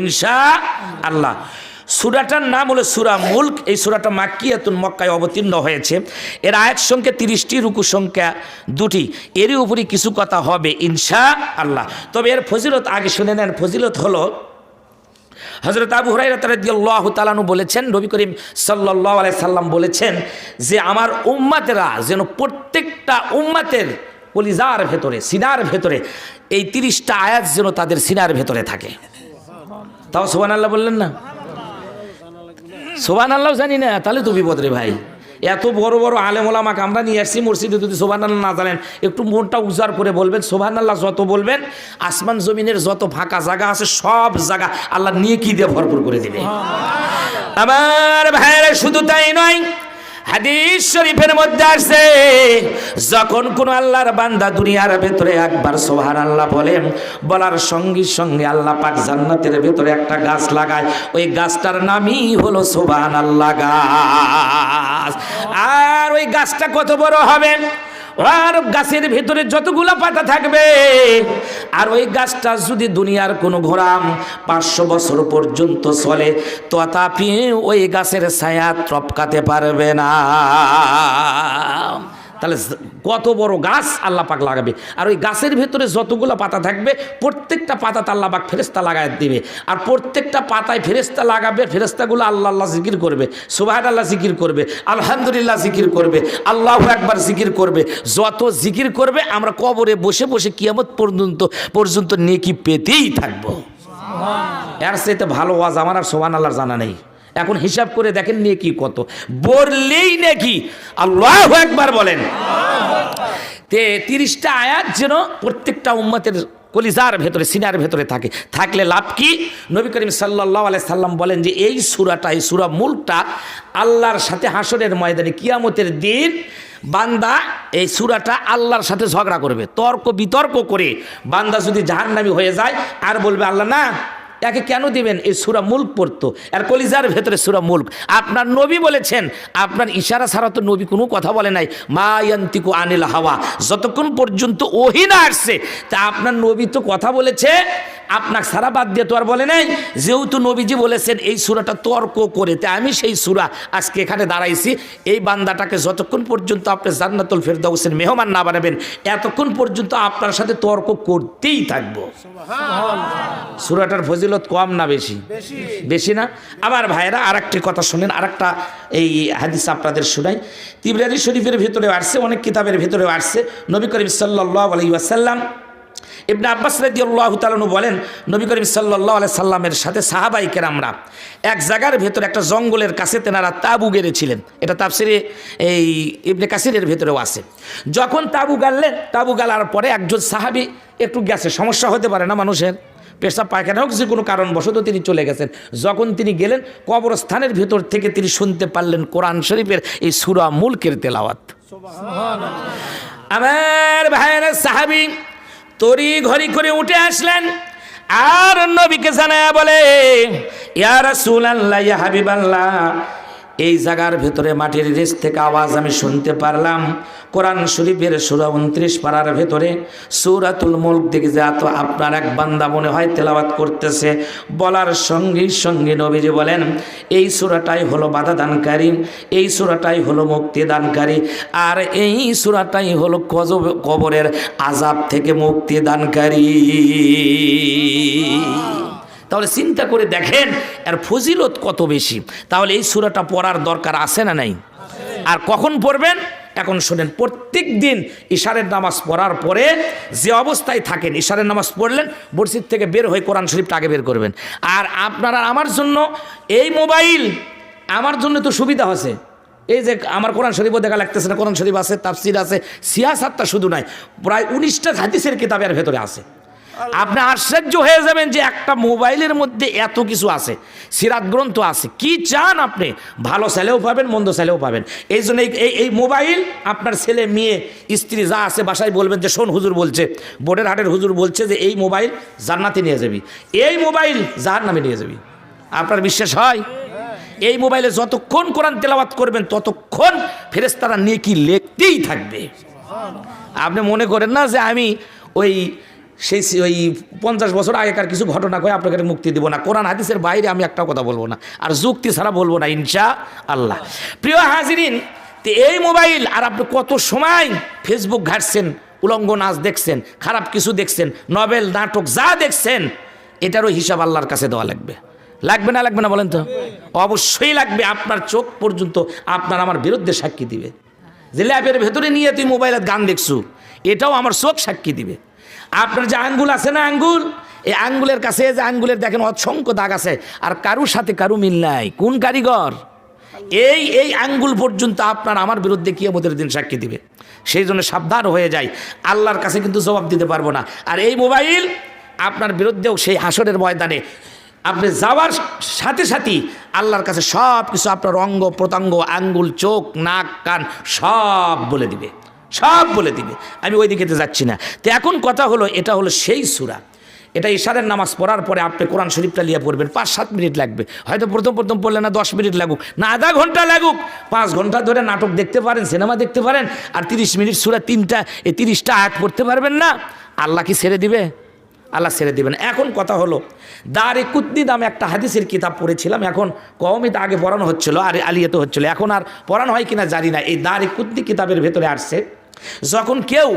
ইনশাআল্লাহ। সূরাটার নাম হলো সূরা মুলক। এই সূরাটা মাক্কিয়াতুন, মক্কায় অবতীর্ণ হয়েছে। এর আয়াত সংখ্যা 30টি, রুকু সংখ্যা 2টি। এরই উপরই কিছু কথা হবে ইনশাআল্লাহ। তবে এর ফজিলত আগে শুনে নেন। ফজিলত হলো হযরত আবু হুরায়রা রাদিয়াল্লাহু তাআলা আনহু বলেছেন, নবী করিম সাল্লাল্লাহু আলাইহি সাল্লাম বলেছেন যে আমার উম্মতেরা যেন প্রত্যেকটা উম্মতের কলিজার ভেতরে, সিনার ভেতরে এই 30টা আয়াত যেন তাদের সিনার ভেতরে থাকে। তাও সুবহানাল্লাহ বললেন না? সুবহানাল্লাহ জানি না, তাহলে তো বিপদ রে ভাই। এত বড় বড় আলেম ওলামাকে আমরা নিয়ে আসছি মসজিদে, যদি সুবহানাল্লাহ না জানেন একটু মনটা উজাড় করে বলবেন। সুবহানাল্লাহ যত বলবেন আসমান জমিনের যত ফাঁকা জায়গা আছে সব জায়গা আল্লাহ নেকি দিয়ে ভরপুর করে দিবে। আমার ভাইরা শুধু তাই নয়, হাদিস শরীফের মধ্যে আসছে যখন কোন আল্লাহর বান্দা দুনিয়ার ভেতরে একবার সুবহানাল্লাহ বলেন, বলার সঙ্গে সঙ্গে আল্লাহ পাক জান্নাতের ভেতরে একটা গাছ লাগায়। ওই গাছটার নামই হলো সুবহানাল্লাহ গাছ। আর ওই গাছটা কত বড় হবে, আর গাছের ভেতরে যতগুলো পাতা থাকবে, আর ওই গাছটা যদি দুনিয়ার কোনো ঘোড়া 500 বছর পর্যন্ত চলে তথাপি ওই গাছের ছায়া টপকাতে পারবে না। তাহলে কত বড় গাছ আল্লাহ পাক লাগাবে। আর ওই গাছের ভেতরে যতগুলো পাতা থাকবে প্রত্যেকটা পাতাতে আল্লাহ পাক ফেরেশতা লাগায় দিবে। আর প্রত্যেকটা পাতায় ফেরেশতা লাগাবে, ফেরেশতাগুলো আল্লাহ আল্লাহ জিকির করবে, সুবহানাল্লাহ জিকির করবে, আলহামদুলিল্লাহ জিকির করবে, আল্লাহু আকবার জিকির করবে। যত জিকির করবে আমরা কবরে বসে বসে কিয়ামত পর্যন্ত নেকি পেতেই থাকবো। এর চাইতে ভালো ওয়াজ আমার আর সুবহানাল্লাহর জানা নেই। এখন হিসাব করে দেখেন নেকি কত, বললেই নাকি আল্লাহু আকবার বলেন। 30টা আয়াত যেন প্রত্যেকটা উম্মতের কলিজার ভেতরে, সিনার ভেতরে থাকে। থাকলে লাভ কি? নবী করিম সাল্লাল্লাহু আলাইহি সাল্লাম বলেন যে এই সূরাটা, এই সূরা মুলকটা আল্লাহর সাথে হাসরের ময়দানে কিয়ামতের দিন বান্দা এই সূরাটা আল্লাহর সাথে ঝগড়া করবে, তর্ক বিতর্ক করে বান্দা যদি জাহান্নামী হয়ে যায় আর বলবে আল্লাহ না, একে কেন দিবেন? এই সূরা মুলক পড়তো, আর কলিজার ভেতরে সূরা মুলক। আপনার নবী বলেছেন, আপনার ইশারা ছাড়া তো নবী কোনো কথা বলে নাই, মা ইয়ান্তিকু আনিল হাওয়া, যতক্ষণ পর্যন্ত ওহী না আসছে তা আপনার নবী তো কথা বলেছে, আপনার সারা বাদ দিয়ে তো আর বলে নাই। যেহেতু নবীজি বলেছেন এই সূরাটা তর্ক করে, তা আমি সেই সূরা আজকে এখানে দাঁড়াইছি। এই বান্দাটাকে যতক্ষণ পর্যন্ত আপনি জান্নাতুল ফেরদাউসের মেহমান না বানাবেন এতক্ষণ পর্যন্ত আপনার সাথে তর্ক করতেই থাকবো। সূরাটার ফজিলত কম না বেশি? বেশি না? আবার ভাইরা আরেকটি কথা শুনেন, আরেকটা এই হাদিস আপনাদের শোনাই। তিবরানি শরীফের ভিতরেও আসছে, অনেক কিতাবের ভিতরেও আসছে। নবী করিম সাল্লাল্লাহু আলাইহি ওয়াসাল্লাম, ইবনে আব্বাস রাদিয়াল্লাহু তাআলা আনহু বলেন, নবী করিম সাল্লাল্লাহু আলাইহি সাল্লামের সাথে সাহাবায়ে কেরামরা এক জায়গার ভেতরে একটা জঙ্গলের কাছে তেনারা তাঁবু গেড়েছিলেন। এটা তাফসিরে এই ইবনে কাসিরের ভেতরেও আছে। যখন তাঁবু গাড়লেন, তাঁবু গাড়ার পরে একজন সাহাবী একটু গেছে, সমস্যা হতে পারে না মানুষের, পেশাব পায়খানা হোক যে কোনো কারণবশত তিনি চলে গেছেন। যখন তিনি গেলেন কবরস্থানের ভেতর থেকে তিনি শুনতে পারলেন কোরআন শরীফের এই সূরা মুলকের তেলাওয়াত। আমার ভাইয়েরা সাহাবী তরি ঘড়ি করে উঠে আসলেন আর নবীকে জানায়া বলে, ইয়া রাসূলুল্লাহ, ইয়া হাবিবাল্লাহ, এই জায়গার ভেতরে মাটির নিচ থেকে আওয়াজ আমি শুনতে পারলাম। কোরআন শরীফের সূরা 29 পারার ভেতরে সূরাতুল মুলক দেখে যা তো আপনার এক বান্দা মনে হয় তেলাওয়াত করতেছে। বলার সঙ্গে সঙ্গে নবীজি বলেন, এই সূরাটাই হলো বাধা দানকারী, এই সূরাটাই হলো মুক্তি দানকারী, আর এই সূরাটাই হলো কবরের আযাব থেকে মুক্তি দানকারী। তাহলে চিন্তা করে দেখেন এর ফজিলত কত বেশি। তাহলে এই সূরাটা পড়ার দরকার আছে না নাই? আর কখন পড়বেন? এখন শোনেন, প্রত্যেক দিন ইশারের নামাজ পড়ার পরে যে অবস্থায় থাকেন, ইশারের নামাজ পড়লেন, মসজিদ থেকে বের হয়ে কোরআন শরীফটা আগে বের করবেন। আর আপনারা আমার জন্য এই মোবাইল আমার জন্য তো সুবিধা আছে, এই যে আমার কোরআন শরীফও দেখা লাগতেছে না, কোরআন শরীফ আছে, তাফসির আছে, সিয়াসাতটা শুধু নাই, প্রায় 19টা হাদিসের কিতাবের ভেতরে আছে। আপনি আশ্চর্য হয়ে যাবেন যে একটা মোবাইলের মধ্যে এত কিছু আছে, সিরাত গ্রন্থ আছে, কি চান আপনি? ভালো ছেলেও পাবেন, মন্দ ছেলেও পাবেন। এই জন্য এই মোবাইল আপনার ছেলে মেয়ে স্ত্রী যা আছে বাসায় বলবেন যে শোন হুজুর বলছে, বোর্ডের হাটের হুজুর বলছে যে এই মোবাইল জান্নাতে নিয়ে যাবি, এই মোবাইল জাহান্নামে নিয়ে যাবি। আপনার বিশ্বাস হয়? এই মোবাইলে যতক্ষণ কোরআন তেলাওয়াত করবেন ততক্ষণ ফেরেশতারা নেকি লিখতেই থাকবে। আপনি মনে করেন না যে আমি ওই সেই ওই 50 বছর আগেকার কিছু ঘটনা কয়ে আপনাকে মুক্তি দিব না। কোরআন হাদিসের বাইরে আমি একটাও কথা বলবো না, আর যুক্তি ছাড়া বলবো না ইনশাআল্লাহ। প্রিয় হাজিরিন, তো এই মোবাইল আর আপনি কত সময় ফেসবুক ঘাঁটছেন, উলঙ্গ নাচ দেখছেন, খারাপ কিছু দেখছেন, নভেল নাটক যা দেখছেন, এটারও হিসাব আল্লাহর কাছে দেওয়া লাগবে। লাগবে না লাগবে না বলেন তো? অবশ্যই লাগবে। আপনার চোখ পর্যন্ত আপনার আমার বিরুদ্ধে সাক্ষী দিবে যে ল্যাবের ভেতরে নিয়ে তুই মোবাইলে গান দেখছু, এটাও আমার চোখ সাক্ষী দিবে। আপনার যে আঙ্গুল আছে না, আঙ্গুল, এই আঙ্গুলের কাছে যে আঙ্গুলের দেখেন অসংখ্য দাগ আছে, আর কারুর সাথে কারু মিল নাই। কোন কারিগর? এই আঙ্গুল পর্যন্ত আপনার আমার বিরুদ্ধে কিয়ামতের দিন সাক্ষী দিবে। সেই জন্য সাবধান হয়ে যায়, আল্লাহর কাছে কিন্তু জবাব দিতে পারবো না। আর এই মোবাইল আপনার বিরুদ্ধেও সেই হাসরের ময়দানে আপনি যাওয়ার সাথে সাথেই আল্লাহর কাছে সব কিছু আপনার অঙ্গ প্রত্যঙ্গ, আঙ্গুল, চোখ, নাক, কান সব বলে দিবে, সব বলে দিবে। আমি ওই দিকে যাচ্ছি না। তো এখন কথা হলো, এটা হলো সেই সূরা। এটা ইশারের নামাজ পড়ার পরে আপনি কোরআন শরীফটা নিয়ে পড়বেন। 5-7 মিনিট লাগবে, হয়তো প্রথম পড়লে না 10 মিনিট লাগুক, না আধা ঘন্টা লাগুক, 5 ঘন্টা ধরে নাটক দেখতে পারেন, সিনেমা দেখতে পারেন, আর 30 মিনিট সূরা 30টা আয়াত পড়তে পারবেন না। আল্লাহ কি ছেড়ে দিবে? আল্লাহ ছেড়ে দিবেন। এখন কথা হলো, দারে কুতনি নামে একটা হাদিসের কিতাব পড়েছিলাম, এখন কওমিতে আগে পড়ানো হচ্ছিল আর আলিয়াতে হচ্ছিল, এখন আর পড়ানো হয় কিনা জানি না। এই দারে কুতনি কিতাবের ভেতরে আসছে, যখন কেউ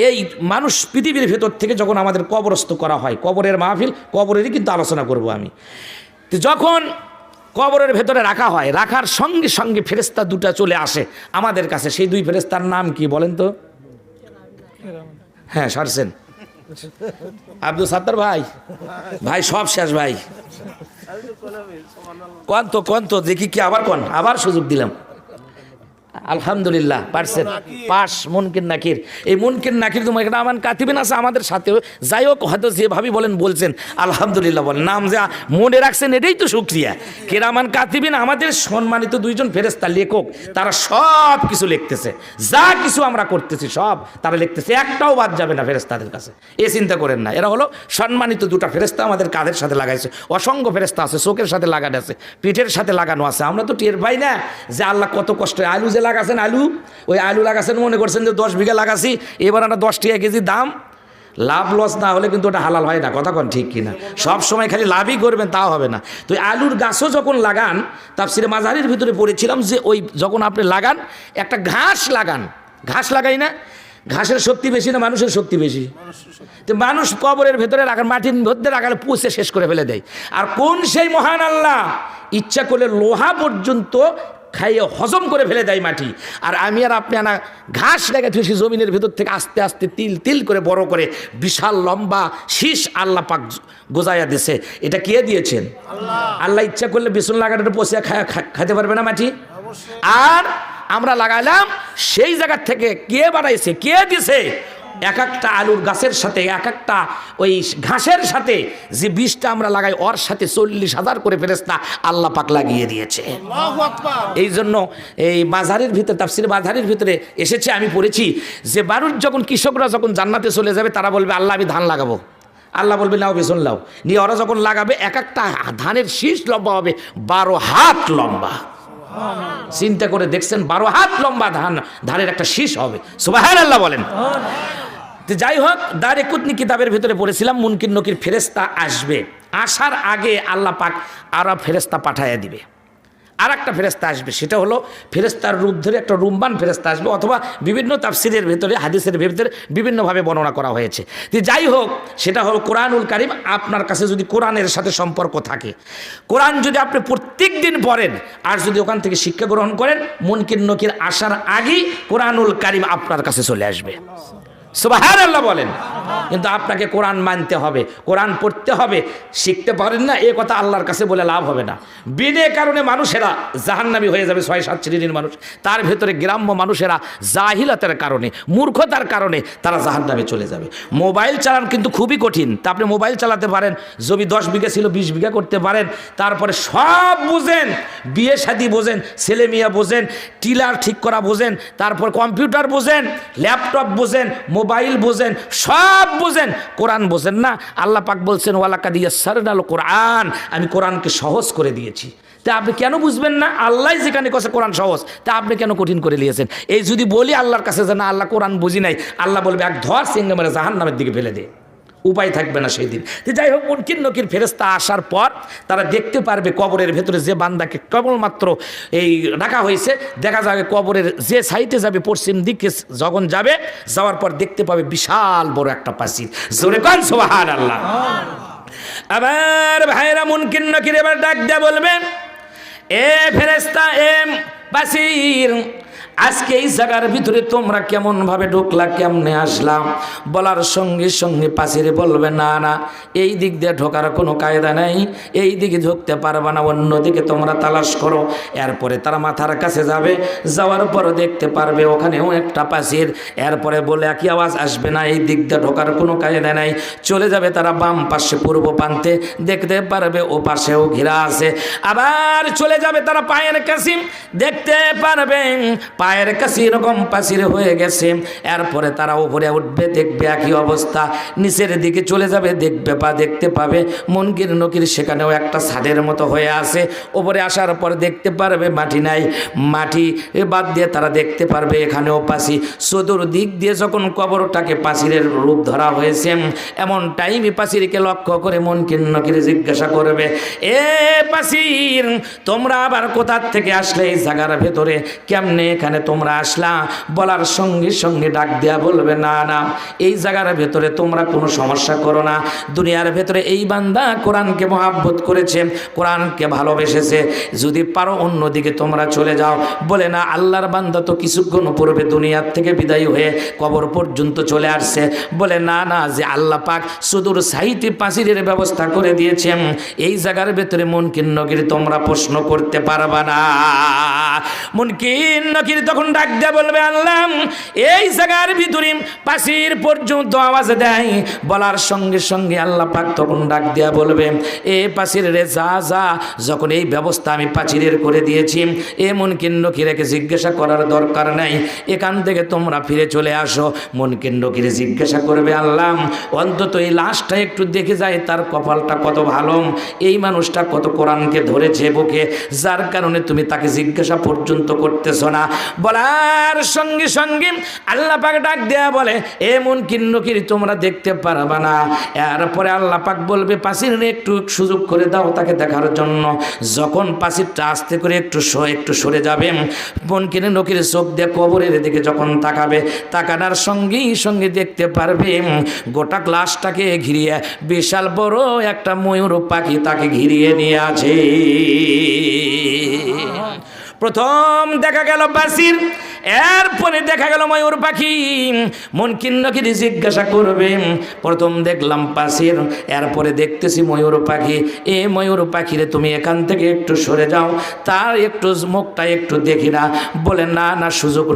এই মানুষ পৃথিবীর ভেতর থেকে যখন আমাদের কবরস্থ করা হয়, কবরের মাহফিল, কবরেরই কিন্তু আলোচনা করব আমি। তো যখন কবরের ভেতরে রাখা হয়, রাখার সঙ্গে সঙ্গে ফেরেশতা দুটা চলে আসে আমাদের কাছে। সেই 2 ফেরেশতার নাম কি বলেন তো? হ্যাঁ, সারছেন আব্দুল সাত্তার ভাই, ভাই সব শেষ ভাই। কোন তো দেখি কি, আবার কোন, আবার সুযোগ দিলাম। আলহামদুলিল্লাহ পারছেন, পাশ। মুনকির নাকির, এই মুনকির নাকির তোমার একটা আমার কাতিবিন আছে আমাদের সাথেও, যাই হোক হয়তো যেভাবেই বলছেন আলহামদুলিল্লাহ বলেন, নাম যা মনে রাখছেন এটাই তো শুকরিয়া। কেরামান কাতিবিন আমাদের সম্মানিত 2 জন ফেরেশতা লেখক, তারা সব কিছু লিখতেছে, যা কিছু আমরা করতেছি সব তারা লিখতেছে, একটাও বাদ যাবে না ফেরেশতাদের কাছে, এ চিন্তা করেন না। এরা হলো সম্মানিত 2টা ফেরেশতা, আমাদের কাঁধের সাথে লাগাইছে, অসংখ্য ফেরেশতা আছে, চোখের সাথে লাগানো আছে, পিঠের সাথে লাগানো আছে। আমরা তো টের পাই না যে আল্লাহ কত কষ্ট। আলু যে লাগাছেন, ওই আলু লাগাছেন, মনে করছেন যে 10 বিঘা লাগাছি, এবার আমরা 10 টাকা কেজি দাম। লাভ লস না হলে কিন্তু ওটা হালাল হয় না, কথা কোন ঠিক কিনা? সব সময় খালি লাভই করবেন তাও হবে না। তো আলুর গাছও যখন লাগান, তাফসিরে মাজারির ভিতরে পড়েছিলাম যে ওই যখন আপনি লাগান, একটা ঘাস লাগান, ঘাস লাগাই না, ঘাসের শক্তি বেশি না মানুষের শক্তি বেশি? তো মানুষ কবরের ভেতরে রাখার, মাটির মধ্যে রাখালে পুষে শেষ করে ফেলে দেয়। আর কোন সেই মহান আল্লাহ ইচ্ছা করলে লোহা পর্যন্ত খাইয়ে হজম করে ফেলে দেয় মাটি। আর আমি আর আপনি আনা ঘাস লেগে থুয়েছি জমিনের ভেতর থেকে আস্তে আস্তে তিল তিল করে বড় করে বিশাল লম্বা শীষ আল্লাহ পাক গোজাইয়া দিয়েছে। এটা কে দিয়েছেন? আল্লাহ ইচ্ছা করলে বিছুন লাগানোটা পচে খাইতে পারবে না মাটি? আর আমরা লাগাইলাম, সেই জায়গা থেকে কে বানাইছে, কে দিছে? এক একটা আলুর গাছের সাথে, এক একটা ওই ঘাসের সাথে যে বীজটা আমরা লাগাই, ওর সাথে 40,000 করে ফেরেশতা আল্লাহ পাক লাগিয়ে দিয়েছে। এই জন্য এই মাঝারির ভিতরে, তাফসীর মাঝারির ভিতরে এসেছে, আমি পড়েছি যে মানুষ যখন, কৃষকরা যখন জান্নাতে চলে যাবে, তারা বলবে আল্লাহ আমি ধান লাগাবো। আল্লাহ বলবে নাও বেসন লাও, নিয়ে ওরা যখন লাগাবে, এক একটা ধানের শীষ লম্বা হবে 12 হাত লম্বা। চিন্তা করে দেখছেন, 12 হাত লম্বা ধানের একটা শীষ হবে। সুবহানাল্লাহ বলেন। যাই হোক, দারে কুতনি কিতাবের ভিতরে পড়েছিলাম, মুনকির নকির ফেরেশতা আসবে, আসার আগে আল্লাহ পাক আরো ফেরেশতা পাঠাইয়া দিবে। আর একটা ফেরেশতা আসবে, সেটা হলো ফেরেশতার রূপ ধরে একটা রুম্বান ফেরেশতা আসবে, অথবা বিভিন্ন তাফসীরের ভিতরে, হাদিসের ভিতরে বিভিন্নভাবে বর্ণনা করা হয়েছে। যাই হোক, সেটা হলো কোরআনুল কারীম। আপনার কাছে যদি কোরআনের সাথে সম্পর্ক থাকে, কোরআন যদি আপনি প্রত্যেক দিন পড়েন, আর যদি ওখান থেকে শিক্ষা গ্রহণ করেন, মুনকির নকির আসার আগেই কোরআনুল কারীম আপনার কাছে চলে আসবে। সুবহানাল্লাহ বলেন। কিন্তু আপনাকে কোরআন মানতে হবে, কোরআন পড়তে হবে। শিখতে পারেন না, এ কথা আল্লাহর কাছে বলে লাভ হবে না। বিনা কারণে মানুষেরা জাহান্নামী হয়ে যাবে, 6-7 শ্রেণীর মানুষ। তার ভেতরে গ্রাম্য মানুষেরা জাহিলাতের কারণে, মূর্খতার কারণে তারা জাহান্নামে চলে যাবে। মোবাইল চালান কিন্তু খুবই কঠিন। তা আপনি মোবাইল চালাতে পারেন, জমি 10 বিঘা ছিল 20 বিঘা করতে পারেন, তারপরে সব বুঝেন, বিয়ে শাদী বোঝেন, ছেলে মেয়ে বোঝেন, টিলার ঠিক করা বোঝেন, তারপর কম্পিউটার বোঝেন, ল্যাপটপ বোঝেন, মোবাইল বোঝেন, সব বোঝেন, কোরআন বোঝেন না। আল্লাহ পাক বলছেন ওয়ালাকাদ ইয়াসসারনাল কোরআন, আমি কোরআনকে সহজ করে দিয়েছি। তা আপনি কেন বুঝবেন না? আল্লাহ যেখানে কাছে কোরআন সহজ, তা আপনি কেন কঠিন করে নিয়েছেন? এই যদি বলি আল্লাহর কাছে যে না আল্লাহ কোরআন বুঝি নাই, আল্লাহ বলবে এক ধর সিংহে মেরে জাহান্নামের দিকে ফেলে দে। উপায় থাকবে না সেই দিন। তো যাই হোক, মুনকির নকির ফেরেশতা আসার পর তারা দেখতে পারবে কবরের ভেতরে যে বান্দাকে কেবলমাত্র এই রাখা হয়েছে, দেখা যাবে কবরের যে সাইডে যাবে পশ্চিম দিকে যখন যাবে, যাওয়ার পর দেখতে পাবে বিশাল বড় একটা প্রাচীর। জোরে কোন সুবহানাল্লাহ। আবার ভাইরা মুনকির নকির এবার ডাক দেয়া বলবেন, এ ফেরেশতা, এ প্রাচীর, আজকে এই জায়গার ভিতরে তোমরা কেমন ভাবে ঢুকলা, কেমনে আসলাম? বলার সঙ্গে সঙ্গে প্রাচীরে বলবে, না না, এই দিক দিয়ে ঢোকার কোনো কায়দা নাই, এই দিকে ঢুকতে পারবে না, অন্যদিকে তোমরা তালাশ করো। এরপরে তারা মাথার কাছে যাবে, যাওয়ার পর দেখতে পারবে ওখানেও একটা প্রাচীর। এরপরে বলে একই আওয়াজ আসবে, না এই দিক দিয়ে ঢোকার কোনো কায়দা নাই। চলে যাবে তারা বাম পাশে পূর্ব প্রান্তে, দেখতে পারবে ও পাশেও ঘেরা আছে। আবার চলে যাবে তারা পায়ের কাছে, দেখতে পারবে পায়ের কাছে এরকম প্রাচীর হয়ে গেছে। এরপরে তারা উপরে উঠবে, দেখবে একই অবস্থা। নিচের দিকে চলে যাবে, দেখতে পাবে মুনকির নকির সেখানেও একটা ছাদের মতো হয়ে আছে। উপরে আসার পর দেখতে পারবে মাটি নাই, মাটি বাদ দিয়ে তারা দেখতে পারবে এখানেও প্রাচীর। চতুর্দিক দিয়ে যখন কবরটাকে প্রাচীরের রূপ ধরা হয়েছে, এমন টাইমে প্রাচীরকে লক্ষ্য করে মুনকির নকির জিজ্ঞাসা করবে, এ প্রাচীর, তোমরা আবার কোথা থেকে আসলে এই জায়গার ভেতরে? কেমনে এখানে তোমরা আসলা? বলার সঙ্গে সঙ্গে ডাক দেয়া বলবে, না না, এই জায়গার ভেতরে তোমরা কোনো সমস্যা করো না। দুনিয়ার ভেতরে এই বান্দা কোরআনকে মহাব্বত করেছে, কোরআনকে ভালোবেসেছে, যদি পারো অন্যদিকে তোমরা চলে যাও। বলে, না, আল্লাহর বান্দা তো কিছুক্ষণ পূর্বে দুনিয়ার থেকে বিদায় হয়ে কবর পর্যন্ত চলে আসছে। বলে, না না, যে আল্লাহ পাক সুদূর সাইতে প্রাচীরের ব্যবস্থা করে দিয়েছেন, এই জায়গার ভেতরে মুনকির নকির তোমরা প্রশ্ন করতে পারবা না। মুনকির নকির তখন ডাক দেয়া বলবে, আল্লাহ, এই জায়গার ভিতরে প্রাচীর পর্যন্ত আওয়াজ দেয়। বলার সঙ্গে সঙ্গে আল্লাহ পাক তখন ডাক দেয়া বলবে, এ প্রাচীর রে, যা যা, যখন এই ব্যবস্থা আমি প্রাচীরের করে দিয়েছি, এ মুনকির নকিরকে জিজ্ঞাসা করার দরকার নাই, এখান থেকে তোমরা ফিরে চলে আসো। মুনকির নকির জিজ্ঞাসা করবে, আল্লাহ, অন্তত এই লাশটা একটু দেখে যায়, তার কপালটা কত ভালো, এই মানুষটা কত কোরআনকে ধরেছে বুকে, যার কারণে তুমি তাকে জিজ্ঞাসা পর্যন্ত করতেছ না। বলার সঙ্গে সঙ্গে আল্লাহ পাক ডাক দেয়া বলে, এ মুনকির নকির, তোমরা দেখতে পারবা না। এরপরে আল্লাহ পাক বলবে, প্রাচীর একটু সুযোগ করে দাও তাকে দেখার জন্য। যখন প্রাচীরটা আস্তে করে একটু সরে যাবে, মুনকির নকির চোখ দিয়ে কবরের দিকে যখন তাকাবে, তাকানোর সঙ্গেই সঙ্গে দেখতে পারবে গোটা ক্লাসটাকে ঘিরিয়ে বিশাল বড় একটা ময়ূর পাখি তাকে ঘিরিয়ে নিয়ে আছে। প্রথম দেখা গেল প্রাচীর, এরপরে দেখা গেল ময়ূর পাখি। মুনকির নকির জিজ্ঞাসা করবে, প্রথম দেখলাম প্রাচীর, এরপরে দেখতেছি ময়ূর পাখি। এ ময়ূর পাখিরে, তুমি এখান থেকে একটু সরে যাও, তার একটু মুখটা একটু দেখি না। বলে, না না, সুযোগ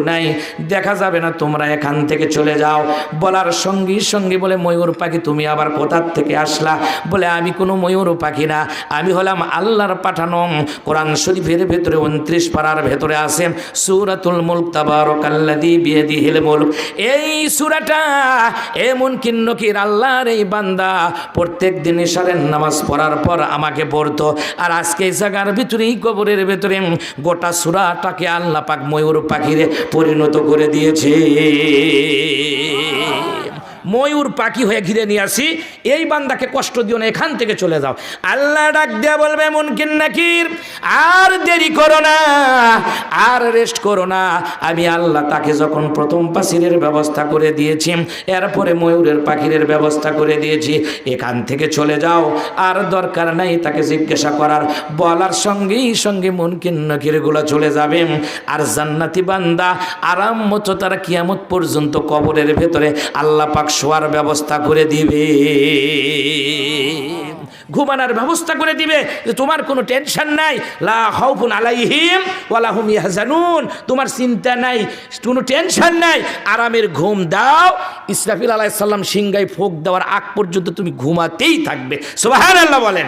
নাই, দেখা যাবে না, তোমরা এখান থেকে চলে যাও। বলার সঙ্গে সঙ্গে বলে, ময়ূর পাখি, তুমি আবার কোথার থেকে আসলা? বলে, আমি কোনো ময়ূর পাখি না, আমি হলাম আল্লাহর পাঠানো। কোরআন শরীফের ভেতরে 29 পারার ভেতরে আছে সূরাতুল মুলক, তাবারাকাল্লাযী বিয়াদিহিল মুলক। এই সূরাটা এ মুনকির নকির আল্লাহর এই বান্দা প্রত্যেক দিন ইশারের নামাজ পড়ার পর আমাকে পড়তো। আর আজকে এই জায়গার ভিতরে, এই কবরের ভেতরে গোটা সূরাটাকে আল্লাহ পাক ময়ূর পাখিরে পরিণত করে দিয়েছে। ময়ূর পাখি হয়ে ঘিরে নিয়ে আসি, এই বান্দাকে কষ্ট দিও না, এখান থেকে চলে যাও। আল্লাহ ডাক দেয়া বলবে, মুনকির নাকির, আর দেরি করো না, আর রেস্ট করো না। আমি আল্লাহ তাকে যখন প্রথম প্রাচীরের ব্যবস্থা করে দিয়েছি, এরপরে ময়ূরের পাখিরের ব্যবস্থা করে দিয়েছি, এখান থেকে চলে যাও, আর দরকার নাই তাকে জিজ্ঞাসা করার। বলার সঙ্গেই সঙ্গে মুনকির নাকিরগুলো চলে যাবে। আর জান্নাতি বান্দা আরাম মতো তারা কিয়ামত পর্যন্ত কবরের ভেতরে আল্লাহ পাক শোয়ার ব্যবস্থা করে দিবে, ঘুমানোর ব্যবস্থা করে দিবে, যে তোমার কোনো টেনশন নাই। লা খাউফুন আলাইহিম ওয়ালা হুম ইয়াহজানুন, তোমার চিন্তা নাই, কোনো টেনশন নাই, আরামের ঘুম দাও। ইসরাফিল আলাইহিস সালাম সিংহায় ফোক দেওয়ার আগ পর্যন্ত তুমি ঘুমাতেই থাকবে। সুবহানাল্লাহ বলেন।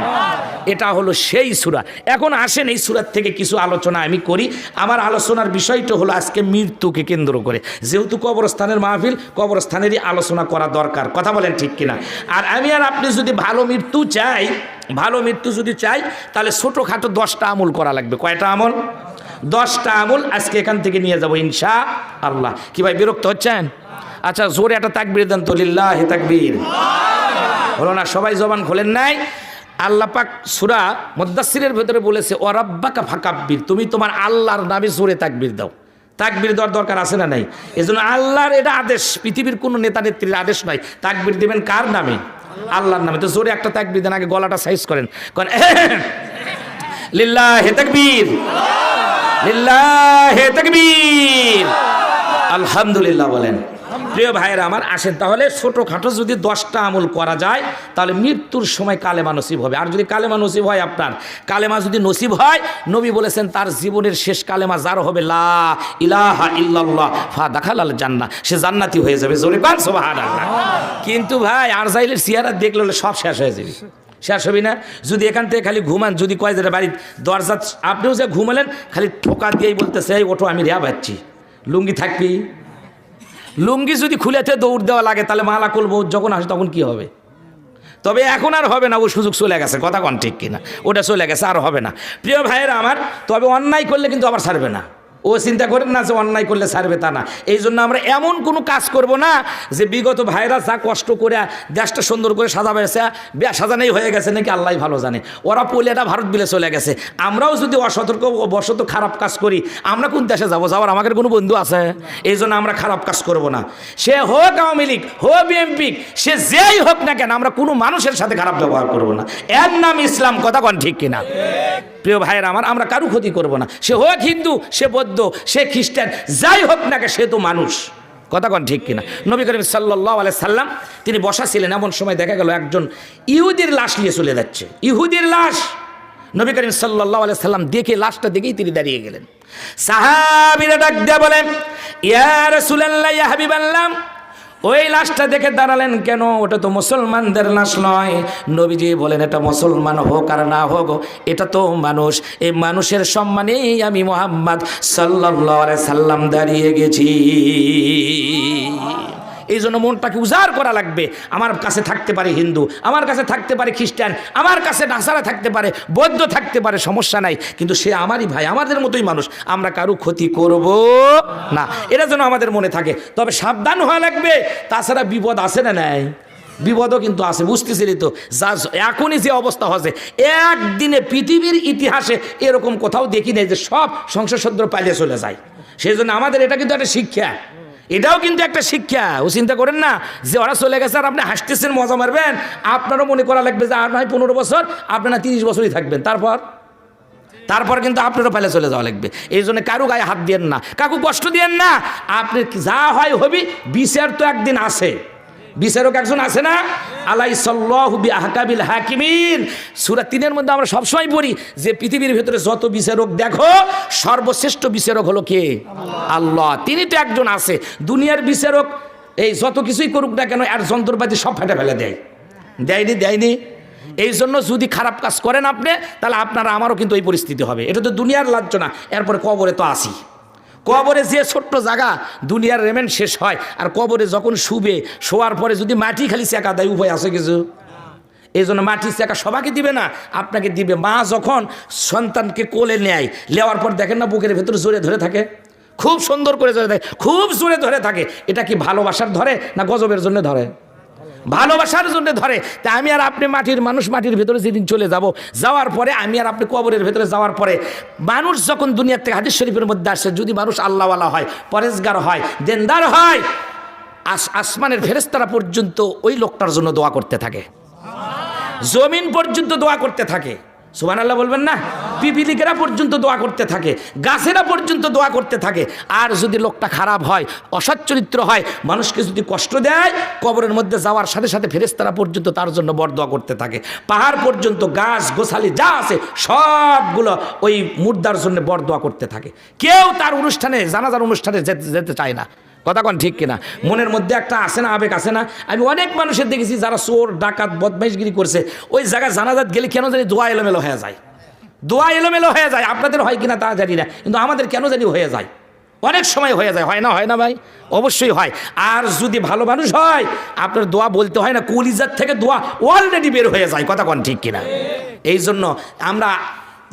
এটা হলো সেই সূরা। এখন আসেন এই সূরার থেকে কিছু আলোচনা আমি করি। আমার আলোচনার বিষয়টা হলো আজকে মৃত্যুকে কেন্দ্র করে, যেহেতু কবরস্থানের মাহফিল, কবরস্থানেরই আলোচনা করা দরকার, কথা বলেন ঠিক কিনা? আর আমি আর আপনি যদি ভালো মৃত্যু চাই, তাহলে ছোটোখাটো 10টা আমল করা লাগবে। কয়টা আমল? 10টা আমল আজকে এখান থেকে নিয়ে যাবো ইনশাআল্লাহ। কি ভাই বিরক্ত হচ্ছেন? আচ্ছা জোরে একটা তাকবীর দেন তো, লিল্লাহি তাকবীর। হলো না? সবাই জবান খোলেন নাই? আল্লাহ পাক সূরা মুদ্দাসসিরের ভেতরে বলেছে ও রাব্বাকা ফাকাব্বির, তুমি তোমার আল্লাহর নামে জোরে তাকবীর দাও। তাকবীর দেওয়ার দরকার আছে না নাই? এজন্য আল্লাহর এটা আদেশ, পৃথিবীর কোনো নেতা নেত্রীর আদেশ নয়। তাকবীর দিবেন কার নামে? আল্লাহর নামে। তো জোরে একটা তাকবীর দেন, আগে গলাটা সাইজ করেন, লিল্লাহি তাকবীর, লিল্লাহি তাকবীর, আলহামদুলিল্লাহ বলেন। প্রিয় ভাইয়েরা আমার, আসেন তাহলে ছোটোখাটো যদি 10টা আমল করা যায় তাহলে মৃত্যুর সময় কালেমা নসিব হবে। আর যদি কালেমা নসিব হয়, আপনার কালেমা যদি নসিব হয়, নবী বলেছেন তার জীবনের শেষ কালেমা যার হবে লা ইলাহা ইল্লাল্লাহ ফা দাখালাল জান্নাহ, সে জান্নাতি হয়ে যাবে। জোরে বলেন সুবহানাল্লাহ। কিন্তু ভাই আরজাইলের চেহারা দেখলে সব শেষ হয়ে যাবে। শেষ হবি না? যদি এখান থেকে খালি ঘুমান, যদি কয় যেটা বাড়ির দরজা আপনিও যে ঘুমালেন খালি ঠোকা দিয়েই বলতেছে এই ওঠো আমি রেয়া পাচ্ছি, লুঙ্গি থাকবি। লুঙ্গি যদি খুলেতে দৌড় দেওয়া লাগে তাহলে মালা করবো যখন আসে তখন কি হবে? তবে এখন আর হবে না, ও সুযোগ চলে গেছে। কথা কন ঠিক কিনা? ওটা চলে গেছে, আর হবে না। প্রিয় ভাইয়েরা আমার, তবে অন্যায় করলে কিন্তু আবার ছাড়বে না। ও চিন্তা করেন না যে অন্যায় করলে ছাড়বে, তা না। এই জন্য আমরা এমন কোনো কাজ করব না যে বিগত ভাইরা যা কষ্ট করে দেশটা সুন্দর করে সাজা পেয়েছে, সাজানোই হয়ে গেছে নাকি আল্লাহ ভালো জানে, ওরা পলিয়াটা ভারত বিলে চলে গেছে। আমরাও যদি অসতর্ক বশত খারাপ কাজ করি, আমরা কোন দেশে যাবো? যাওয়ার আমাদের কোনো বন্ধু আছে? এই জন্য আমরা খারাপ কাজ করব না। সে হোক আওয়ামী লীগ, হোক বিএনপি, সে যেই হোক না কেন, আমরা কোনো মানুষের সাথে খারাপ ব্যবহার করব না। এর নাম ইসলাম। কথা কন ঠিক কিনা? প্রিয় ভাইয়ের আমার, আমরা কারু ক্ষতি করব না। সে হোক হিন্দু, সে বৌদ্ধ, সে খ্রিস্টান, যাই হোক না কে, সে তো মানুষ। কথা কন ঠিক কিনা? নবী করিম সাল্লাল্লাহু আলাইহি সাল্লাম তিনি বসা ছিলেন, এমন সময় দেখা গেল একজন ইহুদির লাশ নিয়ে চলে যাচ্ছে। ইহুদির লাশ। নবী করিম সাল্লাল্লাহু আলাইহি সাল্লাম দেখে লাশটা দেখেই তিনি দাঁড়িয়ে গেলেন। সাহাবীরা ডাক দিয়ে বলেন ইয়া রাসূলুল্লাহ, ইয়া হাবিবাল্লাহ, ওই লাশটা দেখে দাঁড়ালেন কেন? ওটা তো মুসলমানদের লাশ নয়। নবীজি বলেন এটা মুসলমান হোক আর না হোক, এটা তো মানুষ। এই মানুষের সম্মানেই আমি মুহাম্মদ সাল্লাল্লাহু আলাইহি সাল্লাম দাঁড়িয়ে গেছি। এই জন্য মনটাকে উজাড় করা লাগবে। আমার কাছে থাকতে পারে হিন্দু, আমার কাছে থাকতে পারে খ্রিস্টান, আমার কাছে নাসারা থাকতে পারে, বৌদ্ধ থাকতে পারে, সমস্যা নাই, কিন্তু সে আমারই ভাই, আমাদের মতোই মানুষ। আমরা কারো ক্ষতি করব না, এটা যেন আমাদের মনে থাকে। তবে সাবধান হওয়া লাগবে, তাছাড়া বিপদ আছে না নাই? বিপদও কিন্তু আছে, বুঝতেছিলি তো। যা এখনই যে অবস্থা হচ্ছে, একদিনে পৃথিবীর ইতিহাসে এরকম কোথাও দেখি নাই যে সব সংসদ সদস্য পালিয়ে চলে যায়। সেই জন্য আমাদের এটা কিন্তু একটা শিক্ষা, এটাও কিন্তু একটা শিক্ষা। ও চিন্তা করেন না যে ওরা চলে গেছে আর আপনি হাসতেছেন, মজা মারবেন। আপনারও মনে করা লাগবে যে আর নয় 15 বছর, আপনারা 30 বছরই থাকবেন, তারপর কিন্তু আপনারও পালে চলে যাওয়া লাগবে। এই জন্য কারো গায়ে হাত দিয়েন না, কাকু কষ্ট দিয়েন না। আপনি যা হয় হবি, বিচার তো একদিন আছে, বিচারক একজন আছে না? আলাইসাল্লাহু বিআহকামিল হাকিমিন। সূরা 3-এর মধ্যে আমরা সবসময় পড়ি যে পৃথিবীর ভিতরে যত বিচারক দেখো, সর্বশ্রেষ্ঠ বিচারক হলো কে? আল্লাহ। তিনি তো একজন আছে। দুনিয়ার বিচারক এই যত কিছুই করুক না কেন, আর যন্ত্রপাতি সব ফেটে ফেলে দেয়নি। এই জন্য যদি খারাপ কাজ করেন আপনি, তাহলে আপনারা আমারও কিন্তু এই পরিস্থিতি হবে। এটা তো দুনিয়ার লাঞ্ছনা। এরপরে কবরে তো আসি। কবরে যে ছোট্ট জায়গা, দুনিয়ার রেমেন শেষ হয়। আর কবরে যখন শোয়ার পরে যদি মাটি খালি চেকা দেয়, উপায় আছে কিছু? এই জন্য মাটির চেকা সবাইকে দিবে না, আপনাকে দিবে। মা যখন সন্তানকে কোলে নেয়, নেওয়ার পর দেখেন না বুকের ভেতর জোরে ধরে থাকে, খুব সুন্দর করে ধরে থাকে, খুব জোরে ধরে থাকে। এটা কি ভালোবাসার ধরে না গজবের জন্য ধরে? ভালোবাসার জন্য ধরে। তা আমি আর আপনি মাটির মানুষ, মাটির ভেতরে যেদিন চলে যাওয়ার পরে, আমি আর আপনি কবরের ভেতরে যাওয়ার পরে, মানুষ যখন দুনিয়ার থেকে, হাদিস শরীফের মধ্যে আসে, যদি মানুষ আল্লাহওয়ালা হয়, পরেজগার হয়, দেনদার হয়, আসমানের ফেরেশতারা পর্যন্ত ওই লোকটার জন্য দোয়া করতে থাকে, জমিন পর্যন্ত দোয়া করতে থাকে। সুবহানাল্লাহ বলবেন না? পিপিলিকেরা পর্যন্ত দোয়া করতে থাকে, গাছেরা পর্যন্ত দোয়া করতে থাকে। আর যদি লোকটা খারাপ হয়, অসৎ চরিত্র হয়, মানুষকে যদি কষ্ট দেয়, কবরের মধ্যে যাওয়ার সাথে সাথে ফেরেশতারা পর্যন্ত তার জন্য বরদোয়া করতে থাকে। পাহাড় পর্যন্ত, গাছ গোছালি যা আছে সবগুলো ওই মুর্দার জন্য বরদোয়া করতে থাকে। কেউ তার অনুষ্ঠানে, জানাজার অনুষ্ঠানে যেতে চায় না। কথা কন ঠিক কিনা? মনের মধ্যে একটা আসে না, আবেগ আসে না? আমি অনেক মানুষের দেখেছি যারা চোর ডাকাত বদমাইশগিরি করছে, ওই জায়গায় জানাজাত গেলে কেন জানি দোয়া এলোমেলো হয়ে যায়। আপনাদের হয় কিনা তা জানি না, কিন্তু আমাদের কেন জানি হয়ে যায়, অনেক সময় হয়ে যায়। হয় না ভাই? অবশ্যই হয়। আর যদি ভালো মানুষ হয়, আপনার দোয়া বলতে হয় না, কলিজার থেকে দোয়া অলরেডি বের হয়ে যায়। কথা কন ঠিক কিনা? এই জন্য আমরা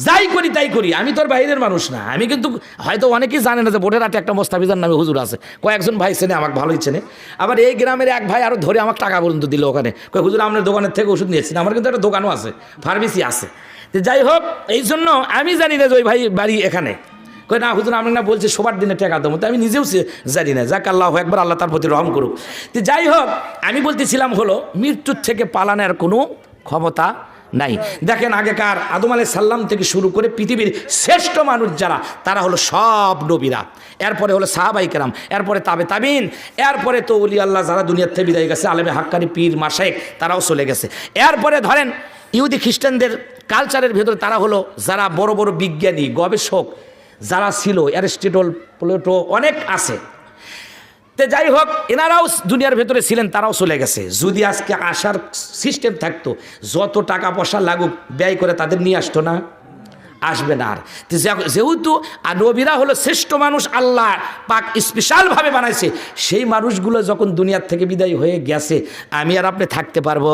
যাই করি তাই করি, আমি তোর বাইরের মানুষ না। আমি কিন্তু হয়তো অনেকেই জানে না যে বোটের হাটে একটা মোস্তাফিজার নামে হুজুর আছে, কয়েকজন ভাই চেনে, আমাকে ভালোই চেনে। আবার এই গ্রামের এক ভাই আরও ধরে আমাকে টাকা পর্যন্ত দিল ওখানে, কয় হুজুর আপনার দোকানের থেকে ওষুধ নিয়েছি। আমার কিন্তু একটা দোকানও আছে, ফার্মেসি আছে। তো যাই হোক, এই জন্য আমি জানি না যে ওই ভাই বাড়ি এখানে। কই না হুজুর আমি না বলছি সবার দিনে টাকা দেবো, তো আমি নিজেও জানি না। যাক আল্লাহ একবার, আল্লাহ তার প্রতি রহম করুক। তো যাই হোক, আমি বলতেছিলাম হলো মৃত্যুর থেকে পালানোর কোনো ক্ষমতা নাই। দেখেন আগেকার আদম আলাইহিস সালাম থেকে শুরু করে পৃথিবীর শ্রেষ্ঠ মানুষ যারা, তারা হলো সব নবীরা, এরপরে হলো সাহাবাই কেরাম, এরপরে তাবে তাবিন, এরপরে তো ওলি আল্লাহ যারা দুনিয়ার থেকে বিদায় গেছে, আলেমে হাক্কানি পীর মাশায়েখ তারাও চলে গেছে। এরপরে ধরেন ইহুদি খ্রিস্টানদের কালচারের ভেতরে তারা হলো যারা বড় বড় বিজ্ঞানী গবেষক যারা ছিল, অ্যারিস্টটল, প্লেটো অনেক আছে। তো যাই হোক, এনারাও দুনিয়ার ভেতরে ছিলেন, তারাও চলে গেছে। যদি আজকে আসার সিস্টেম থাকতো, যত টাকা পয়সা লাগুক ব্যয় করে তাদের নিয়ে আসতো না, আসবে না। আর যেহেতু নবীরা হলো শ্রেষ্ঠ মানুষ, আল্লাহ পাক স্পেশালভাবে বানাইছে, সেই মানুষগুলো যখন দুনিয়ার থেকে বিদায় হয়ে গেছে, আমি আর আপনি থাকতে পারবো?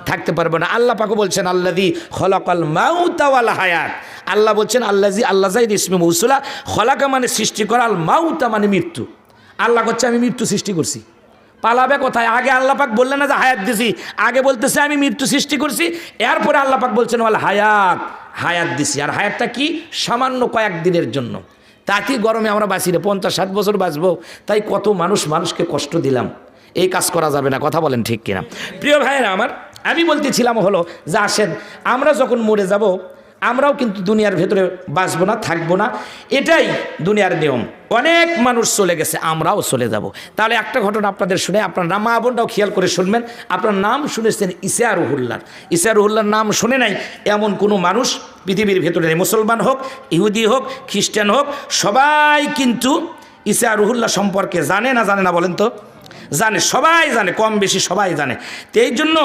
থাকতে পারবো না। আল্লাহ পাকও বলছেন আল্লাযী খলাকাল মাউতা ওয়াল হায়াত, আল্লাহ বলছেন আল্লাযী, আল্লাহ যাইদ ইসমে মৌসুলা, খলাকা মানে সৃষ্টি করা, আল মাউতা মানে মৃত্যু। আল্লাহ করছে আমি মৃত্যু সৃষ্টি করছি, পালাবে কোথায়? আগে আল্লাহ পাক বললেন না যে হায়াত দিছি, আগে বলতেছে আমি মৃত্যু সৃষ্টি করছি, এরপরে আল্লাহ পাক বলছেন ওয়াল হায়াত, হায়াত দিছি। আর হায়াতটা কি? সামান্য কয়েকদিনের জন্য। তাতে গরমে আমরা বাঁচি না, 50-60 বছর বাঁচবো, তাই কত মানুষকে কষ্ট দিলাম। এই কাজ করা যাবে না, কথা বলেন ঠিক কিনা? প্রিয় ভাইয়েরা আমার, আমি বলতেছিলাম হলো যে আসেন আমরা যখন মরে যাব, আমরাও কিন্তু দুনিয়ার ভেতরে বাঁচবো না, থাকবো না, এটাই দুনিয়ার নিয়ম। অনেক মানুষ চলে গেছে, আমরাও চলে যাব। তাহলে একটা ঘটনা আপনাদের শুনে, আপনার নাম মা বোনটাও খেয়াল করে শুনবেন। আপনার নাম শুনেছেন ঈসা রুহুল্লাহ, ঈসা রুহুল্লাহর নাম শুনে নাই এমন কোনো মানুষ পৃথিবীর ভেতরে নেই। মুসলমান হোক, ইহুদি হোক, খ্রিস্টান হোক, সবাই কিন্তু ঈসা রুহুল্লাহ সম্পর্কে জানে না জানে না বলেন তো? জানে, সবাই জানে, কম বেশি সবাই জানে। তো এই জন্য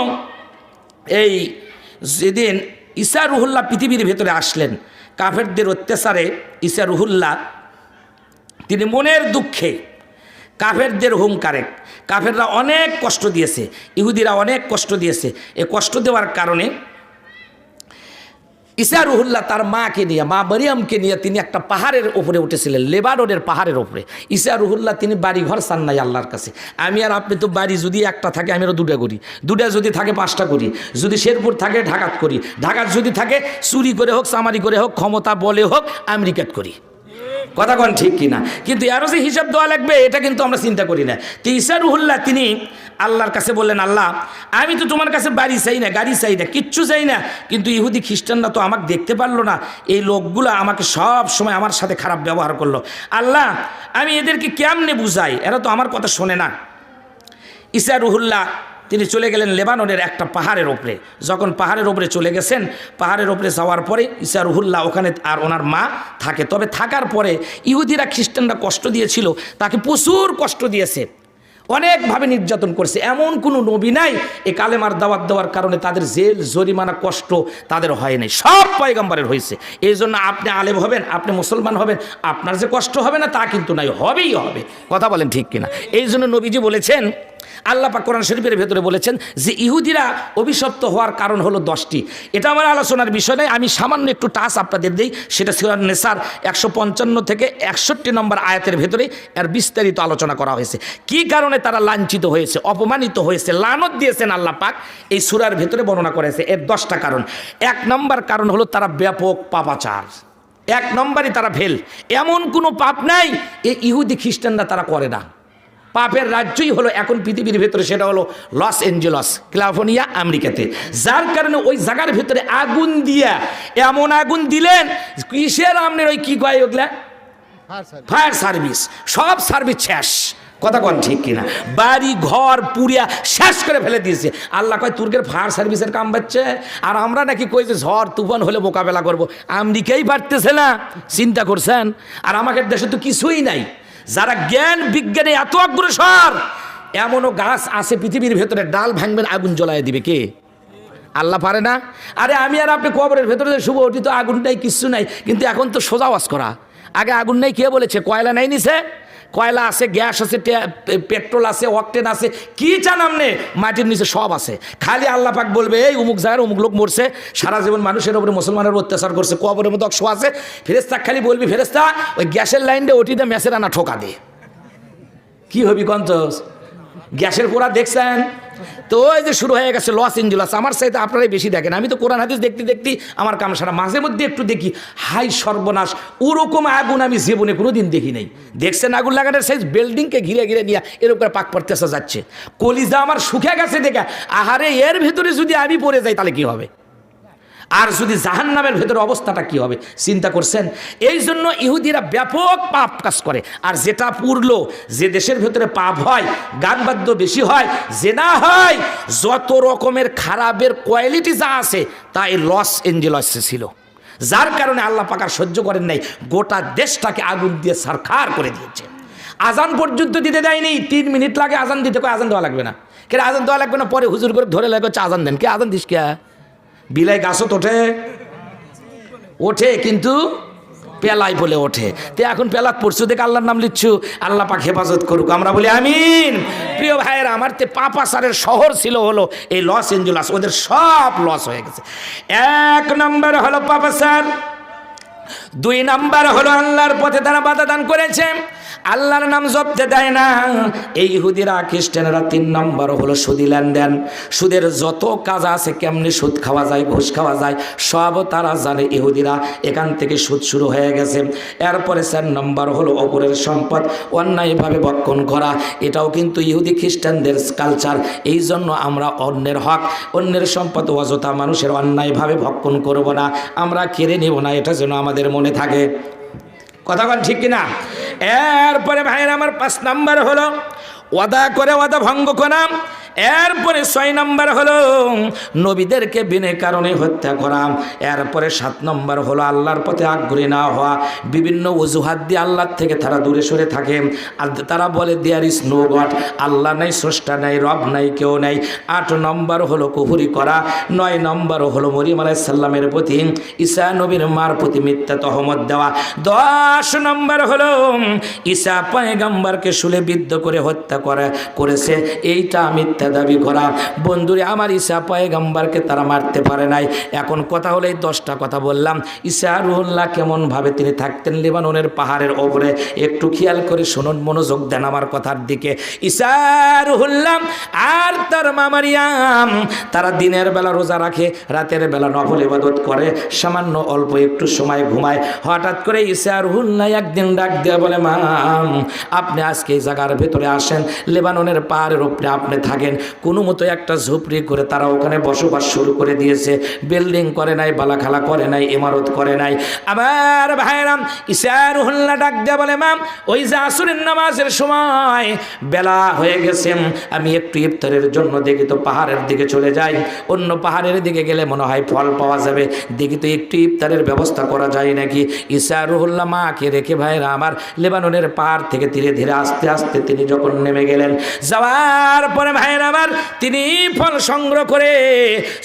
এই যেদিন ঈসা রুহুল্লাহ পৃথিবীর ভেতরে আসলেন, কাফেরদের অত্যাচারে ঈসা রুহুল্লাহ তিনি মনের দুঃখে, কাফেরদের হুঙ্কারে, কাফেররা অনেক কষ্ট দিয়েছে, ইহুদিরা অনেক কষ্ট দিয়েছে। এই কষ্ট দেওয়ার কারণে ঈসা রুহুল্লাহ তার মাকে নিয়ে, মা মরিয়মকে নিয়ে তিনি একটা পাহাড়ের উপরে উঠেছিলেন, লেবাননের পাহাড়ের উপরে। ঈসা রুহুল্লাহ তিনি বাড়ি ঘর চান নাই আল্লাহর কাছে। আমি আর আপনি তো বাড়ি যদি একটা থাকে আমি আরও দুটা করি, দুটা যদি থাকে 5টা করি, যদি শেরপুর থাকে ঢাকাত করি, ঢাকাত যদি থাকে চুরি করে হোক, চামারি করে হোক, ক্ষমতা বলে হোক, আমেরিকাত করি। কথা কন ঠিক কিনা? কিন্তু আরও যে হিসাব দেওয়া লাগবে এটা কিন্তু আমরা চিন্তা করি না। তো ঈসা রুহুল্লাহ তিনি আল্লাহর কাছে বললেন, আল্লাহ আমি তো তোমার কাছে বাড়ি চাই না, গাড়ি চাই না, কিচ্ছু চাই না, কিন্তু ইহুদি খ্রিস্টানরা তো আমাকে দেখতে পারলো না, এই লোকগুলো আমাকে সব সময় আমার সাথে খারাপ ব্যবহার করলো। আল্লাহ আমি এদেরকে কেমনে বুঝাই, এরা তো আমার কথা শোনে না। ঈসা রুহুল্লাহ তিনি চলে গেলেন লেবাননের একটা পাহাড়ের ওপরে। যখন পাহাড়ের ওপরে চলে গেছেন, পাহাড়ের ওপরে যাওয়ার পরে ঈসা রুহুল্লাহ ওখানে আর ওনার মা থাকে। তবে থাকার পরে ইহুদিরা খ্রিস্টানরা কষ্ট দিয়েছিল, তাকে প্রচুর কষ্ট দিয়েছে, অনেকভাবে নির্যাতন করছে। এমন কোনো নবী নাই এই কালেমার দাওয়াত দেওয়ার কারণে তাদের জেল জরিমানা কষ্ট তাদের হয় নাই, সব পয়গম্বরের হয়েছে। এই জন্য আপনি আলেম হবেন, আপনি মুসলমান হবেন, আপনার যে কষ্ট হবে না তা কিন্তু নাই, হবেই হবে। কথা বলেন ঠিক কিনা? এই জন্য নবীজি বলেছেন, আল্লাহ পাক কোরআন শরীফের ভেতরে বলেছেন যে ইহুদিরা অভিশপ্ত হওয়ার কারণ হলো 10টি। এটা আমার আলোচনার বিষয় নয়, আমি সামান্য একটু টাচ আপনাদের দিই। সেটা সূরা নেসার 155 থেকে 61 নম্বর আয়াতের ভেতরে এর বিস্তারিত আলোচনা করা হয়েছে। কি কারণে তারা লাঞ্ছিত হয়েছে, অপমানিত হয়েছে, লানত দিয়েছেন আল্লাহ পাক এই সূরার ভেতরে বর্ণনা করেছে। এর 10টা কারণ। 1 নম্বর কারণ হলো তারা ব্যাপক পাপাচার, 1 নম্বরই তারা ফেল। এমন কোনো পাপ নাই এই ইহুদি খ্রিস্টানরা তারা করে না। পাপের রাজ্যই হলো এখন পৃথিবীর ভেতরে, সেটা হলো লস অ্যাঞ্জেলস, ক্যালিফোর্নিয়া, আমেরিকাতে। যার কারণে ওই জায়গার ভেতরে আগুন দিয়া, এমন আগুন দিলেন, কিসের আপনার ওই কি কয় ওগুলা, ফায়ার সার্ভিস, সব সার্ভিস শেষ। কথা কন ঠিক কিনা? বাড়ি ঘর পুরিয়া শেষ করে ফেলে দিয়েছে। আল্লাহ কয় তুর্কের ফায়ার সার্ভিসের কাম বাচ্ছে, আর আমরা নাকি কই যে ঝড় তুফান হলে মোকাবেলা করবো। আমেরিকাই পারতেছে না, চিন্তা করছেন? আর আমাদের দেশে তো কিছুই নাই। যারা জ্ঞান বিজ্ঞানে এত অগ্রসর, এমনও গাছ আছে পৃথিবীর ভেতরে, ডাল ভাঙবেন আগুন জ্বলায় দিবে কে? আল্লাহ পারে না? আরে আমি আর আপনি কবরের ভেতরে যে শুভ ওটি তো আগুন নাই, কিচ্ছু নাই, কিন্তু এখন তো সোজা ওয়াজ করা। আগে আগুন নেই কে বলেছে? কয়লা নাই নিছে, কয়লা আছে, গ্যাস আছে, পেট্রোল আছে, অকটেন আছে, কি চান আপনি মাটির নিচে সব আছে। খালি আল্লাহ পাক বলবে এই অমুক জায়গার অমুক লোক মরছে, সারা জীবন মানুষের উপরে মুসলমানের অত্যাচার করছে, কবরের মতো শো আছে। ফেরেস্তা খালি বলবি ফেরেস্তা ওই গ্যাসের লাইনটা ওটিতে মেসের আনা ঠোকা দে। কি হবি কন্তোষ? গ্যাসের পোড়া দেখছেন তো? ওই যে শুরু হয়ে গেছে লস এঞ্জেলস। আমার সাথে আপনারাই বেশি দেখেন, আমি তো কোরআন হাদিস দেখতে দেখতে আমার কাম সারা। মাঝে মধ্যে একটু দেখি, হাই সর্বনাশ, ওরকম আগুন আমি জীবনে কোনোদিন দেখি নাই। দেখছেন আগুন লাগানোর সাইজ বিল্ডিংকে ঘিরে ঘিরে নিয়ে এর উপরে পাক পড়তে আসা যাচ্ছে, কলিজা আমার শুকে গেছে দেখে। আহারে, এর ভেতরে যদি আমি পড়ে যাই তাহলে কি হবে? আর যদি জাহান্নামের ভেতরে অবস্থাটা কি হবে চিন্তা করছেন? এই জন্য ইহুদিরা ব্যাপক পাপ কাজ করে। আর যেটা পুরলো, যে দেশের ভেতরে পাপ হয়, গান বাদ্য বেশি হয়, জেনা হয়, যত রকমের খারাপের কোয়ালিটি যা আছে তা এই লস এঞ্জেলসে ছিল। যার কারণে আল্লাহ পাক আর সহ্য করেন নাই, গোটা দেশটাকে আগুন দিয়ে ছারখার করে দিয়েছে। আজান পর্যন্ত দিতে দেয়নি। 3 মিনিট লাগে আজান দিতে, কয় আজান দেওয়া লাগবে না। কে আজান দেওয়া লাগবে না? পরে হুজুর করে ধরে লাগে হচ্ছে আজান দেন। কে আজান দিস কে? বিলাই গাছত ওঠে কিন্তু পেলাই বলে ওঠে। তো এখন পেলাত পড়ছু দেখে আল্লাহর নাম লিখছু, আল্লাহ পাক হেফাজত করুক, আমরা বলি আমিন। প্রিয় ভাইয়েরা আমার, তে পাপাসারের শহর ছিল হলো এই লস এঞ্জেলস, ওদের সব লস হয়ে গেছে। 1 নম্বর হলো পাপাসার, 2 নম্বর হলো আল্লাহর পথে তারা বাধা দান করেছে, আল্লাহর নাম জপতে দেয় না এই ইহুদিরা খ্রিস্টানেরা। 3 নম্বর হলো সুদি লেনদেন। সুদের যত কাজ আছে, কেমনি সুদ খাওয়া যায়, ঘুষ খাওয়া যায়, সব তারা জানে ইহুদিরা। এখান থেকে সুদ শুরু হয়ে গেছে। এরপরে 4 নম্বর হলো অপরের সম্পদ অন্যায়ভাবে ভক্ষণ করা। এটাও কিন্তু ইহুদি খ্রিস্টানদের কালচার। এই জন্য আমরা অন্যের হক, অন্যের সম্পদ অযথা মানুষের অন্যায়ভাবে ভক্ষণ করব না, আমরা কেড়ে নেব না, এটা যেন আমাদের মনে থাকে। কথা বল ঠিক কিনা? এরপরে ভাইয়ের আমার 5 নম্বর হলো ওয়াদা করে ওয়াদা ভঙ্গ করা। এরপরে 6 নম্বর হলো নবীদেরকে বিনা কারণে হত্যা করা। এরপরে 7 নম্বর হলো আল্লাহর পথে আগ্রহী না হওয়া। বিভিন্ন অজুহাত দিয়ে আল্লাহর থেকে তারা দূরে সরে থাকে। আর তারা বলে দেয়ার ইজ নো গড, আল্লাহ নাই, স্রষ্টা নাই, রব নাই, কেউ নাই। 8 নম্বর হলো কুফরি করা। 9 নম্বর হলো মরিয়ম আলাইহিস সালামের প্রতি, ঈসা নবীর মার প্রতি মিথ্যা তহমত দেওয়া। 10 নম্বর হলো ঈসা পয়গম্বরকে শুলে বিদ্ধ করে হত্যা করেছে, এইটা মিথ্যা দাবি করা। বন্ধুরে আমার, ঈসা পয়গম্বরকে তারা মারতে পারে নাই। এখন কথা হলো, এই 10টা কথা বললাম, ঈসা রুহুল্লাহ কেমন ভাবে তিনি থাকতেন লেবাননের পাহাড়ের ওপরে, একটু খেয়াল করে শুনুন, মনোযোগ দেন আমার কথার দিকে। ঈসা রুহুল্লাহ আর তার মা মারিয়াম তারা দিনের বেলা রোজা রাখে, রাতের বেলা নফল ইবাদত করে, সামান্য অল্প একটু সময় ঘুমায়। হঠাৎ করে ঈসা রুহুল্লাহ একদিন ডাক দিয়ে বলে, মা আপনি আজকে এই জায়গার ভেতরে আসেন, লেবাননের পাহাড়ের উপরে আপনি থাকেন। কোনো মতো একটা ঝুপড়ি করে তারা ওখানে বসবাস শুরু করে দিয়েছে। বিল্ডিং করে নাই, বালাখালা করে নাই, ইমারত করে নাই। আবার ভাইরাম ঈসা রুহুল্লাহ ডাক দিয়ে বলে, মা ওই যে আসরের নামাজের সময় বেলা হয়ে গেছে, আমি একটু ইফতারের জন্য দেখি তো পাহাড়ের দিকে চলে যাই। অন্য পাহাড়ের দিকে গেলে মনে হয় ফল পাওয়া যাবে, দেখি তো একটু ইফতারের ব্যবস্থা করা যায় নাকি। ঈসা রুহুল্লাহ মাকে রেখে ভাইরা আমার লেবাননের পাহাড় থেকে ধীরে ধীরে আস্তে আস্তে তিনি যখন নেমে গেলেন, যাওয়ার পরে ভাইরা আমার তিনি ফল সংগ্রহ করে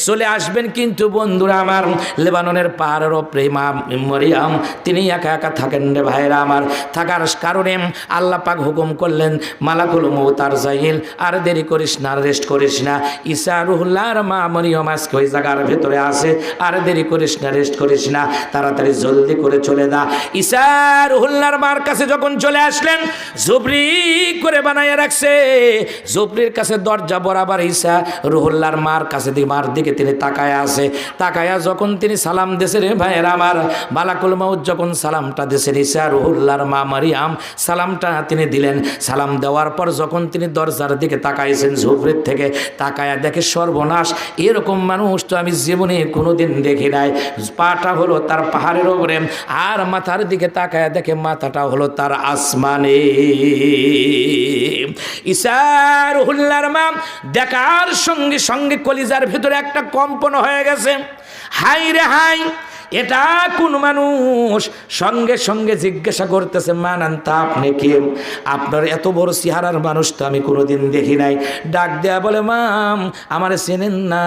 চলে আসবেন। কিন্তু বন্ধুরা আমার, লেবাননের পাহাড়ের ওপরে মা মরিয়ম তিনি একা একা থাকেন রে ভাইরা আমার। থাকার কারণে আল্লাহ পাক হুকুম করলেন, মালাকুল মউত আরজাইল, আর দেরি করিস না, রেস্ট করিস না। ঈসা রুহুল্লাহর মা মরিয়ম আজকে ওই জায়গার ভেতরে আছে, আর দেরি করিস না, রেস্ট করিস না, তাড়াতাড়ি জলদি করে চলে যা। ঈসা রুহুল্লাহর মার কাছে যখন চলে আসলেন, ঝুপড়ি করে বানাইয়া রাখছে, ঝুপড়ির কাছে দরজা বরাবর ঈসা রুহুল্লাহর মার কাছে মার দিকে তিনি তাকায়া আছে। তাকায়া যখন তিনি সালাম দেশে রে ভাইয়ের আমার, মালাকুল মউত যখন সালামটা দেশে ঈসা রুহুল্লাহর মা মারিয়াম সালামটা তিনি দিলেন। সালাম দেওয়ার পর যখন তিনি দরজার দিকে তাকাইছেন, ঝুপড়ির থেকে তাকায়া দেখে সর্বনাশ, এরকম মানুষ তো আমি জীবনে কোনোদিন দেখি নাই। পাটা হলো তার পাহাড়ের ওপরে, আর মাথার দিকে তাকায়া দেখে মাথাটা হলো তার আসমানে। ঈসা রুহুল্লাহর মা দেখার সঙ্গে সঙ্গে কলিজার ভিতরে একটা কম্পন হয়ে গেছে। হাই রে হাই, এটা কোন মানুষ? সঙ্গে সঙ্গে জিজ্ঞাসা করতেছে, মান আনতা, আপনি কে? আপনার এত বড় চেহারার মানুষ তো আমি কোনোদিন দেখি নাই। ডাক দেয়া বলে, মাম আমার চেনেন না?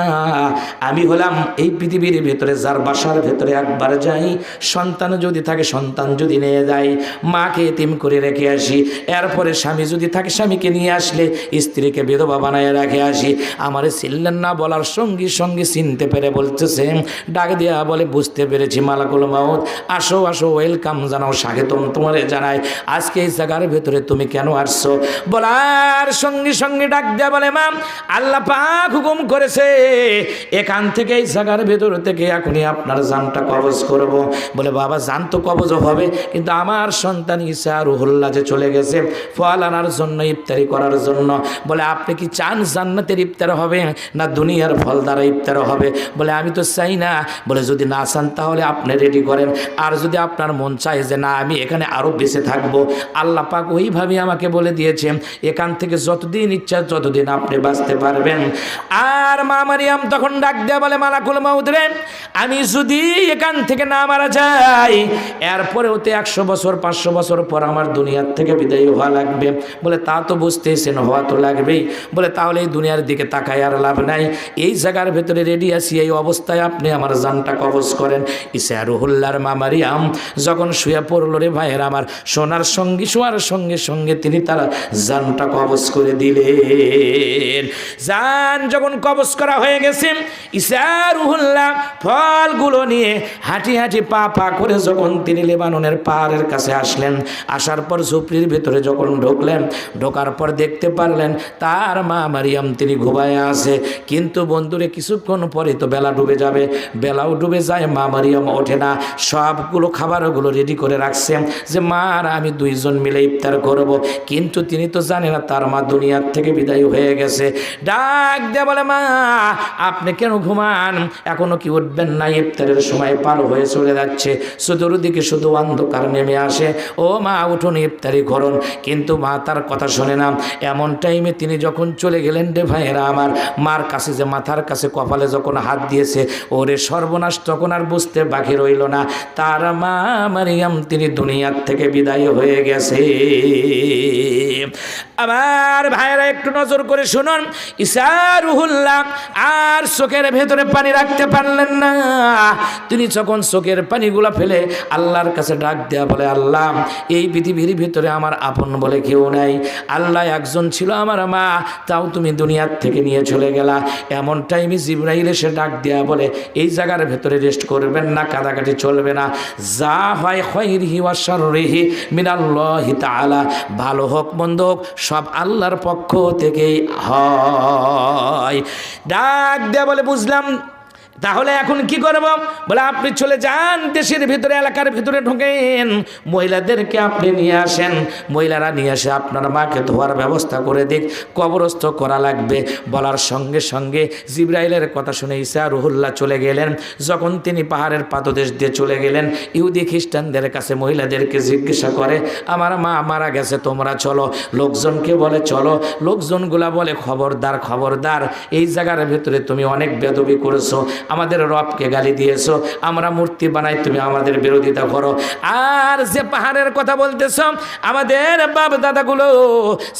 আমি হলাম এই পৃথিবীর ভেতরে যার বাসার ভেতরে একবার যাই, সন্তান যদি থাকে সন্তান যদি নিয়ে যাই, মাকে এতিম করে রেখে আসি, এরপরে স্বামী যদি থাকে স্বামীকে নিয়ে আসলে স্ত্রীকে বিধবা বানায় রেখে আসি। আমার ছিলেন না বলার সঙ্গে সঙ্গে চিনতে পেরে বলতেছে, ডাক দেয়া বলে, বুঝতে পেরেছি মালাকুল মাউত, আসো আসো, ওয়েলকাম জানাও, স্বাগতম তোমারে জানাই। আজকে এই জায়গার ভেতরে তুমি কেন আসছো? বলার সঙ্গে সঙ্গে ডাক দেয়া বলে, মা আল্লাহ পাক হুকুম করেছে এখান থেকে এই জায়গার ভেতর থেকে এখনই আপনার জানটা কবজ করব। বলে, বাবা জান তো কবজ হবে, কিন্তু আমার সন্তান ঈসা রুহুল্লাহ যে চলে গেছে ফল আনার জন্য, ইফতারি করার জন্য। বলে, আপনি কি চান জান্নাতের ইফতার হবে না দুনিয়ার ফল দ্বারা ইফতার হবে? বলে, আমি তো চাই না। বলে, যদি না চান তাহলে আপনি রেডি করেন, আর যদি আপনার মন চায় যে না আমি এখানে আরও বেঁচে থাকবো, আল্লাহ পাক ওইভাবে আমাকে বলে দিয়েছে এখান থেকে যতদিন ইচ্ছা ততদিন আপনি বাঁচতে পারবেন। আর মা মারিয়াম তখন ডাক দেয়া বলে, মালাকুল মাউত রে, আমি যদি এখান থেকে না মারা যাই, এরপরে ওতে 100 বছর 500 বছর পর আমার দুনিয়ার থেকে বিদায় হওয়া লাগবে। বলে, তা তো বুঝতেছেন, হওয়া তো লাগবেই। বলে, তাহলে এই দুনিয়ার দিকে তাকায় আর লাভ নাই, এই জায়গার ভেতরে রেডি আছি, এই অবস্থায় আপনি আমার জানটা কবজ করেন। ঈসা রুহুল্লাহর মা মারিয়াম যখন শুয়ে পড়ল রে ভাইয়ের আমার, শোনার সঙ্গে শোয়ার সঙ্গে সঙ্গে তিনি তার জানটা কবজ করে দিলেন। জান যখন কবজ করা হয়ে গেছে, ঈসা রুহুল্লাহ ফলগুলো নিয়ে হাঁটি হাঁটি পা পা করে যখন তিনি লেবাননের পাহাড়ের কাছে আসলেন, আসার পর ঝুপড়ির ভেতরে যখন ঢুকলেন, ঢোকার পর দেখতে পারলেন তার মা মারিয়াম তিনি ঘুমায় আছে। কিন্তু বন্ধুরে কিছুক্ষণ পরে তো বেলা ডুবে যাবে, বেলাও ডুবে যায়, মা মারিয়াম ওঠে না। সবগুলো খাবারগুলো রেডি করে রাখছেন যে মা আর আমি দুইজন মিলে ইফতার করব, কিন্তু তিনি তো জানে না তার মা দুনিয়ার থেকে বিদায় হয়ে গেছে। ডাক দিয়ে বলে, মা আপনি কেন ঘুমান? এখনো কি উঠবেন না? ইফতারের সময় পার হয়ে চলে যাচ্ছে, চতুর্দিকে শুধু অন্ধকার নেমে আসে। ও মা উঠুন, ইফতারি করুন। কিন্তু মা তার কথা শোনে না। এমন টাইমে তিনি যখন চলে গেলেন রে ভাইয়েরা আমার, মার কাছে যে মাথার কাছে কপালে যখন হাত দিয়েছে, ওরে সর্বনাশ, তখন আর বুঝতে বাকি রইল না তার মা মারিয়াম তিনি দুনিয়ার থেকে বিদায় হয়ে গেছে। আমার ভাইয়েরা একটু নজর করে শুনুন, ঈসা রুহুল্লাহ আর চোখের ভেতরে পানি রাখতে পারলেন না। তিনি যখন চোখের পানিগুলা ফেলে আল্লাহর কাছে ডাক দেয়া বলে, আল্লাহ এই পৃথিবীর ভিতরে আমার আপন বলে কেউ নাই, আল্লাহ একজন ছিল আমার মা, তাও তুমি দুনিয়ার থেকে নিয়ে চলে গেলা। এমন টাইমে জিবরাইল এসে ডাক দেয়া বলে, এই জায়গার ভেতরে রেস্ট করবেন না, কাদাকাটি চলবে না, যা হয় খায়রিহি ওয়া শাররিহি মিনাল্লাহি তাআলা, ভালো হোক মন্দ হোক সব আল্লাহর পক্ষ থেকেই হয়। ডাক দেয়া বলে, বুঝলাম, তাহলে এখন কি করব? বলে, আপনি চলে যান দেশের ভিতরে, এলাকার ভিতরে ঢোকেন, মহিলাদেরকে আপনি নিয়ে আসেন, মহিলারা নিয়ে আসে আপনার মাকে ধোয়ার ব্যবস্থা করে দিক, কবরস্থ করা লাগবে। বলার সঙ্গে সঙ্গে জিবরাইলের কথা শুনে ঈসা রুহুল্লাহ চলে গেলেন। যখন তিনি পাহাড়ের পাদদেশ দিয়ে চলে গেলেন, ইহুদি খ্রিস্টানদের কাছে মহিলাদেরকে জিজ্ঞাসা করে, আমার মা মারা গেছে, তোমরা চলো। লোকজনকে বলে চলো, লোকজনগুলা বলে খবরদার খবরদার, এই জায়গার ভেতরে তুমি অনেক বেদবি করেছো, আমাদের রবকে গালি দিয়েছো, আমরা মূর্তি বানাই, তুমি আমাদের বিরোধিতা করো। আর যে পাহাড়ের কথা বলতেছ, আমাদের বাপ দাদাগুলো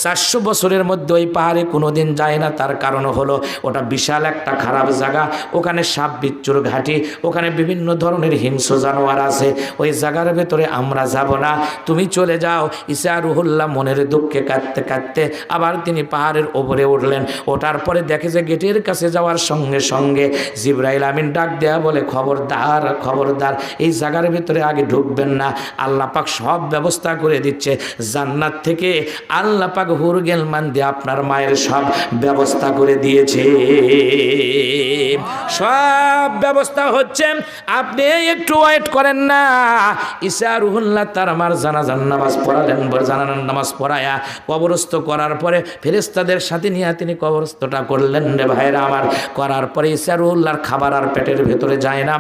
400 বছরের মধ্যে ওই পাহাড়ে কোনোদিন যায় না। তার কারণ হলো ওটা বিশাল একটা খারাপ জায়গা, ওখানে সাপ বিচ্ছুর ঘাঁটি, ওখানে বিভিন্ন ধরনের হিংস্র জানোয়ার আছে, ওই জায়গার ভেতরে আমরা যাব না, তুমি চলে যাও। ঈসা রুহুল্লাহ মনের দুঃখে কাঁদতে কাঁদতে আবার তিনি পাহাড়ের ওপরে উঠলেন। ওঠার পরে দেখে যে গেটের কাছে যাওয়ার সঙ্গে সঙ্গে জিবরাইল আমিন ডাক দেয়া বলে, খবরদার খবরদার, এই জায়গার ভিতরে আগে ঢুকবেন না, আল্লাহ পাক সব ব্যবস্থা করে দিচ্ছে, জান্নাত থেকে আল্লাহ পাক হুরগেলমান দিয়ে আপনার মায়ের সব ব্যবস্থা করে দিয়েছে, সব ব্যবস্থা হচ্ছে, আপনি একটু ওয়েট করেন না। ঈসা রুহুল্লাহ তার আমার জানাজার নামাজ পড়ালেন, জানাজার নামাজ পড়ায়া কবরস্থ করার পরে ফেরেশতাদের সাথে নিয়ে তিনি কবরস্থটা করলেন রে ভাইরা আমার। করার পরে ঈসা রুহুল্লাহর খাবার খাবার আর পেটের ভেতরে যায় না,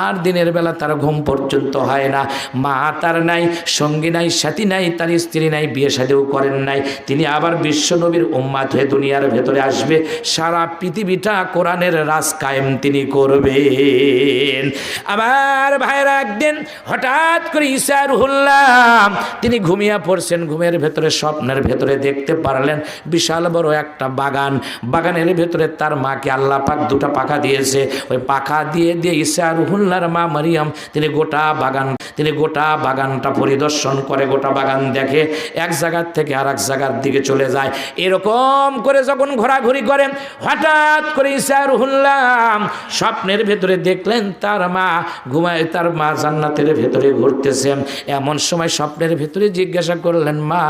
আর দিনের বেলা তার ঘুম পর্যন্ত হয় না। মা তার নাই, সঙ্গী নাই, সাথী নাই, তার স্ত্রী নাই, বিয়ে শাদীও করেন নাই। তিনি আবার বিশ্ব নবীর উম্মাত হয়ে দুনিয়ার ভেতরে আসবে, সারা পৃথিবীটা কোরআনের রাজ কায়েম তিনি করবেন। আমার ভাইরা একদিন হঠাৎ করে ঈসা রুহুল্লাহ তিনি ঘুমিয়ে পড়ছেন। ঘুমের ভেতরে স্বপ্নের ভেতরে দেখতে পারলেন বিশাল বড় একটা বাগান। বাগানের ভেতরে তার মাকে আল্লাহ পাক দুটা পাখা দিয়েছে। ওই পাখা দিয়ে ঈসা রুহুল্লাহর মা মারিয়াম তিনি গোটা বাগানটা পরিদর্শন করে, গোটা বাগান দেখে, এক জায়গার থেকে আর এক জায়গার দিকে চলে যায়। এরকম করে যখন ঘোরাঘুরি করেন, হঠাৎ করে ঈসা রুহুল্লাহ স্বপ্নের ভেতরে দেখলেন তার মা ঘুমায়, তার মা জান্নাতের ভেতরে ঘুরতেছে। এমন সময় স্বপ্নের ভেতরে জিজ্ঞাসা করলেন, মা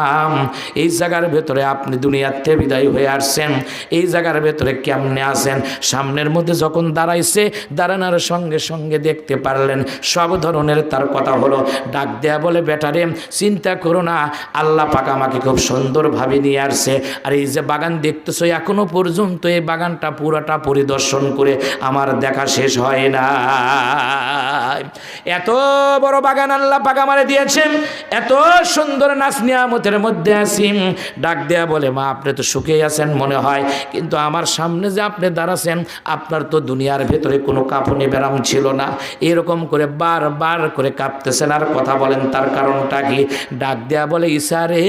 এই জায়গার ভেতরে আপনি দুনিয়াতে বিদায় হয়ে আসছেন, এই জায়গার ভেতরে কেমনে আছেন? সামনের মধ্যে যখন দাঁড়াইছে, দাঁড়ানোর সঙ্গে সঙ্গে দেখতে পারলেন সব ধরনের তার কথা হলো। ডাক দেয়া বলে, বেটারে চিন্তা করো না, আল্লাহ পাক আমাকে খুব সুন্দরভাবে নিয়ে আসছে। আর এই যে বাগান দেখতেছো, এখনো পর্যন্ত এই বাগানটা পুরাটা পরিদর্শন করে আমার দেখা শেষ হয় না। এত বড় বাগান আল্লাহ পাক আমারে দিয়েছেন, এত সুন্দর নাচ নিয়ামতের মধ্যে আছি। ডাক দেয়া বলে, মা আপনি তো সুখেই আছেন মনে হয়, কিন্তু আমার সামনে যে আপনি দাঁড়াছেন, আপনার তো দুনিয়ার ভেতরে কোনো কাঁপুনি ব্যারাম ছিল না। এরকম করে বারবার করে কাঁপতেছেন আর কথা বলেন, তার কারণটা কি? ডাক দেয়া বলে, ঈসা রে,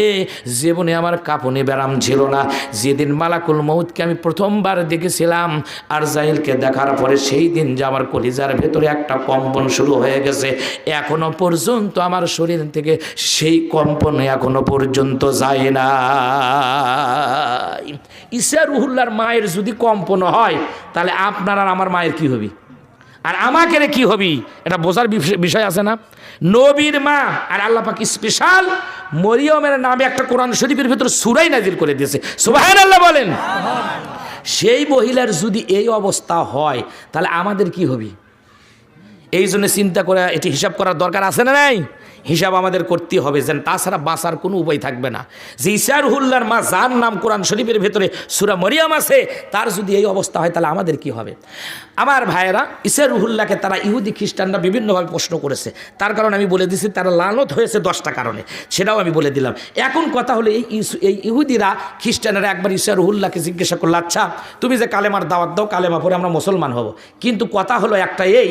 জীবনে আমার কাঁপুনি ব্যারাম ছিল না। যেদিন মালাকুল মউতকে আমি প্রথমবার দেখেছিলাম, আর জাহিলকে দেখার পরে সেই দিন যে আমার কলিজার ভেতরে একটা কম্পন শুরু হয়ে গেছে, এখনো পর্যন্ত আমার শরীর থেকে সেই কম্পন এখনো পর্যন্ত যায় না। ঈসা রুহুল্লাহর মায়ের যদি কম্পন হয়, তাহলে আপনার আর আমার মায়ের কি হবে, আর আমাকে কি হবি? এটা বোঝার বিষয় আছে না? নবীর মা, আর আল্লাহ পাক স্পেশাল মরিয়মের নামে একটা কোরআন শরীফের ভিতর সূরাই নাজিল করে দিয়েছে। সুবহানাল্লাহ বলেন। সেই মহিলার যদি এই অবস্থা হয়, তাহলে আমাদের কি হবে? এই জন্য চিন্তা করে এটি হিসাব করার দরকার আছে না নাই? হিসাব আমাদের করতে হবে, যেন তাছাড়া বাঁচার কোনো উপায় থাকবে না। যে ঈসা রুহুল্লাহর মা, যার নাম কোরআন শরীফের ভেতরে সূরা মরিয়ম আছে, তার যদি এই অবস্থা হয়, তাহলে আমাদের কি হবে? আমার ভাইয়েরা, ঈসা রুহুল্লাহকে তারা ইহুদি খ্রিস্টানরা বিভিন্নভাবে প্রশ্ন করেছে। তার কারণ আমি বলে দিচ্ছি, তারা লানত হয়েছে 10টা কারণে, সেটাও আমি বলে দিলাম। এখন কথা হলো, এই ইহুদিরা খ্রিস্টানেরা একবার ঈসা রুহুল্লাহকে জিজ্ঞাসা করলো, আচ্ছা তুমি যে কালেমার দাওয়াত দাও, কালেমা পরে আমরা মুসলমান হব, কিন্তু কথা হলো একটা এই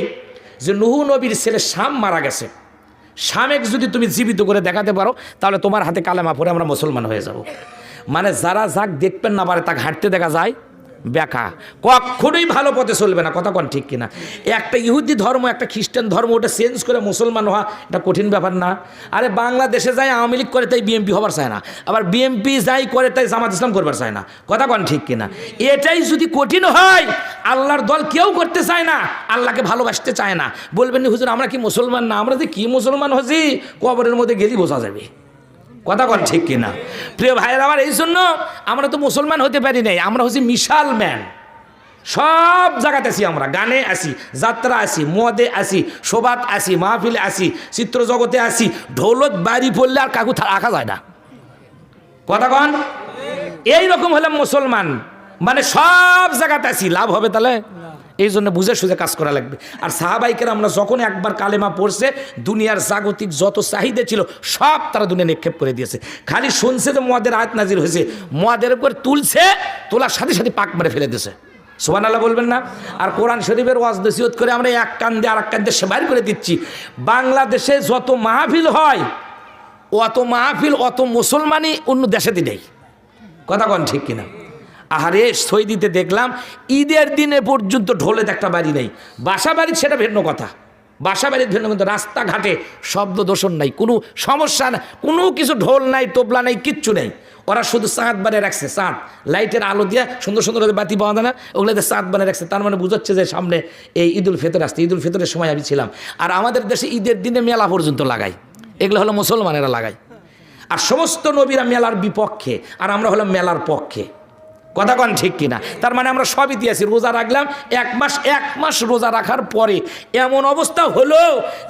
যে নূহ নবীর ছেলে শাম মারা গেছে, শামেক যদি তুমি জীবিত করে দেখাতে পারো, তাহলে তোমার হাতে কালেমা পড়ে আমরা মুসলমান হয়ে যাব। মানে যারা যাক দেখবেন না পারে, তাকে হাঁটতে দেখা যায় ব্যাকা, কখনোই ভালো পথে চলবে না। কথা কোন ঠিক কিনা? একটা ইহুদি ধর্ম, একটা খ্রিস্টান ধর্ম, ওটা চেঞ্জ করে মুসলমান হওয়া এটা কঠিন ব্যাপার না। আরে বাংলাদেশে যাই আওয়ামী লীগ করে, তাই বিএমপি হবার চায় না, আবার বিএমপি যাই করে, তাই জামাত ইসলাম করবার চায় না। কথা কোন ঠিক কিনা? এটাই যদি কঠিন হয়, আল্লাহর দল কেউ করতে চায় না, আল্লাহকে ভালোবাসতে চায় না। বলবেন হুজুর আমরা কি মুসলমান না? আমরা যে কি মুসলমান হচ্ছি, কবরের মধ্যে গেলি বোঝা যাবে। কথা কন ঠিক কিনা? প্রিয় ভাইয়ের আমার, এই জন্য আমরা তো মুসলমান হতে পারি নাই, আমরা হচ্ছি মিশাল ম্যান। সব জায়গাতে আসি আমরা, গানে আসি, যাত্রা আসি, মদে আসি, শোভাত আসি, মাহফিলে আসি, চিত্র জগতে আসি, ঢোলত বাড়ি পড়লে আর কাকু রাখা যায় না। কথা কন, এইরকম হলাম মুসলমান, মানে সব জায়গাতে আসি। লাভ হবে তাহলে? এই জন্য বুঝে সুঝে কাজ করা লাগবে। আর সাহাবাইকের আমরা যখন একবার কালেমা পড়ছে, দুনিয়ার জাগতিক যত চাহিদা ছিল সব তারা দুনিয়া নিক্ষেপ করে দিয়েছে। খালি শুনছে যে মদের আয়াত নাজিল হয়েছে, মদের উপর তুলছে, তোলার সাথে সাথে পাক মেরে ফেলে দিয়েছে। সুবহানাল্লাহ বলবেন না? আর কোরআন শরীফের ওয়াজ নসিহত করে আমরা এক কান দিয়ে আর এক কান দিয়ে সেবার করে দিচ্ছি। বাংলাদেশে যত মাহফিল হয়, অত মাহফিল, অত মুসলমানই অন্য দেশেতে নেই। কথা কন ঠিক কিনা? আহারে সৌদিতে দেখলাম ঈদের দিনে পর্যন্ত ঢোলের একটা বাড়ি নেই। বাসা বাড়ি সেটা ভিন্ন কথা, বাসা বাড়ির ভিন্ন, কিন্তু রাস্তাঘাটে শব্দ দূষণ নাই, কোনো সমস্যা না, কোনো কিছু ঢোল নাই, তবলা নাই, কিচ্ছু নেই। ওরা শুধু চাঁদ বানিয়ে রাখছে, চাঁদ লাইটের আলো দিয়ে সুন্দর সুন্দর বাতি পাওয়া যায় না, ওগুলোতে চাঁদ বানিয়ে রাখছে। তার মানে বুঝাচ্ছে যে সামনে এই ঈদুল ফিতর আসছে। ঈদুল ফিতরের সময় আমি ছিলাম, আর আমাদের দেশে ঈদের দিনে মেলা পর্যন্ত লাগায়, এগুলো হলো মুসলমানেরা লাগায়। আর সমস্ত নবীরা মেলার বিপক্ষে, আর আমরা হলাম মেলার পক্ষে। কথা কন ঠিক কিনা? তার মানে আমরা সবই দিয়েছি। রোজা রাখলাম এক মাস রোজা রাখার পরে এমন অবস্থা হলো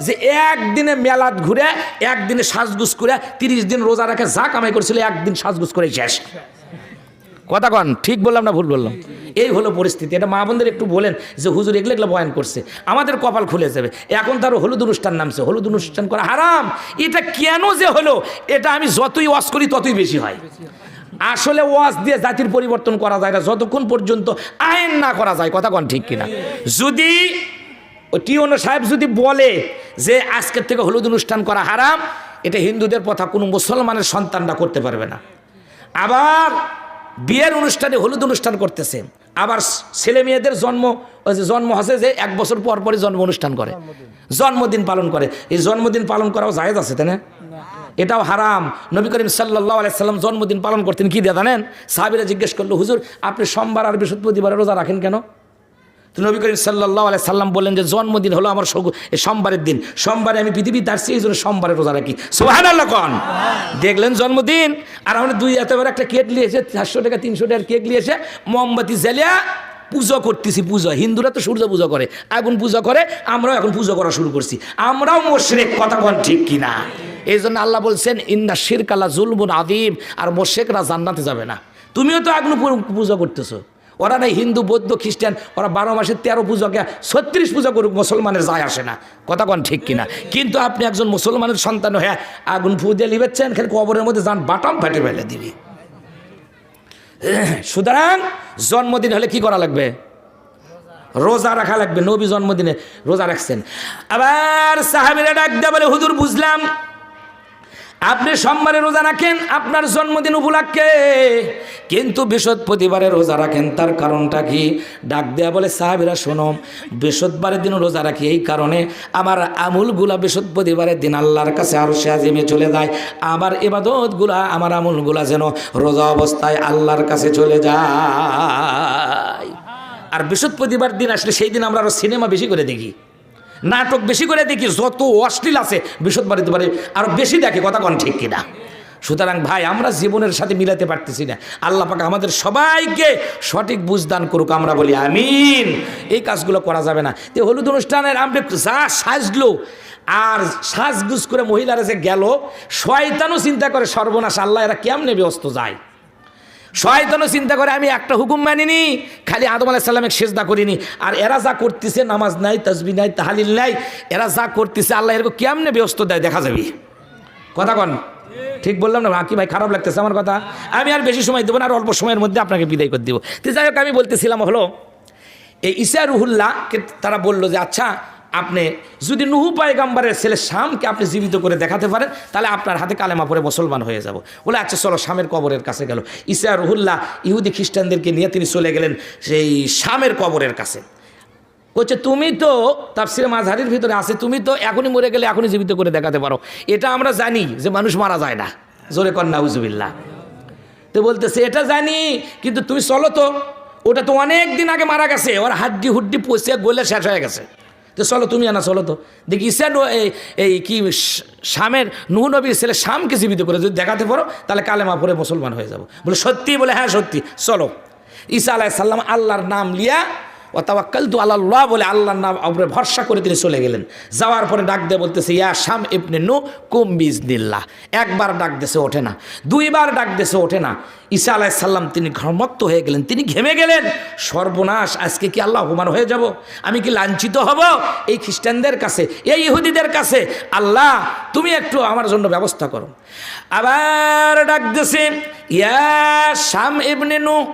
যে একদিনে মেলাত ঘুরে, একদিনে সাজগুজ করে, 30 দিন রোজা রাখে যা কামাই করছিল একদিন সাজগুজ করে শেষ। কথা কন, ঠিক বললাম না ভুল বললাম? এই হলো পরিস্থিতি। এটা মা বোনদের একটু বলেন যে হুজুর এগুলো এগুলো বয়ান করছে, আমাদের কপাল খুলে যাবে। এখন তারও হলুদ অনুষ্ঠান নামছে, হলুদ অনুষ্ঠান করা হারাম। এটা কেন যে হলো, এটা আমি যতই ওয়াজ করি ততই বেশি হয়। আসলে ওয়াজ দিয়ে জাতির পরিবর্তন করা যায় না যতক্ষণ পর্যন্ত আইন না করা যায়। কথা কন ঠিক কিনা? যদি টিওনো সাহেব যদি বলে যে আজকের থেকে হলুদ অনুষ্ঠান করা হারাম, এটা হিন্দুদের কথা কোনো মুসলমানের সন্তানরা করতে পারবে না। আবার বিয়ের অনুষ্ঠানে হলুদ অনুষ্ঠান করতেছে, আবার ছেলে মেয়েদের জন্ম হচ্ছে যে 1 বছর পর পরই জন্ম অনুষ্ঠান করে, জন্মদিন পালন করে। এই জন্মদিন পালন করাও জায়েজ আছে, তাই না? এটাও হারাম। নবী করিম সাল্লাল্লাহু আলাইহি সাল্লাম জন্মদিন পালন করতেন কি দিয়ে জানেন? সাহাবীরা জিজ্ঞেস করলো, হুজুর আপনি সোমবার আর বৃহস্পতিবার রোজা রাখেন কেন? তো নবী করিম সাল্লাল্লাহু আলাইহি সাল্লাম বললেন যে জন্মদিন হলো আমার সোমবারের দিন, সোমবারে আমি পৃথিবীতে আসছি, এই জন্য সোমবারে রোজা রাখি। সুবহানাল্লাহ কোন? দেখলেন জন্মদিন, আর আমরা দুই এত বড় একটা কেক নিয়েছে, 400 টাকা 300 টাকার কেক নিয়েছে, মোমবাতি জ্বালিয়ে পুজো করতেছি। পুজো, হিন্দুরা তো সূর্য পূজা করে, আগুন পূজা করে, আমরাও এখন পুজো করা শুরু করছি, আমরাও মুশরিক। কথা কোন ঠিক কিনা? এই জন্য আল্লাহ বলছেন ইন্না শিরকা লা যুলমুন আযীম, আর মুশরিকরা জান্নাতে যাবে না। তুমিও তো আগুন পূজা করতেছো, ওরা নাই হিন্দু বৌদ্ধ খ্রিস্টান, ওরা 12 মাসে 13 পূজাকে 36 পূজা করুক, মুসলমানের যায় আসে না। কথা কন ঠিক কিনা? কিন্তু আপনি একজন মুসলমানের সন্তান হ্যাঁ আগুন ফু দিয়ে লিবেচ্ছেন, খেলে কবরের মধ্যে যান বাটাম ফাটে ফেলে দিবি। সুতরাং জন্মদিন হলে কি করা লাগবে? রোজা রাখা লাগবে। নবী জন্মদিনে রোজা রাখছেন। আবার সাহাবীরা ডাক দিয়ে বলে, হুজুর বুঝলাম আপনি সোমবারে রোজা রাখেন আপনার জন্মদিন উপলক্ষে, কিন্তু বৃহস্পতিবারে রোজা রাখেন, তার কারণটা কি? ডাক দেয়া বলে, সাহাবীরা শোনো, বৃহস্পতিবারের দিন রোজা রাখি এই কারণে আমার আমলগুলা বৃহস্পতিবারের দিন আল্লাহর কাছে আরশে আজিমে চলে যায়, আমার ইবাদতগুলা আমার আমলগুলা যেন রোজা অবস্থায় আল্লাহর কাছে চলে যায়। আর বৃহস্পতিবার দিন আসলে সেই দিন আমরা আরো সিনেমা বেশি করে দেখি, নাটক বেশি করে দেখি, যত অশ্লীল আছে বৃহস্পতিবারে আরো বেশি দেখে। কথা কন ঠিক কিনা? সুতরাং ভাই আমরা জীবনের সাথে মিলাতে পারতেছি না। আল্লাহ পাক আমাদের সবাইকে সঠিক বুঝদান করুক, আমরা বলি আমিন। এই কাজগুলো করা যাবে না। তো হলুদ অনুষ্ঠানের আমরা যা সাজলো আর সাজগুজ করে মহিলারা যে গেল, শয়তানও চিন্তা করে সর্বনাশ, আল্লাহ এরা কেমনে ব্যস্ত যায়। শয়তানও চিন্তা করে আমি একটা হুকুম মানিনি, খালি আদম আলাইহিস সালামকে সিজদা করিনি, আর এরা যা করতেছে নামাজ নাই, তাসবিহ নাই, তাহলিল নাই, এরা যা করতেছে আল্লাহ এরকম কেমনে ব্যস্ত দেয় দেখা যাবে। কথা কন ঠিক বললাম না? কি ভাই খারাপ লাগতেছে আমার কথা? আমি আর বেশি সময় দেবো না, আর অল্প সময়ের মধ্যে আপনাকে বিদায় করে দেবো। তো যাই হোক, আমি বলতেছিলাম হলো এই ঈসা রুহুল্লাহকে তারা বললো যে আচ্ছা আপনি যদি নুহু পয়গম্বরের ছেলে শামকে আপনি জীবিত করে দেখাতে পারেন তাহলে আপনার হাতে কালেমা পড়ে মুসলমান হয়ে যাব। বলে আচ্ছা চলো শামের কবরের কাছে গেল। ঈসা রুহুল্লাহ ইহুদি খ্রিস্টানদেরকে নিয়ে তিনি চলে গেলেন সেই শামের কবরের কাছে। বলছে তুমি তো তাফসিরে মাযহারির ভিতরে আছে, তুমি তো এখনই মরে গেলে এখনই জীবিত করে দেখাতে পারো। এটা আমরা জানি যে মানুষ মারা যায় না, জোরে কর নাউজুবিল্লাহ। তো বলতেছে এটা জানি, কিন্তু তুমি চলো তো, ওটা তো অনেক দিন আগে মারা গেছে, ওর হাড্ডি হুড্ডি পচে গলে শেষ হয়ে গেছে। তো চলো তুমি আনা, চলো তো দেখি ঈসা এই কি শামের নূহ নবীর ছেলে শামকে জীবিত করে যদি দেখাতে পারো তাহলে কালেমা পড়ে মুসলমান হয়ে যাব। বলে সত্যি? বলে হ্যাঁ সত্যি, চলো। ঈসা আলাইহিস সালাম আল্লাহর নাম লিয়া ও তাওয়াক্কালতু আলাল্লাহ বলে আল্লাহর নাম উপরে ভরসা করে তিনি চলে গেলেন। যাওয়ার পরে ডাক দিয়ে বলতেছে ইয়া শাম ইবনে নূহ কুম বিইজনিল্লাহ। একবার ডাক দেশে ওঠে না, দুইবার ডাক দেশে ওঠে না। ঈসা আলাইহিস সালাম তিনি ঘর্মক্ত হয়ে গেলেন, তিনি ঘেমে গেলেন। সর্বনাশ, আজকে কি আল্লাহ অপমান হয়ে যাব? আমি কি লাঞ্ছিত হব এই খ্রিস্টানদের কাছে, এই ইহুদিদের কাছে? আল্লাহ তুমি একটু আমার জন্য ব্যবস্থা করো। আবার ডাক দেশে ইয়া শাম ইবনে নূহ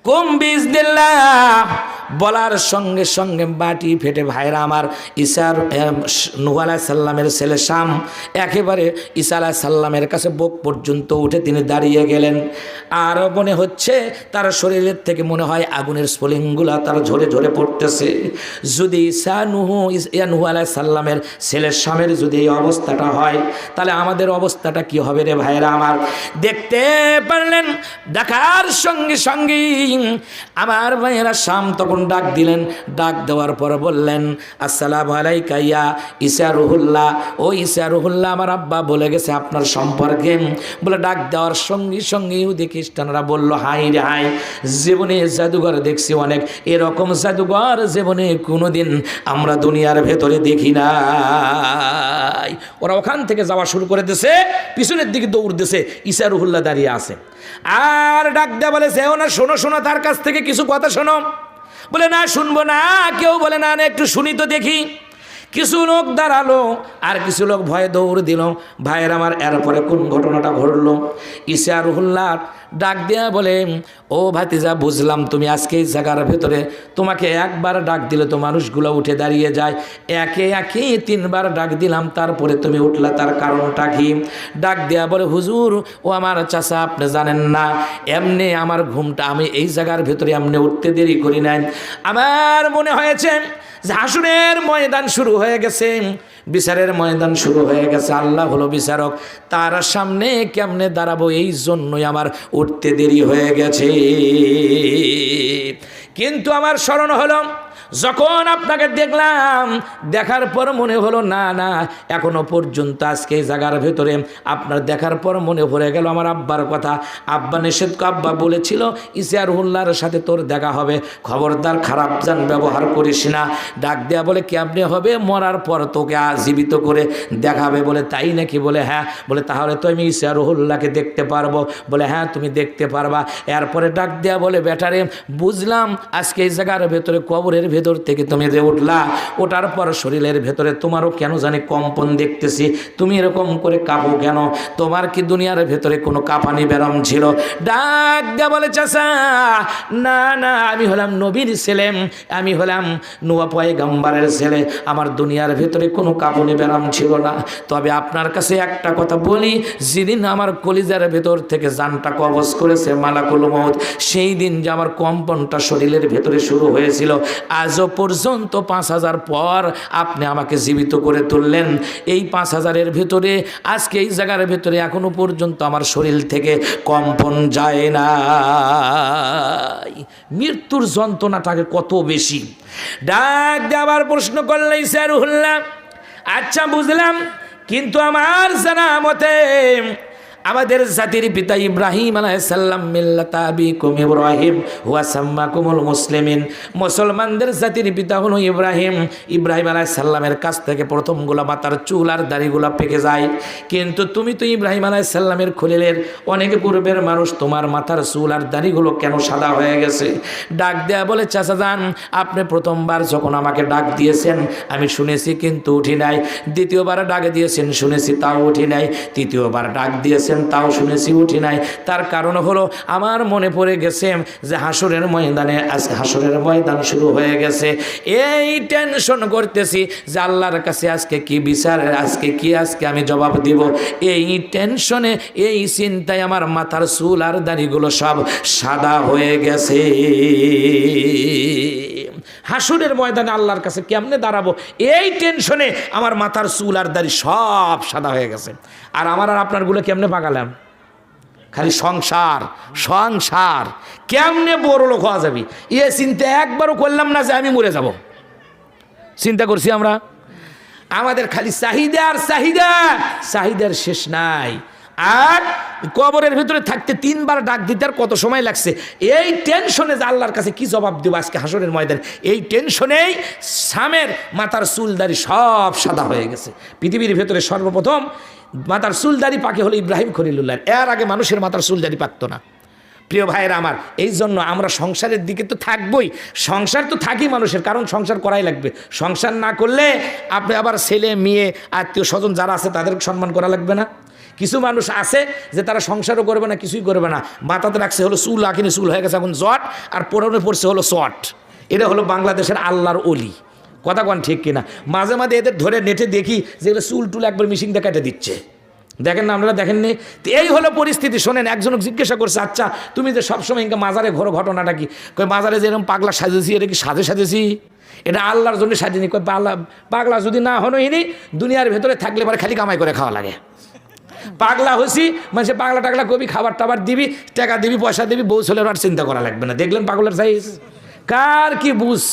কুম বিইজনিল্লাহ বলার সঙ্গে সঙ্গে বাটি ফেটে ভাইরা আমার ঈসার নূহ আলাইহিস সালামের ছেলে শাম একেবারে ঈসা আলাইহিস সালামের কাছে বুক পর্যন্ত উঠে তিনি দাঁড়িয়ে গেলেন। আর মনে হচ্ছে তার শরীরের থেকে মনে হয় আগুনের স্ফুলিঙ্গগুলা তার ঝরে ঝরে পড়তেছে। যদি নূহ আলাইহিস সালামের ছেলে শামের যদি এই অবস্থাটা হয় তাহলে আমাদের অবস্থাটা কি হবে রে ভাইরা আমার? দেখতে পারলেন, দেখার সঙ্গে সঙ্গেই আমার ভাইয়েরা শাম তখন যখন ডাক দিলেন, ডাক দেওয়ার পর বললেন, আসসালামু আলাইকা ইয়া ঈসা রুহুল্লাহ, ও ঈসা রুহুল্লাহ, আমার আব্বা বলে গেছে আপনার সম্পর্কে। বলে ডাক দেওয়ার সঙ্গে সঙ্গে ইহুদি খ্রিস্টানরা বলল, হাই রে হাই, জীবনে জাদুঘর দেখছি অনেক, এরকম জাদুঘর জীবনে কোনোদিন আমরা দুনিয়ার ভেতরে দেখি নাই। ওরা ওখান থেকে যাওয়া শুরু করে দিয়েছে, পিছনের দিকে দৌড় দিয়েছে, ঈসা রুহুল্লাহ দাঁড়িয়ে আছে। আর ডাক দেয়া বলে, যেও না, শোনো শোনো, তার কাছ থেকে কিছু কথা শোনো। বলে না, শুনবো না। কেউ বলে না, একটু শুনি তো দেখি। কিছু লোক দাঁড়ালো, আর কিছু লোক ভয়ে দৌড় দিল। ভাইয়ের আমার, এরপরে কোন ঘটনাটা ঘটলো? ঈসা রুহুল্লাহ ডাক দেয়া বলে, ও ভাতিজা, বুঝলাম তুমি আজকে এই জায়গার ভেতরে, তোমাকে একবার ডাক দিলে তো মানুষগুলো উঠে দাঁড়িয়ে যায়, একে একে 3 বার ডাক দিলাম, তারপরে তুমি উঠলা, তার কারণটা কি? ডাক দেয়া বলে, হুজুর, ও আমার চাচা, আপনি জানেন না, এমনি আমার ঘুমটা, আমি এই জায়গার ভেতরে এমনি উঠতে দেরি করি নাই। আমার মনে হয়েছে যে হাসরের ময়দান শুরু হয়ে গেছে, বিচারের ময়দান শুরু হয়ে গেছে, আল্লাহ হলো বিচারক, তার সামনে কেমনে দাঁড়াবো, এই জন্যই আমার উঠতে দেরি হয়ে গেছে। কিন্তু আমার স্মরণ হলো, যখন আপনাকে দেখলাম, দেখার পর মনে হলো না না, এখনো পর্যন্ত আজকে এই জায়গার ভেতরে আপনার দেখার পর মনে পড়ে গেল আমার আব্বার কথা। আব্বা নিষেধ, আব্বা বলেছিল ঈসা রুহুল্লাহর সাথে তোর দেখা হবে, খবরদার খারাপ জান ব্যবহার করিস না। ডাক দেয়া বলে, কেমনে হবে? মরার পর তোকে জীবিত করে দেখাবে। বলে তাই নাকি? বলে হ্যাঁ। বলে তাহলে তো আমি ঈসা রুহুল্লাহকে দেখতে পারবো? বলে হ্যাঁ, তুমি দেখতে পারবা। এরপরে ডাক দেয়া বলে, বেটারে, বুঝলাম আজকে এই জায়গার ভেতরে কবরের ভেতর থেকে তুমি যে উঠলা, ওঠার পর শরীরের ভেতরে তোমারও কেন জানি কম্পন দেখতেছি, তুমি এরকম করে কাঁপো কেন? তোমার কি দুনিয়ার ভেতরে কোনো কাঁপানি ব্যারাম ছিল? ডাক দেয়া বলে, চাচা, না না, আমি হলাম নবীর ছেলে, আমি হলাম নোয়া পয়গম্বরের ছেলে, আমার দুনিয়ার ভেতরে কোনো কাঁপানি ব্যারাম ছিল না। তবে আপনার কাছে একটা কথা বলি, যেদিন আমার কলিজার ভেতর থেকে জানটা কবজ করেছে মালাকুল মউত, সেই দিন যে আমার কম্পনটা শরীরের ভেতরে শুরু হয়েছিল, আজও পর্যন্ত 5000 পর আপনি আমাকে জীবিত করে তুললেন। এই 5000-এর ভেতরে আজকে এই জায়গার ভেতরে এখনো পর্যন্ত আমার শরীর থেকে কম্পন যায় না। মৃত্যুর যন্ত্রণাটাকে কত বেশি। ডাক দেওয়ার প্রশ্ন করলে ঈসা রুহুল্লাহ, আচ্ছা বুঝলাম, কিন্তু আমার জানা মতে আমাদের জাতির পিতা ইব্রাহিম আলাইহিস সালাম, মিল্লাতা আবিকুম ইব্রাহিম ওয়া সাম্মাকুমুল মুসলিমিন, মুসলমানদের জাতির পিতা হলো ইব্রাহিম। ইব্রাহিম আলাইহিস সালামের কাছ থেকে প্রথমগুলো মাথার চুল আর দাড়িগুলো পেকে যায়, কিন্তু তুমি তো ইব্রাহিম আলাইহিস সালামের খলিলের অনেক পূর্বের মানুষ, তোমার মাথার চুল আর দাড়িগুলো কেন সাদা হয়ে গেছে? ডাক দেয়া বলে, চাচা যান, আপনি প্রথমবার যখন আমাকে ডাক দিয়েছেন আমি শুনেছি কিন্তু উঠি নাই, দ্বিতীয়বার ডাক দিয়েছেন শুনেছি তাও উঠি নাই, তৃতীয়বার ডাক দিয়েছেন তাও শুনেছি উঠি নাই। তার কারণ হলো আমার মনে পড়ে গেছে যে হাসরের ময়দানে, আজকে হাসরের ময়দান শুরু হয়ে গেছে, এই টেনশন করতেছি যে আল্লাহর কাছে আজকে কি বিচার, আজকে আমি জবাব দিব। এই টেনশনে, এই চিন্তায় আমার মাথার চুল আর দাড়িগুলো সব সাদা হয়ে গেছে। হাসরের ময়দানে আল্লাহর কাছে কেমনে দাঁড়াবো, এই টেনশনে আমার মাথার চুল আর দাড়ি সব সাদা হয়ে গেছে। আর আমার আর আপনারগুলো কেমনে পাকালাম? খালি সংসার সংসার, কেমনে বড় লোক হওয়া যাবে এ চিন্তা একবারও করলাম না যে আমি মরে যাব। চিন্তা করছি আমরা, আমাদের খালি চাহিদা আর চাহিদা, চাহিদার শেষ নাই। আর কবরের ভিতরে থাকতে 3 বার ডাক দিতে আর কত সময় লাগছে, এই টেনশনে যে আল্লাহর কাছে কি জবাব দেবো আজকে হাসরের ময়দানে, এই টেনশনেই সামের মাথার চুলদারি সব সাদা হয়ে গেছে। পৃথিবীর ভেতরে সর্বপ্রথম মাথার চুলদারি পাকে হলো ইব্রাহিম খলিলুল্লাহ, এর আগে মানুষের মাথার চুলদারি পাকতো না। প্রিয় ভাইয়েরা আমার, এই জন্য আমরা সংসারের দিকে তো থাকবই, সংসার তো থাকি মানুষের, কারণ সংসার করাই লাগবে। সংসার না করলে আপনি আবার ছেলে মেয়ে আত্মীয় স্বজন যারা আছে তাদের সম্মান করা লাগবে না। কিছু মানুষ আছে যে তারা সংসারও করবে না, কিছুই করবে না, মাথাতে রাখছে হলো চুল, আঁকিনি চুল হয়ে গেছে এখন জট, আর পরনে পড়ছে হলো শট। এটা হলো বাংলাদেশের আল্লাহর অলি, কথা কোন ঠিক কিনা? মাঝে মাঝে এদের ধরে নেটে দেখি যে এগুলো চুল টুল একবার মিশিং দিয়ে কেটে দিচ্ছে, দেখেন না আপনারা, দেখেননি? তো এই হলো পরিস্থিতি। শোনেন, একজনকে জিজ্ঞাসা করছে, আচ্ছা তুমি যে সবসময় ইনকা মাজারে ঘোরো, ঘটনাটা কি? কই মাজারে যেরকম পাগলা সাজেছি, এটা কি সাজেছি? এটা আল্লাহর জন্য সাজিনি। কই পাগলা যদি না হনো ইনি দুনিয়ার ভেতরে থাকলে পরে খালি কামাই করে খাওয়া লাগে। পাগলা হয়েছি মানে পাগলা টাগলা কবি, খাবার টাবার দিবি, টাকা দিবি, পয়সা দিবি, বউ ছেলের আর চিন্তা করা লাগবে না। দেখলেন পাগলার সাইজ? কার কি বুঝ,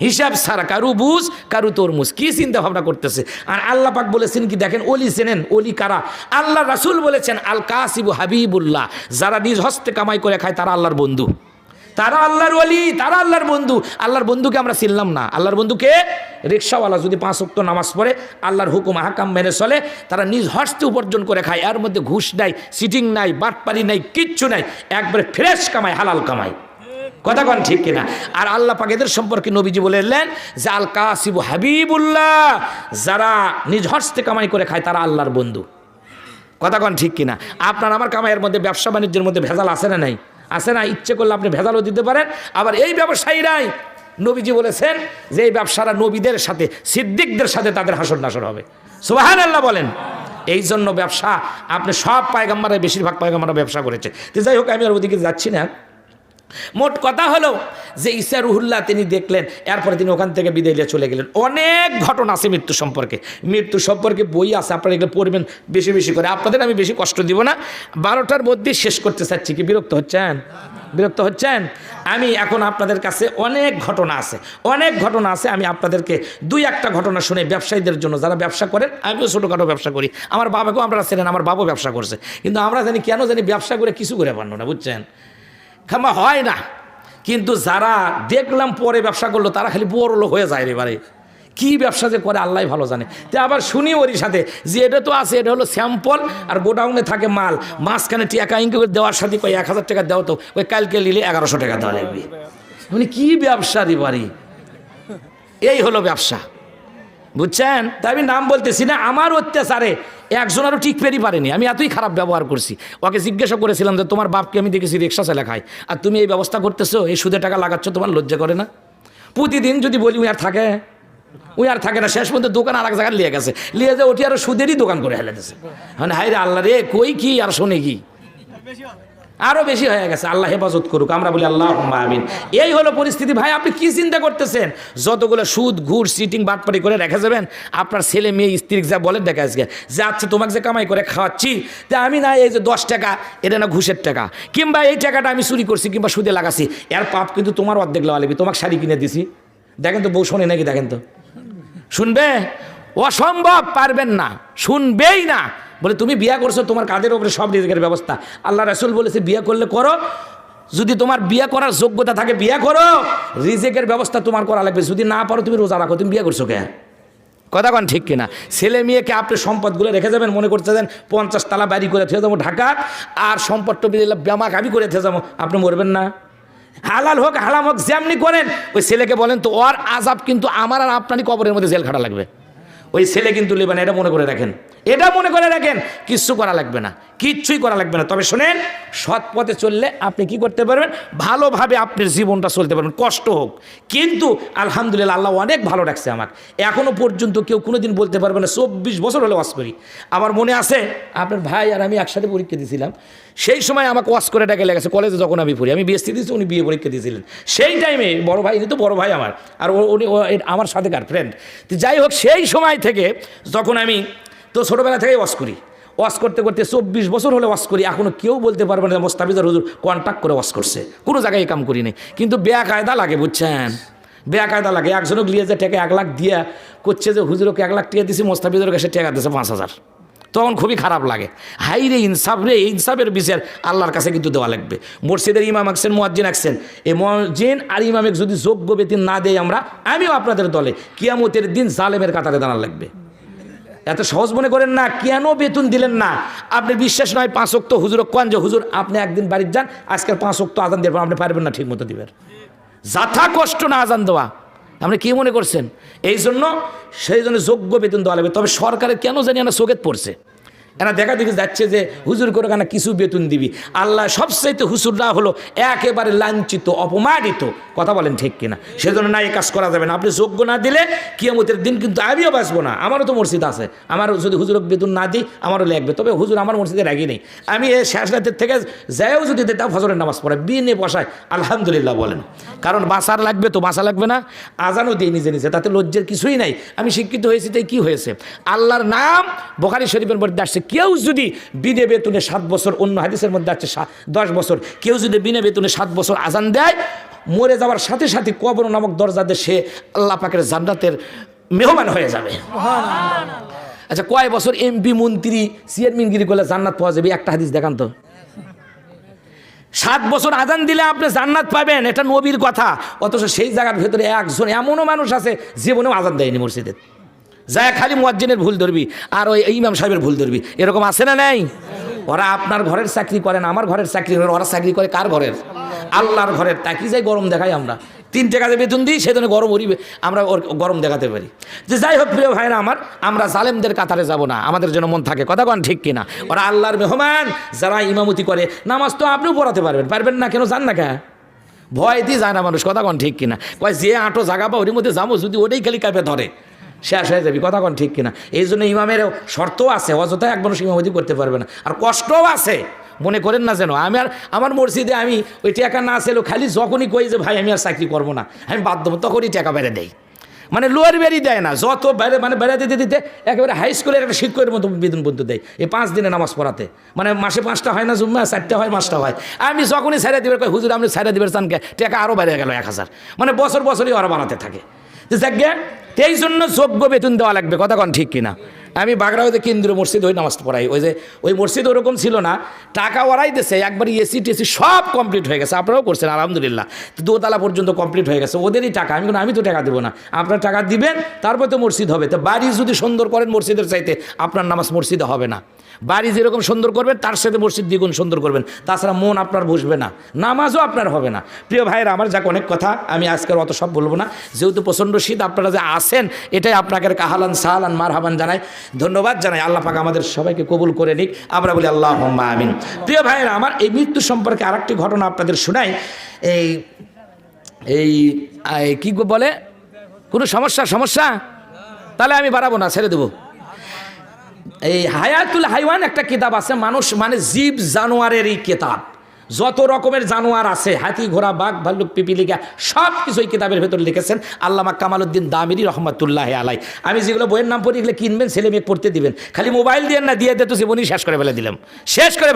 হিসাব ছাড়া কারু বুঝ কারু তরমুজ, কি চিন্তা ভাবনা করতেছে। আর আল্লাহ পাক বলেছেন কি দেখেন, অলি চেনেন? অলি কারা? আল্লাহ রাসূল বলেছেন আল কাসিবু হাবিবুল্লাহ, যারা নিজ হস্তে কামাই করে খায় তারা আল্লাহর বন্ধু, তারা আল্লাহর ওলি, তারা আল্লাহর বন্ধু। আল্লাহর বন্ধুকে আমরা চিনলাম না। আল্লাহর বন্ধুকে রিকশাওয়ালা যদি 5 ওয়াক্ত নামাজ পড়ে, আল্লাহর হুকুম আহকাম মেনে চলে, তারা নিজ হস্তে উপার্জন করে খায়, এর মধ্যে ঘুষ নাই, সিটিং নাই, বাটপারি নাই, কিচ্ছু নাই, একবারে ফ্রেশ কামায়, হালাল কামায়। কথা কন ঠিক কিনা? আর আল্লাহ পাক এদের সম্পর্কে নবীজি বলেলেন যে আল কাসিবু হাবিবুল্লাহ, যারা নিজ হস্তে কামাই করে খায় তারা আল্লাহর বন্ধু। কথা কন ঠিক কিনা? আপনার আমার কামাইয়ের মধ্যে, ব্যবসা বাণিজ্যের মধ্যে ভেজাল আছে না নাই? আছে না? ইচ্ছে করলে আপনি ভেজালও দিতে পারেন। আবার এই ব্যবসায়ীরাই নবীজি বলেছেন যে এই ব্যবসারা নবীদের সাথে, সিদ্দিকদের সাথে তাদের হাসর নাসর হবে। সুবহানাল্লাহ বলেন। এই জন্য ব্যবসা, আপনি সব পয়গম্বরের, বেশিরভাগ পয়গম্বররা ব্যবসা করেছে। তো যাই হোক, আমি আর ওদিকে যাচ্ছি না। মোট কথা হলো যে ঈসা রুহুল্লাহ তিনি দেখলেন, এরপরে তিনি ওখান থেকে বিদায় নিয়ে চলে গেলেন। অনেক ঘটনা আছে মৃত্যু সম্পর্কে, মৃত্যু সম্পর্কে বই আছে, আপনারা এগুলো পড়বেন বেশি বেশি করে। আপনাদের আমি বেশি কষ্ট দিব না, 12টার মধ্যে শেষ করতে চাচ্ছি। কি বিরক্ত হচ্ছেন? বিরক্ত হচ্ছেন? আমি এখন আপনাদের কাছে অনেক ঘটনা আছে, অনেক ঘটনা আছে। আমি আপনাদেরকে 2-1টা ঘটনা শুনে ব্যবসায়ীদের জন্য, যারা ব্যবসা করেন, আমিও ছোটোখাটো ব্যবসা করি, আমার বাবাকেও আপনারা চেনেন, আমার বাবাও ব্যবসা করছে, কিন্তু আমরা জানি কেন জানি ব্যবসা করে কিছু করে পারলো না, বুঝছেন? খামা হয় না। কিন্তু যারা দেখলাম পরে ব্যবসা করলো, তারা খালি বড় লোক হয়ে যায় এবারে। কি ব্যবসা যে করে আল্লাহ ভালো জানে। তো আবার শুনি ওরই সাথে যে এটা তো আছে, এটা হলো স্যাম্পল, আর গোডাউনে থাকে মাল, মাঝখানে টাকা ইনকে করে দেওয়ার সাথে কই 1000 টাকা দেওয়া, তো ওই কালকে নিলে 1100 টাকা দেওয়া লাগবে। মানে কি ব্যবসা রে বাড়ি, এই হলো ব্যবসা, বুঝছেন? তাই আমি নাম বলতেছি না। আমার অত্যাচারে একজন আরও ঠিক পেরি পারেনি, আমি এতই খারাপ ব্যবহার করছি। ওকে জিজ্ঞাসা করেছিলাম যে তোমার বাপকে আমি দেখেছি রিক্সা চালা খায়, আর তুমি এই ব্যবস্থা করতেছো, এই সুদে টাকা লাগাচ্ছ, তোমার লজ্জা করে না? প্রতিদিন যদি বলি উই আর থাকে, উই আর থাকে না। শেষ পর্যন্ত দোকান আর এক জায়গায় লিয়ে গেছে, লিয়ে যে ওটি আরও সুদেরই দোকান করে হেলে দিয়েছে। মানে হাই রে আল্লাহ রে, কই কি আর শোনে কি, আরো বেশি হয়ে গেছে। আল্লাহ হেফাজত করুক, আমরা বলি আল্লাহুম্মা আমিন। এই হলো পরিস্থিতি। ভাই আপনি কি চিন্তা করতেছেন? যতগুলো সুদ ঘুষ সিটিং বাটপারি করে রেখে যাবেন, আপনার ছেলে মেয়ে স্ত্রী যা বলেন দেখা আজকে যে আচ্ছা তোমাকে যে কামাই করে খাওয়াচ্ছি, তা আমি না এই যে 10 টাকা এটা না ঘুষের টাকা, কিংবা এই টাকাটা আমি চুরি করছি কিংবা সুদে লাগাছি, এর পাপ কিন্তু তোমার অর্ধেক লওয়া লাগবে। তোমাকে শাড়ি কিনে দিছি, দেখেন তো বউ শোনে নাকি, দেখেন তো শুনবে? অসম্ভব, পারবেন না, শুনবেই না। বলে তুমি বিয়ে করছো, তোমার কাঁধের উপরে সব রিজিকের ব্যবস্থা। আল্লাহ রাসূল বলেছে বিয়ে করলে করো, যদি তোমার বিয়ে করার যোগ্যতা থাকে বিয়ে করো, রিজিকের ব্যবস্থা তোমার করা লাগবে। যদি না পারো তুমি রোজা রাখো, তুমি বিয়ে করছো কে? কথা কন ঠিক কিনা? ছেলে মেয়েকে আপনি সম্পদগুলো রেখে যাবেন, মনে করতেছেন 50 তালা বাড়ি করে থেকে যাবো ঢাকা, আর সম্পদটা বিলে ব্যামাক আমি করে থেকে যাবো, আপনি মরবেন না? হালাল হোক হারাম হোক যেমনি করেন, ওই ছেলেকে বলেন তো ওর আজাব কিন্তু আমার আর আপনারই কবরের মধ্যে জেল খাটা লাগবে। ওই ছেলে কিন্তু নেবেন, এটা মনে করে রাখেন, এটা মনে করে রাখেন। কিচ্ছু করা লাগবে না, কিচ্ছুই করা লাগবে না। তবে শোনেন, সৎ পথে চললে আপনি কি করতে পারবেন? ভালোভাবে আপনার জীবনটা চলতে পারবেন, কষ্ট হোক। কিন্তু আলহামদুলিল্লাহ আল্লাহ অনেক ভালো রাখছে আমাকে। এখনও পর্যন্ত কেউ কোনো দিন বলতে পারবে না 24 বছর হলে ওয়াজ করি। আমার মনে আছে আপনার ভাই আর আমি একসাথে পরীক্ষা দিয়েছিলাম, সেই সময় আমাকে ওয়াজ করে ডেকে লেগেছে কলেজে যখন আমি পড়ি। আমি বিএসসি দিয়েছি, উনি বিয়ে পরীক্ষা দিয়েছিলেন। সেই টাইমে বড় ভাই, ইনি তো বড় ভাই আমার, আর উনি আমার সাথেকার ফ্রেন্ড। তো যাই হোক, সেই সময় থেকে যখন আমি তো ছোটোবেলা থেকেই ওয়াজ করি, ওয়াজ করতে করতে 24 বছর হলে ওয়াজ করি। এখনও কেউ বলতে পারবে না মোস্তাফিজুর হুজুর কন্ট্যাক্ট করে ওয়াজ করছে, কোনো জায়গায় কাম করি নাই। কিন্তু বেকায়দা লাগে, বুঝছেন? বেকায়দা লাগে। একজনও লিয়ে যে টাকা 1 লাখ দিয়া করছে যে হুজুরকে 1 লাখ টাকা দিয়েছি, মোস্তাফিজুর কাছে টাকা দিয়েছে 5000, তখন খুবই খারাপ লাগে। হাই রে ইনসাফ রে, ইনসাফের বিচার আল্লাহর কাছে কিন্তু দেওয়া লাগবে। মসজিদের ইমাম আঁকছেন, মুয়াজ্জিন আঁকছেন, এই মুয়াজ্জিন আর ইমামে যদি যোগ্য বেতন না দেয় আমিও আপনাদের দলে, কিয়ামতের দিন জালেমের কাতারে দাঁড়ান লাগবে। এত সহজ মনে করেন না, কেন বেতন দিলেন না? আপনি বিশ্বাস নয় 5 ওয়াক্ত হুজুর কোন যে হুজুর আপনি একদিন বাড়ির যান, আজকাল 5 ওয়াক্ত আজান দেবেন, আপনি পারবেন না ঠিক মতো দিবেন, যাথা কষ্ট না আজান দেওয়া। আপনি কি মনে করছেন? এই জন্য সেই জন্য যোগ্য বেতন দেওয়া লাগবে। তবে সরকারের কেন জানি না চোখে পড়ছে, এরা দেখা দেখি যাচ্ছে যে হুজুর করে কেন কিছু বেতন দিবি। আল্লাহ সবচাইতে হুজুররা হলো একেবারে লাঞ্ছিত, অপমানিত। কথা বলেন ঠিক কিনা? সেজন্য না এই কাজ করা যাবে না। আপনি যোগ্য না দিলে কিয়ামতের দিন কিন্তু আমিও বাঁচবো না। আমারও তো মসজিদ আছে, আমার যদি হুজুর বেতন না দিই আমারও লাগবে। তবে হুজুর আমার মসজিদে রাখি নেই, আমি এই শেষ রাতের থেকে যাইও যদি দিতাম ফজরের নামাজ পড়ে বিনে বসায় আলহামদুলিল্লাহ বলেন। কারণ বাঁচার লাগবে তো, বাঁচা লাগবে না? আজানও দিই নিজে নিজে, তাতে লজ্জার কিছুই নাই। আমি শিক্ষিত হয়েছি, তাই কি হয়েছে? আল্লাহর নাম বুখারী শরীফের মধ্যে আসছে, কেউ যদি বিনে বেতনে 7 বছর, অন্য হাদিসের মধ্যে আছে 10 বছর, কেউ যদি বিনে বেতনে 7 বছর আজান দেয়, মরে যাওয়ার সাথে সাথে কবর নামক দরজাতে সে আল্লাহ পাকের জান্নাতের মেহমান হয়ে যাবে। আচ্ছা, কয় বছর এমপি মন্ত্রী চেয়ারম্যানগিরি করলে জান্নাত পাওয়া যাবে? একটা হাদিস দেখান তো। 7 বছর আজান দিলে আপনি জান্নাত পাবেন, এটা নবীর কথা। অথচ সেই জায়গার ভেতরে একজন এমনও মানুষ আছে জীবনেও আজান দেয়নি মসজিদে, যায় খালি মুয়াজ্জিনের ভুল ধরবি আর ওই ইমাম সাহেবের ভুল ধরবি। এরকম আছে না নাই? ওরা আপনার ঘরের চাকরি করে না, আমার ঘরের চাকরি করে। ওরা চাকরি করে কার ঘরের? আল্লাহর ঘরের। তাকে যাই গরম দেখাই আমরা, 3 টাকা বেতন দিই, সেজন্য গরম উড়িবে, আমরা ওর গরম দেখাতে পারি। যে যাই হোক প্রিয় ভাইরা আমার, আমরা জালেমদের কাতারে যাব না, আমাদের যেন মন থাকে। কথা কন ঠিক কিনা? ওরা আল্লাহর মেহমান, যারা ইমামতি করে। নামাজ তো আপনিও পড়াতে পারবেন না কেন? জান না কে? ভয় দিয়ে যায় না মানুষ। কথা কন ঠিক কিনা? কয় যে আঁটো জাগা বা ওর মধ্যে যাবো, যদি ওটাই খালি কাপে ধরে শেষ হয়ে যাবি। কথা কন ঠিক কিনা? এই জন্য ইমামের শর্তও আছে, অযথায় এক মানুষ ইমামতি করতে পারবে না। আর কষ্টও আছে, মনে করেন না যেন আমার মসজিদে আমি ওই টাকা না ছিল, খালি যখনই কই যে ভাই আমি আর চাকরি করবো না, আমি বাধ্য তখনই টাকা বেড়ে দেয়। মানে লোয়ার বেরি দেয় না, যত বাইরে মানে বেড়ে দিতে দিতে একেবারে হাই স্কুলের একটা শিক্ষকের মতো বেতন পর্যন্ত দেয় এই 5 দিনে নামাজ পড়াতে। মানে মাসে 5টা হয় না জুম্মা, 4টা হয়, 5টা হয়। আমি যখনই ছাইরা দিবে কই হুজুর আপনি ছাইরা দিবেন চানকে, টাকা আরও বেড়ে গেল 1000। মানে বছরই ওরা বাড়াতে থাকে। যে যাকে এই জন্য যোগ্য বেতন দেওয়া লাগবে। কথা কন ঠিক কিনা? আমি বাগড়াতে কেন্দ্রীয় মসজিদ ওই নামাজ পড়াই। ওই মসজিদ ওরকম ছিল না, টাকা ওরাই দিয়েছে একবার, এসি টেসি সব কমপ্লিট হয়ে গেছে। আপনারাও করছেন আলহামদুলিল্লাহ, 2 তলা পর্যন্ত কমপ্লিট হয়ে গেছে। ওদেরই টাকা। আমি তো টাকা দেবো না, আপনার টাকা দিবেন, তারপর তো মসজিদ হবে। তো বাড়ি যদি সুন্দর করেন মসজিদের চাইতে, আপনার নামাজ মসজিদে হবে না। বাড়ি যেরকম সুন্দর করবেন তার সাথে মসজিদ দ্বিগুণ সুন্দর করবেন, তাছাড়া মন আপনার বসবে না, নামাজও আপনার হবে না। প্রিয় ভাইয়েরা আমার, যাক অনেক কথা, আমি আজকের অত সব বলবো না। যেহেতু প্রচণ্ড শীত, আপনারা যে আসেন এটাই আপনাকে কাহালান সাহালান মারহাবান জানাই, ধন্যবাদ জানাই। আল্লাহ পাক আমাদের সবাইকে কবুল করে নিক, আমরা বলি আল্লাহুম্মা আমিন। প্রিয় ভাইয়েরা আমার, এই মৃত্যু সম্পর্কে আরেকটি ঘটনা আপনাদের শোনাই। এই কি বলে, কোনো সমস্যা তাহলে আমি বাড়াবো না, ছেড়ে দেবো। এই হায়াতুল হাইওয়ান একটা কিতাব আছে, মানুষ মানে জীব জানোয়ারের এই কিতাব। যত রকমের জানোয়ার আছে, হাতি ঘোড়া বাঘ ভাল্লুক পিপিলিকা সব কিছু এই কিতাবের ভেতরে লিখেছেন আল্লামা কামালউদ্দিন দামিরি রহমাতুল্লাহ আলাই। আমি যেগুলো বইয়ের নাম পড়ি এগুলো কিনবেন, ছেলে মেয়ে পড়তে দিবেন, খালি মোবাইল দিয়ে না দিয়ে তো জীবনই শেষ করে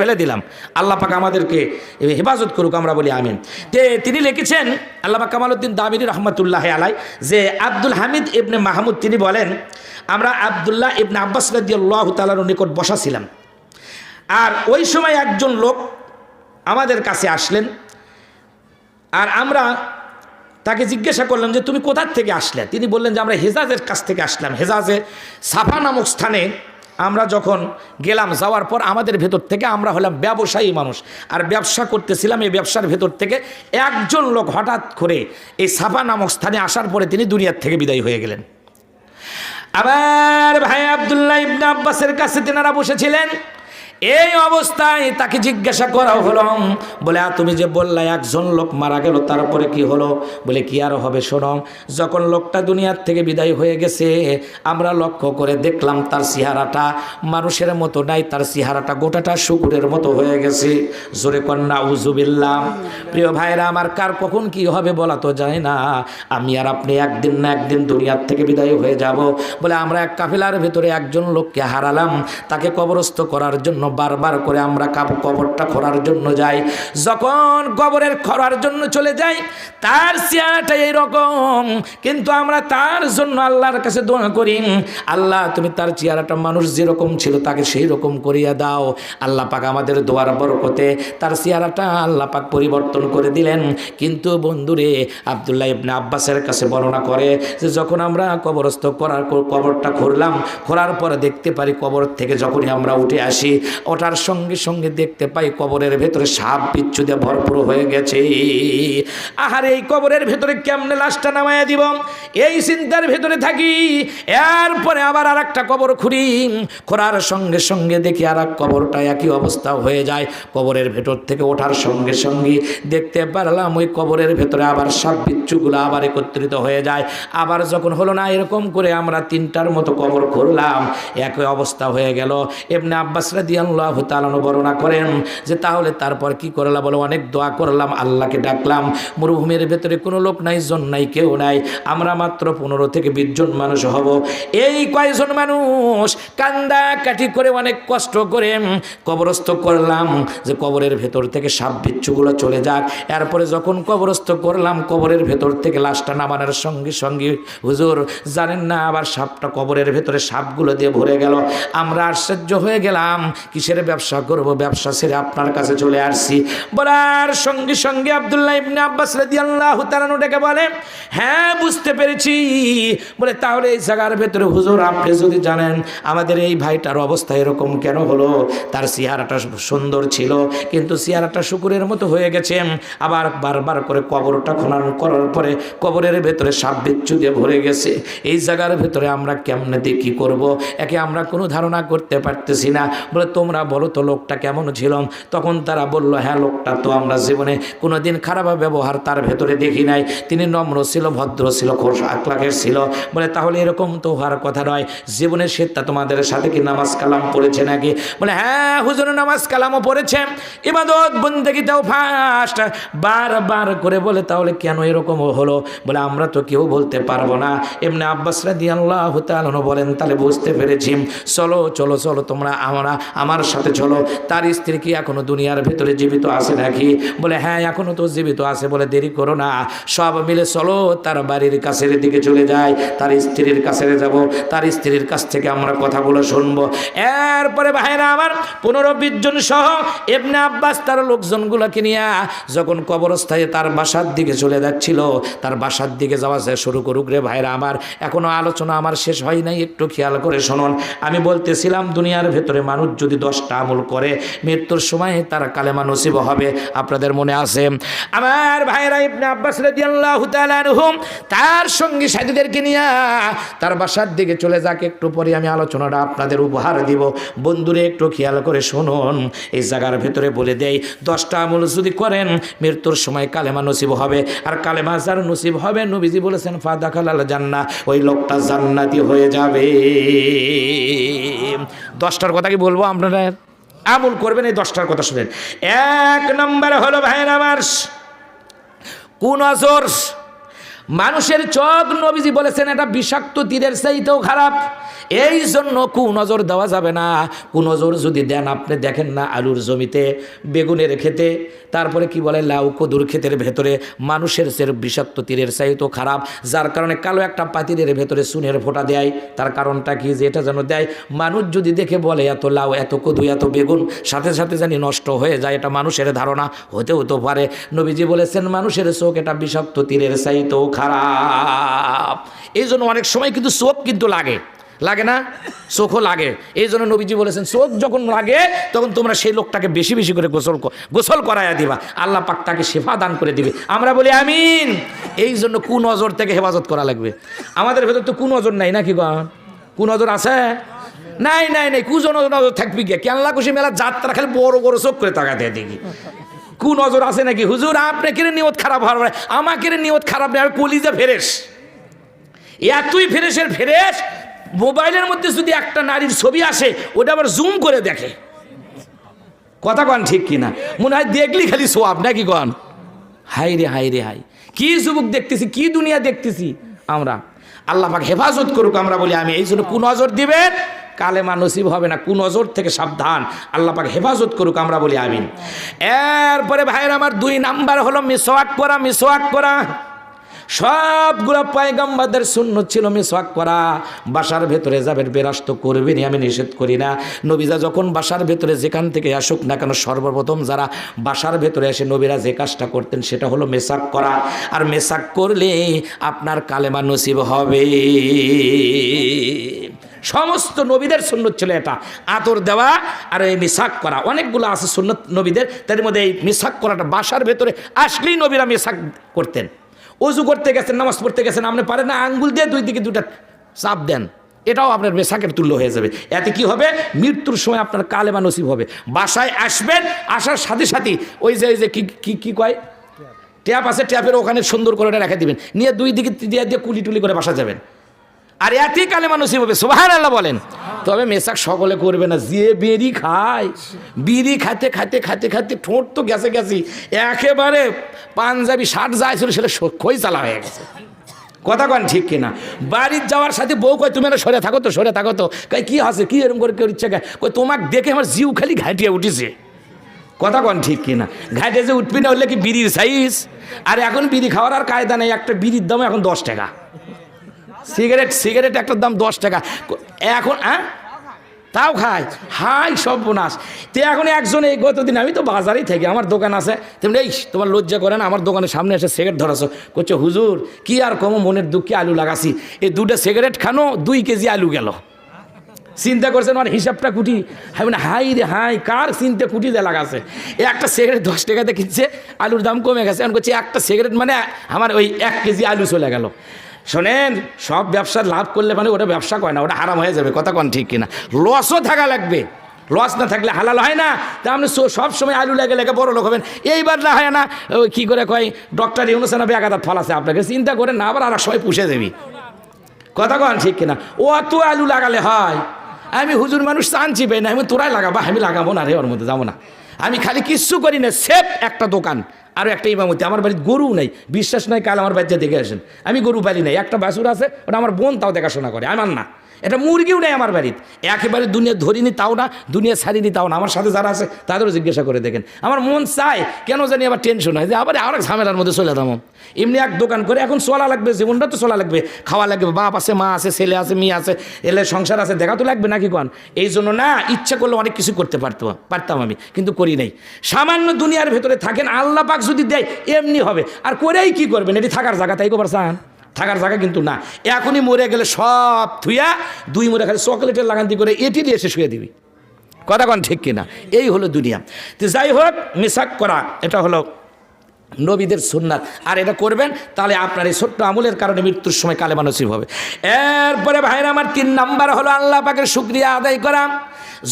ফেলে দিলাম। আল্লাহ পাক আমাদেরকে হেফাজত করুক, আমরা বলি আমিন। তিনি লিখেছেন আল্লামা কামালউদ্দিন দামিরি রহমাতুল্লাহ আলাই যে আব্দুল হামিদ ইবনে মাহমুদ তিনি বলেন, আমরা আব্দুল্লাহ ইবনে আব্বাস রাদিয়াল্লাহু তাআলার নিকট বসা ছিলাম, আর ওই সময় একজন লোক আমাদের কাছে আসলেন, আর আমরা তাকে জিজ্ঞাসা করলাম যে তুমি কোথা থেকে আসলে? তিনি বললেন যে আমরা হেজাজের কাছ থেকে আসলাম। হেজাজে সাফা নামক স্থানে আমরা যখন গেলাম, যাওয়ার পর আমাদের ভেতর থেকে, আমরা হলাম ব্যবসায়ী মানুষ আর ব্যবসা করতেছিলাম, এই ব্যবসার ভেতর থেকে একজন লোক হঠাৎ করে এই সাফা নামক স্থানে আসার পরে তিনি দুনিয়ার থেকে বিদায় হয়ে গেলেন। আবার ভাই আব্দুল্লাহ ইবনে আব্বাসের কাছে তেনারা বসেছিলেন। এই অবস্থায় তাকে জিজ্ঞাসা করা হলো, বলে তুমি যে বললে একজন লোক মারা গেল, তারপরে কি হলো? বলে কি আর হবে, শোনো। যখন লোকটা দুনিয়ার থেকে বিদায় হয়ে গেছে, আমরা লক্ষ্য করে দেখলাম তার চেহারাটা মানুষের মতো নাই, তার চেহারাটা গোটাটা শুকুরের মতো হয়ে গেছে। জোরে কন্যা উজুবিল্লাহ। প্রিয় ভাইরা আমার, কার কখন কি হবে বলা তো যায় না। আমি আর আপনি একদিন না একদিন দুনিয়ার থেকে বিদায় হয়ে যাব। বলে আমরা এক কাফেলার ভেতরে একজন লোককে হারালাম, তাকে কবরস্থ করার জন্য বারবার করে আমরা কবরটা খোঁড়ার জন্য যাই। যখন কবরের খোঁড়ার জন্য চলে যাই, তার চেহারাটা এইরকম, কিন্তু আমরা তার জন্য আল্লাহর কাছে দোয়া করি, আল্লাহ তুমি তার চেহারাটা মানুষ যেরকম ছিল তাকে সেই রকম করিয়া দাও। আল্লাহ পাক আমাদের দোয়ার বরকতে তার চেহারাটা আল্লাহ পাক পরিবর্তন করে দিলেন। কিন্তু বন্ধুরে, আব্দুল্লাহ ইবনে আব্বাসের কাছে বর্ণনা করে যে যখন আমরা কবরটা খুঁড়লাম, খোঁড়ার পরে দেখতে পারি কবর থেকে যখনই আমরা উঠে আসি, ওটার সঙ্গে সঙ্গে দেখতে পাই কবরের ভেতরে সাপ বিচ্ছু দিয়ে ভরপুর হয়ে গেছে। আহার, এই কবরের ভেতরে কেমনে লাশটা নামায়া দিব, এই চিন্তার ভেতরে থাকি। এরপরে আবার আর একটা কবর খুঁড়ি, খোঁড়ার সঙ্গে সঙ্গে দেখি আর এক কবরটা একই অবস্থা হয়ে যায়। কবরের ভেতর থেকে ওঠার সঙ্গে সঙ্গে দেখতে পারলাম ওই কবরের ভেতরে আবার সাপ বিচ্ছুগুলো আবার একত্রিত হয়ে যায়। আবার যখন হলো না, এরকম করে আমরা 3টার মতো কবর খুঁড়লাম, একই অবস্থা হয়ে গেল। ইবনে আব্বাস রাদিয়াল্লাহু রাদিয়াল্লাহু তাআলা বর্ণনা করেন যে তাহলে তারপর কি করলাম, বলে অনেক দোয়া করলাম, আল্লাহকে ডাকলাম, মরুভূমির ভেতরে কোনো লোক নাই, জন নাই, কেউ নাই, আমরা মাত্র 15 থেকে 20 জন মানুষ হব। এই কয়েকজন মানুষ কান্দা কাটি করে অনেক কষ্ট করে কবরস্থ করলাম যে কবরের ভেতর থেকে সাপ বিচ্ছুগুলো চলে যাক। এরপরে যখন কবরস্থ করলাম, কবরের ভেতর থেকে লাশটা নামানোর সঙ্গে সঙ্গে হুজুর জানেন না আবার সাপটা কবরের ভেতরে সাপগুলো দিয়ে ভরে গেল। আমরা আশ্চর্য হয়ে গেলাম, কিসের ব্যবসা করব, ব্যবসা ছেড়ে আপনার কাছে চলে আসছি। বলার সঙ্গে সঙ্গে আব্দুল্লাহ ইবনে আব্বাস রাদিয়াল্লাহু তাআলা ডেকে বলে, হ্যাঁ বুঝতে পেরেছি। বলে তাহলে এই জায়গার ভেতরে হুজুর আপনি যদি জানেন আমাদের এই ভাইটার অবস্থা এরকম কেন হলো, তার চেহারাটা সুন্দর ছিল কিন্তু চেহারাটা শুকুরের মতো হয়ে গেছে, আবার বারবার করে কবরটা খনন করার পরে কবরের ভেতরে সাপ বিচ্ছু দিয়ে ভরে গেছে। এই জায়গার ভেতরে আমরা কেমনে দিয়ে কী করবো, একে আমরা কোনো ধারণা করতে পারতেছি না। বলে তোমরা বলো তো লোকটা কেমন ছিল? তখন তারা বলল, হ্যাঁ লোকটা তো আমরা জীবনে কোনো দিন খারাপ ব্যবহার তার ভেতরে দেখি নাই, তিনি নম্র ছিল, ভদ্র ছিল, খোশ আখলাকের ছিল। বলে তাহলে এরকম তো হওয়ার কথা নয়, জীবনে সে তা তোমাদের সাথে কি নামাজ কালাম পড়েছে নাকি? বলে হ্যাঁ হুজুর নামাজ কালামও পড়েছে, ইবাদত বন্দেগীটাও ফার্স্ট, বারবার করে। বলে তাহলে কেন এরকম হলো? বলে আমরা তো কেউ বলতে পারবো না। ইবনে আব্বাস রাদিয়াল্লাহু তাআলা বলেন, তাহলে বুঝতে পেরেছি, চলো চলো চলো তোমরা আমার সাথে চলো। তার স্ত্রী কি এখনো দুনিয়ার ভেতরে জীবিত আছে নাকি? বলে হ্যাঁ এখনো তো জীবিত আছে। বলে দেরি করো না, সব মিলে চলো তার বাড়ির কাছের দিকে চলে যাই, তার স্ত্রীর কাছে যাব, তার স্ত্রীর কাছ থেকে আমরা কথাগুলো শুনবো। এরপরে ভাইরা আমার 15-20 জন সহ ইবনে আব্বাস তার লোকজনগুলোকে নিয়ে যখন কবরস্থানে তার বাসার দিকে চলে যাচ্ছিল, তার বাসার দিকে যাওয়া শুরু করুক রে ভাইরা আমার, এখনো আলোচনা আমার শেষ হয় নাই, একটু খেয়াল করে শুনুন। আমি বলতেছিলাম দুনিয়ার ভেতরে মানুষ যদি 10টা আমল করে মৃত্যুর সময় তার কালেমা নসিব হবে, আপনাদের মনে আছে? আমার ভাইরা ইবনে আব্বাস রাদিয়াল্লাহু তাআলা আনহু তার সঙ্গী সাথীদেরকে নিয়ে তার বাসার দিকে চলে যাক, একটু পরে আমি আলোচনাটা আপনাদের উপহার দিব। বন্ধুরে একটু খেয়াল করে শুনুন, এই জায়গার ভেতরে বলে দেই 10টা আমল যদি করেন মৃত্যুর সময় কালেমা নসিব হবে, আর কালেমা যার নসিব হবে নবীজি বলেছেন ফাদাখালাল জান্নাহ, ওই লোকটা জান্নাতি হয়ে যাবে। 10টার কথা কি বলবো, আপনারা আমল করবেন, এই 10টার কথা শুনেন। 1 নম্বর হলো ভাইয়ের আমার কুনজর। মানুষের চোখ নবীজি বলেছেন এটা বিষাক্ত তীরের চাইতেও খারাপ, এই জন্য কুনজর দেওয়া যাবে না। কুনজর যদি দেন, আপনি দেখেন না আলুর জমিতে, বেগুনের খেতে, তারপরে কি বলে লাউ কদুর ক্ষেতের ভেতরে মানুষের চেয়ে বিষাক্ত তীরের চাইতেও খারাপ, যার কারণে কালো একটা পাতিলের ভেতরে চুনের ফোঁটা দেয়। তার কারণটা কি, যে এটা যেন দেয় মানুষ যদি দেখে বলে এত লাউ এত কদু এত বেগুন, সাথে সাথে জানি নষ্ট হয়ে যায়, এটা মানুষের ধারণা হতেও তো পারে। নবীজি বলেছেন মানুষের চোখ এটা বিষাক্ত তীরের চাইতেও খারাপ। এই জন্য অনেক সময় কিন্তু চোখ কিন্তু লাগে না, চোখও লাগে। এই জন্য নবীজি বলেছেন চোখ যখন লাগে তখন তোমরা সেই লোকটাকে বেশি বেশি করে গোসল করাইয়া দিবা, আল্লাহ পাক তাকে শেফা দান করে দিবে। আমরা বলি আমিন। এই জন্য কুনজর থেকে হেফাজত করা লাগবে। আমাদের ভেতর তো কুনজর নাই নাকি গো? কুনজর আছে? নাই নাই নাই, কুনজর থাকবি গিয়া কেনলা খুশি মেলা যাত্রা খালি বড় বড় চোখ করে তাকাতে দেখি। কুনজর আছে নাকি? হুজুর আপনাকে নিয়ত খারাপ হওয়ার, আমাকে নিয়ত খারাপ নেই, আমি কলিজা ফেরেশ, এতই ফেরেশের ফেরেশ। মোবাইলের মধ্যে যদি একটা নারীর ছবি আসে ওটা আবার জুম করে দেখে, কথা কন ঠিক কিনা? মনে হয় দেখলি খালি সোয়াব নাকি কন? হাই রে হাই রে হাই, কি যুবক দেখতেছি, কি দুনিয়া দেখতেছি আমরা। আল্লাহ পাক হেফাজত করুক, আমরা বলি আমি। এই জন্য কুনজর দিবেন, কালেমা নসিব হবে না, কুনজর থেকে সাবধান, আল্লাহ পাক হেফাজত করুক, আমরা বলি আমিন। এরপরে ভাইয়ের আমার 2 নাম্বার হলো মিসওয়াক করা। মিসওয়াক করা সবগুলো পয়গম্বরদের সুন্নত ছিল মিসওয়াক করা। বাসার ভেতরে যাবেন বেরাস তো করবেনই, আমি নিষেধ করি না। নবীরা যখন বাসার ভেতরে যেখান থেকে আসুক না কেন, সর্বপ্রথম যারা বাসার ভেতরে এসে নবীরা যে কাজটা করতেন সেটা হলো মেসাক করা। আর মেসাক করলে আপনার কালেমা নসিব হবে। সমস্ত নবীদের সুন্নত ছিল এটা, আতর দেওয়া আর এই মিসাক করা। অনেকগুলো আছে সুন্নত নবীদের, তার মধ্যে এই মিসাক করাটা বাসার ভেতরে আসলেই নবীরা মিসাক করতেন। ওযু করতে গেছেন, নামাজ পড়তে গেছেন, আপনি পারেন না আঙ্গুল দিয়ে 2 দিকে 2টা চাপ দেন, এটাও আপনার মেসাকের তুল্য হয়ে যাবে। এতে কি হবে, মৃত্যুর সময় আপনার কালেমা নসিব হবে। বাসায় আসবেন, আসার সাথে সাথে ওই যে কি কয় ট্যাপ আছে, ট্যাপের ওখানে সুন্দর করে রেখে দিবেন, নিয়ে 2 দিকে দিয়ে কুলি টুলি করে বাসা যাবেন। আর এতই কালেমা নসিব হবে, সুবহানাল্লাহ বলেন। তবে মেসাক সকলে করবে না। যে বিড়ি খায়, বিড়ি খাতে খাতে খাতে খাতে ঠোঁট তো গেছে গেছি, একেবারে পাঞ্জাবি শার্ট যা ছিল সেটা খই চালা হয়ে গেছে। কথা কন ঠিক কিনা? বাড়ির যাওয়ার সাথে বউ কয় তুমি না সরে থাকো তো, সরে থাকো তো। কয় কি আছে, কি এরকম করে কেউ ইচ্ছা কয় তোমাকে দেখে আমার জিউ খালি ঘাটিয়ে উঠেছে। কথা কন ঠিক কিনা? ঘাটে যে উঠবি না হলে কি বিড়ির সাইজ? আর এখন বিড়ি খাওয়ার আর কায়দা নেই। একটা বিড়ির দাম এখন 10 টাকা, সিগারেট একটার দাম 10 টাকা এখন। তাও খায়, হাই সর্বনাশ। তো এখন একজন এই গতদিন, আমি তো বাজারেই থাকি, আমার দোকান আছে, তেমনি এই তোমার লজ্জা করে না, আমার দোকানের সামনে এসে সিগারেট ধরাছো, করছো হুজুর কি আর কম, মনের দুঃখে আলু লাগাছি, এই 2টা সিগারেট খানো 2 কেজি আলু গেল। চিন্তা করছেন আমার হিসাবটা কুটি, হাই রে হাই, কার চিন্তা কুটি দিয়ে লাগাছে। একটা সিগারেট 10 টাকাতে কিনছে, আলুর দাম কমে গেছে, এখন করছে একটা সিগারেট মানে আমার ওই 1 কেজি আলু চলে গেল। শোনেন, সব ব্যবসার লাভ করলে মানে ওটা ব্যবসা কয় না, ওটা হারাম হয়ে যাবে। কথা কন ঠিক কিনা? লসও থাকা লাগবে, লস না থাকলে হালাল হয় না। তা আপনি সব সময় আলু লেগে লেগে বড় লোক হবেন, এইবার না হয় না। ওই কী করে কয় ডক্টর ইউনুস নবী একাধার ফল আছে, আপনাকে চিন্তা করে না আবার আর সময় পুষে দেবি। কথা কন ঠিক কিনা? অত আলু লাগালে হয়? আমি হুজুর মানুষ চানছি পাই না, আমি তোরাই লাগাবা, আমি লাগাবো না রে, ওর মধ্যে যাবো না। আমি খালি কিচ্ছু করি না, সেফ একটা দোকান আরও একটা ইমামতি। আমার বাড়িতে গরু নাই, বিশ্বাস নয়, কাল আমার বাড়িতে দেখে আসেন, আমি গরু পালি নাই। একটা বাছুর আছে, ওটা আমার বোন তাও দেখাশোনা করে, আমার না। এটা মুরগিও নেই আমার বাড়িতে, একেবারে দুনিয়া ধরিনি তাও না, দুনিয়া ছাড়িনি তাও না। আমার সাথে যারা আছে তাদেরও জিজ্ঞাসা করে দেখেন। আমার মন চায়, কেন জানি আবার টেনশন হয় যে আবার আরেক ঝামেলার মধ্যে চলে যাবো। এমনি এক দোকান করে এখন চলা লাগবে, জীবনটা তো চলা লাগবে, খাওয়া লাগবে, বাপ আছে, মা আছে, ছেলে আছে, মেয়ে আছে, এলে সংসার আছে, দেখা তো লাগবে নাকি কন? এই জন্য না, ইচ্ছা করলে অনেক কিছু করতে পারতাম আমি, কিন্তু করি নাই। সামান্য দুনিয়ার ভেতরে থাকেন, আল্লাহ পাক যদি দেয় এমনি হবে। আর করেই কি করবেন? এটি থাকার জায়গা, তাই কবার চান? থাকার জায়গা কিন্তু না। এখনই মরে গেলে সব থুইয়া 2 মরে খালি চকলেটের লাগান্তি করে এটি দিয়ে এসে শুয়ে দিবি। কথা কন ঠিক কিনা? এই হলো দুনিয়া। তো যাই হোক, মিসাক করা এটা হলো নবীদের সুন্নাত। আর এটা করবেন তাহলে আপনার এই ছোট্ট আমলের কারণে মৃত্যুর সময় কালেমা নসিব হবে। এরপরে ভাইরা আমার 3 নাম্বার হলো আল্লাহ পাকের শুকরিয়া আদায় করা।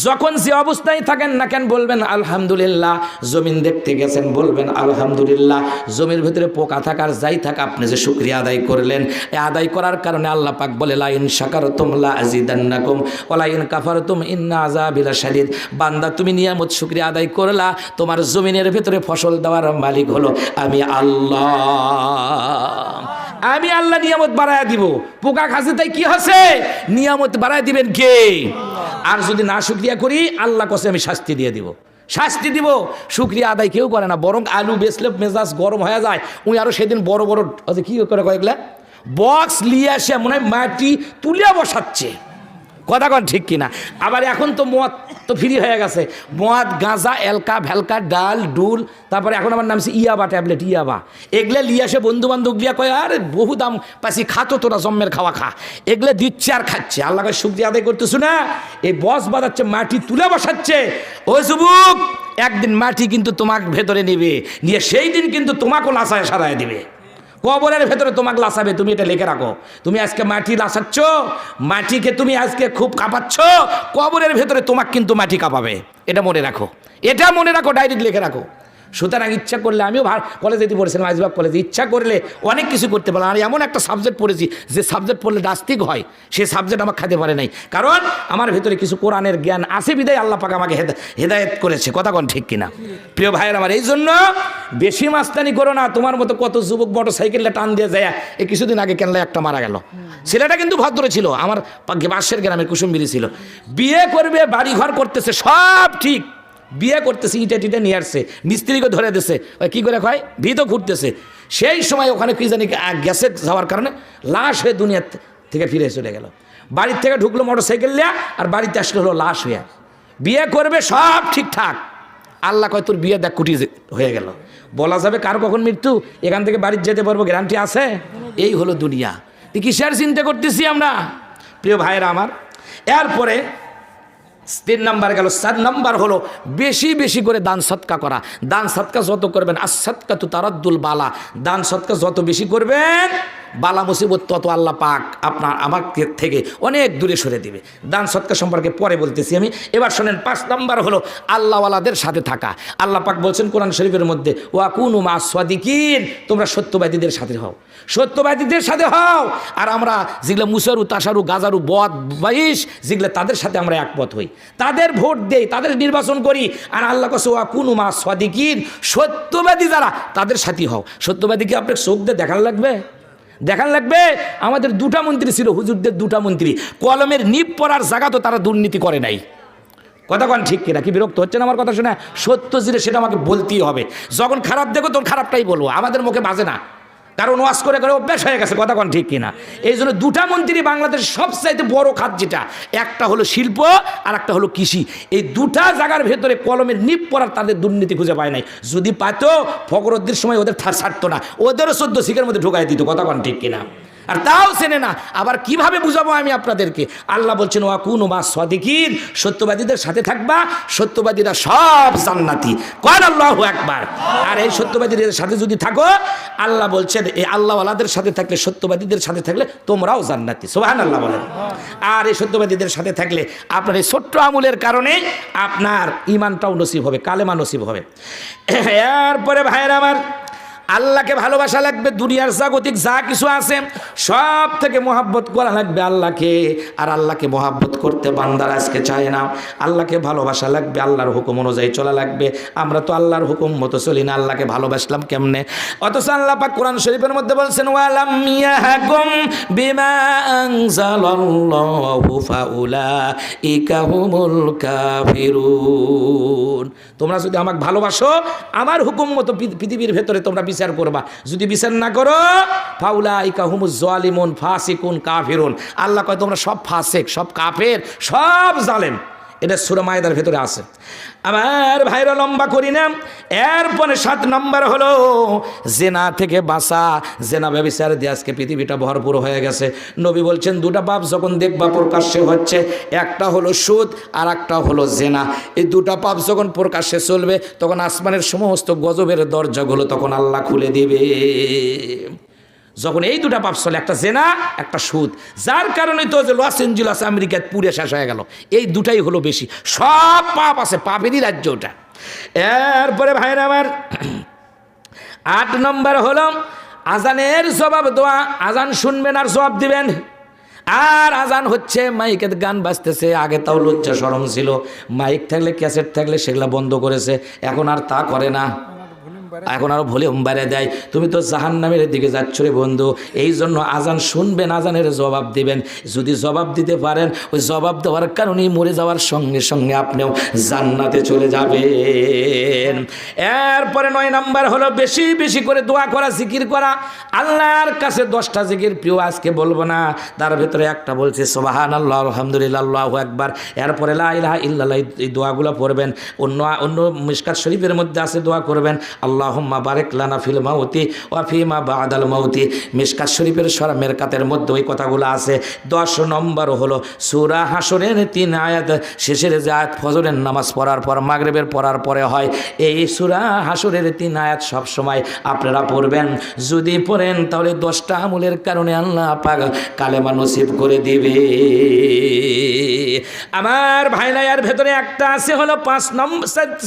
যখন যে অবস্থায় থাকেন না কেন বলবেন আলহামদুলিল্লাহ। জমিন দেখতে গেছেন, বলবেন আলহামদুলিল্লাহ। জমির ভিতরে পোকা থাকার যাই থাকা, আপনি যে শুকরিয়া আদায় করলেন, এই আদায় করার কারণে আল্লাহ পাক বলে লা ইন শাকারতুম লা আযিদান্নাকুম ওয়া লা ইন কাফারতুম ইন্না আযাবি লাশাদীদ। বান্দা তুমি নিয়ামত শুকরিয়া আদায় করলা, তোমার জমিনের ভিতরে ফসল দেওয়ার মালিক হলো আমি আল্লাহ। আমি আল্লাহ নিয়ামত বাড়ায়া দিব। পোকা খাসে তাই কি হচ্ছে? নিয়ামত বাড়ায় দিবেন কে? আর যদি না শুকরিয়া করি, আল্লাহ কসে আমি শাস্তি দিয়ে দিব, শাস্তি দিব। শুকরিয়া আদায় কেউ করে না, বরং আলু বেচলে মেজাজ গরম হয়ে যায়। উনি আরো সেদিন বড় বড় কি করে কয়েকলা বক্স নিয়ে আসে মনে হয় মাটি তুলিয়া বসাচ্ছে। কথা কন ঠিক কিনা? আবার এখন তো মদ তো ফ্রি হয়ে গেছে, মদ, গাঁজা, এলকা ভেলকা, ডাল ডুল, তারপরে এখন আমার নাম ইয়াবা ট্যাবলেট, ইয়াবা। এগুলো লিয়ে আসে বন্ধু বান্ধব গিয়া কয় আরে বহু দাম পাচ্ছি, খাতো তোরা জম্মের খাওয়া খা। এগুলো দিচ্ছে আর খাচ্ছে। আল্লাহকে শুকরিয়া আদায় করতেছো না? এই বস বাজাচ্ছে, মাটি তুলে বসাচ্ছে। ও যুবক, একদিন মাটি কিন্তু তোমার ভেতরে নেবে, নিয়ে সেই দিন কিন্তু তোমাকেও লাসায় সারায় দিবে। কবরের ভেতরে তোমাকে লাসাবে। তুমি এটা লিখে রাখো। তুমি আজকে মাটি লাসাচ্ছ, মাটিকে তুমি আজকে খুব কাঁপাচ্ছ, কবরের ভেতরে তোমাকে কিন্তু মাটি কাঁপাবে। এটা মনে রাখো, এটা মনে রাখো, ডাইরেক্ট লিখে রাখো। সুতরাং ইচ্ছা করলে, আমিও কলেজে যেতে পড়েছিলাম, আইজবাগ কলেজে, ইচ্ছা করলে অনেক কিছু করতে পারলাম। আর এমন একটা সাবজেক্ট পড়েছি যে সাবজেক্ট পড়লে নাস্তিক হয়, সেই সাবজেক্ট আমার খাতে পারে নাই, কারণ আমার ভেতরে কিছু কোরআনের জ্ঞান আছে বিদায় আল্লাহ পাক আমাকে হেদায়েত করেছে। কথা কোন ঠিক কিনা? প্রিয় ভাইয়ের আমার, এই জন্য বেশি মাস্তানি করো না। তোমার মতো কত যুবক মোটর সাইকেলটা টান দিয়ে যায়, এই কিছুদিন আগে কেনলা একটা মারা গেল। ছেলেটা কিন্তু ভদ্র ছিল, আমার পাশের গ্রামের কুসুমবিরি ছিল, বিয়ে করবে, বাড়ি ঘর করতেছে, সব ঠিক, বিয়ে করতেছে, ইটা টিটা নিয়ে আসছে, মিস্ত্রিকে ধরে দিছে, ওই কী করে কয় ভিতও ঘুরতেছে। সেই সময় ওখানে কি জানি গ্যাসে যাওয়ার কারণে লাশ হয়ে দুনিয়া থেকে ফিরে চলে গেল। বাড়ির থেকে ঢুকলো মোটর সাইকেল নিয়ে, আর বাড়িতে আসলে হলো লাশ হয়ে। বিয়ে করবে, সব ঠিকঠাক, আল্লাহ কয় তোর বিয়ে দেখ কুটি হয়ে গেল। বলা যাবে কার কখন মৃত্যু? এখান থেকে বাড়িতে যেতে পারবো গ্যারান্টি আছে? এই হলো দুনিয়া। কিসের চিন্তা করতেছি আমরা? প্রিয় ভাইয়েরা আমার, এরপরে 3 নাম্বার গেল। 4 নাম্বার হলো বেশি বেশি করে দান সৎকা করা। দান সৎকা যত করবেন, আস-সাদকাতু তারাদ্দুল বালা, দান সৎকা যত বেশি করবেন বালা মুসিবত তত আল্লাহ পাক আপনার আমার থেকে অনেক দূরে সরে দিবে। দান সৎকা সম্পর্কে পরে বলতেছি আমি। এবার শোনেন, 5 নাম্বার হলো আল্লাহওয়ালাদের সাথে থাকা। আল্লাহ পাক বলছেন কোরআন শরীফের মধ্যে, ওয়া কুনু মা সাদিকিন, তোমরা সত্যবাদীদের সাথে হও, সত্যবাদীদের সাথে হও। আর আমরা যেগুলো মুসারু তাসারু গাজারু বদ বাইশ যেগুলো তাদের সাথে আমরা একমত হই, তাদের ভোট দেই, তাদের নির্বাচন করি। আর আল্লাহ কাছে ওয়া কুনু মা সাদিকিন, সত্যবাদী যারা তাদের সাথে হও। সত্যবাদীকে আপনার চোখ দিয়ে দেখান লাগবে, দেখান লাগবে। আমাদের 2টা মন্ত্রী ছিল, হুজুরদের 2টা মন্ত্রী, কলমের নিপ পড়ার জায়গা তো তারা দুর্নীতি করে নাই। কথা কন ঠিক কিনা? কি বিরক্ত হচ্ছেন আমার কথা শুনে? সত্য জিরে সেটা আমাকে বলতেই হবে। যখন খারাপ দেখো তখন খারাপটাই বলবো, আমাদের মুখে বাজে না, কারণ ওয়াজ করে করে অভ্যাস হয়ে গেছে। কথা কন ঠিক কিনা? এই জন্য 2টা মন্ত্রী বাংলাদেশের সবচাইতে বড় খাত যেটা, একটা হলো শিল্প আর একটা হলো কৃষি। এই 2টা জায়গার ভেতরে কলমের নিপ পড়ার তাদের দুর্নীতি খুঁজে পায় নাই। যদি পাইতো ফখরুদ্দিনের সময় ওদের ছাড়তো না, ওদেরও 14 শিখের মধ্যে ঢুকাই দিত। কথা কন ঠিক কিনা? আর তাও চেনে না। আবার কিভাবে বুঝাবো আমি আপনাদেরকে? আল্লাহ বলছেন ওয়া কুনু মা সাদিকিন, সত্যবাদীদের সাথে থাকবা, সত্যবাদীরা সব জান্নাতি। কয় আল্লাহু আকবার। আর এই সত্যবাদীদের সাথে যদি থাকো, আল্লাহ বলছেন এই আল্লাহওয়ালাদের সাথে থাকলে, সত্যবাদীদের সাথে থাকলে তোমরাও জান্নাতি। সুবহানাল্লাহ বলেন। আর এই সত্যবাদীদের সাথে থাকলে আপনার এই ছোট্ট আমলের কারণে আপনার ঈমানটাও নসিব হবে, কালেমা নসিব হবে। এরপরে ভাইরা আমার, আল্লাহকে ভালোবাসা লাগবে। দুনিয়ার জাগতিক যা কিছু আছে সব থেকে মহাব্বত করা লাগবে আল্লাহকে। আর আল্লাহকে মহাব্বত করতে বান্দার আজকে চায় না। আল্লাহকে ভালোবাসা লাগবে, আল্লাহর হুকুম অনুযায়ী চলা লাগবে। আমরা তো আল্লাহর হুকুম মতো চলি না, আল্লাহকে ভালোবাসলাম কেমনে? অথচ আল্লাহ পাক কোরআন শরীফের মধ্যে বলছেন ওয়ালাম ইয়াহকুম বিমা আনজালাল্লাহু ফাউলাইকা হুমুল কাফিরুন। তোমরা যদি আমাকে ভালোবাসো, আমার হুকুম মতো পৃথিবীর ভেতরে তোমরা বিচার করবা। যদি বিচার না করো, ফাউলাইকা হুমুজ জালিমুন ফাসিকুন কাফিরুন। আল্লাহ কয় তোমরা সব ফাসিক, সব কাফের, সব জালেম। এটা সূরা মায়েদার ভেতরে আছে। আমার ভাইরা লম্বা করি না। এরপরে 7 নম্বর হলো জেনা থেকে বাঁচা। জেনা ব্যভিচার দিয়ে আজকে পৃথিবীটা ভরপুর হয়ে গেছে। নবী বলছেন 2টা পাপ যখন দেখবা প্রকাশ্যে হচ্ছে, একটা হলো সুদ আর একটা হলো জেনা। এই 2টা পাপ যখন প্রকাশ্যে চলবে, তখন আসমানের সমস্ত গজবের দরজাগুলো তখন আল্লাহ খুলে দিবে। যখন এই 2টা পাপ চলে, একটা জেনা একটা সুদ, যার কারণে তো যে লস এঞ্জেলস আমেরিকায় পুড়ে শেষ হয়ে গেল। এই 2টাই হলো বেশি। সব পাপ আছে, পাপেরই রাজ্য ওটা। এরপরে ভাইরা আমার 8 নম্বর হলো আজানের জবাব দেওয়া। আজান শুনবেন আর জবাব দিবেন। আর আজান হচ্ছে, মাইকের গান বাজতেছে। আগে তাও লজ্জা শরম ছিল, মাইক থাকলে ক্যাসেট থাকলে সেগুলা বন্ধ করেছে, এখন আর তা করে না, এখন আরো ভলিউম বাড়ে দেয়। তুমি তো জাহান্নামের দিকে যাচ্ছ রে বন্ধু। এই জন্য আজান শুনবেন, আজানের জবাব দিবেন। যদি জবাব দিতে পারেন, ওই জবাব দেওয়ার কারণেই মরে যাওয়ার সঙ্গে সঙ্গে আপনিও জান্নাতে চলে যাবেন। এরপরে 9 নম্বর হলো বেশি বেশি করে দোয়া করা, জিকির করা। আল্লাহর কাছে 10টা জিকির প্রিয়, আজকে বলবো না। তার ভেতরে একটা বলছে সুবহানাল্লাহ, আলহামদুলিল্লাহ, আল্লাহু আকবার। এরপরে লা ইলাহা ইল্লাল্লাহ, এই দোয়াগুলো পড়বেন। অন্য মিশকাত শরীফের মধ্যে আছে, দোয়া করবেন আল্লাহুম্মা বারিক লানা ফিল মাউতি ওয়া ফিমা বাদাল মাউতি। মিশকাত শরীফের সূরা মেরকাতের মধ্যে ওই কথাগুলো আছে। 10 নম্বর হলো সূরা হাশরের 3 আয়াত, শেষের যে আয়াত ফজরের নামাজ পড়ার পর, মাগরিবের পড়ার পরে হয়। এই সূরা হাশরের 3 আয়াত সব সময় আপনারা পড়বেন। যদি পড়েন তাহলে 10টা আমলের কারণে আল্লাহ পাক কালেমা নসিব করে দিবে। আমার ভাইনায়ার ভেতরে একটা আছে হলো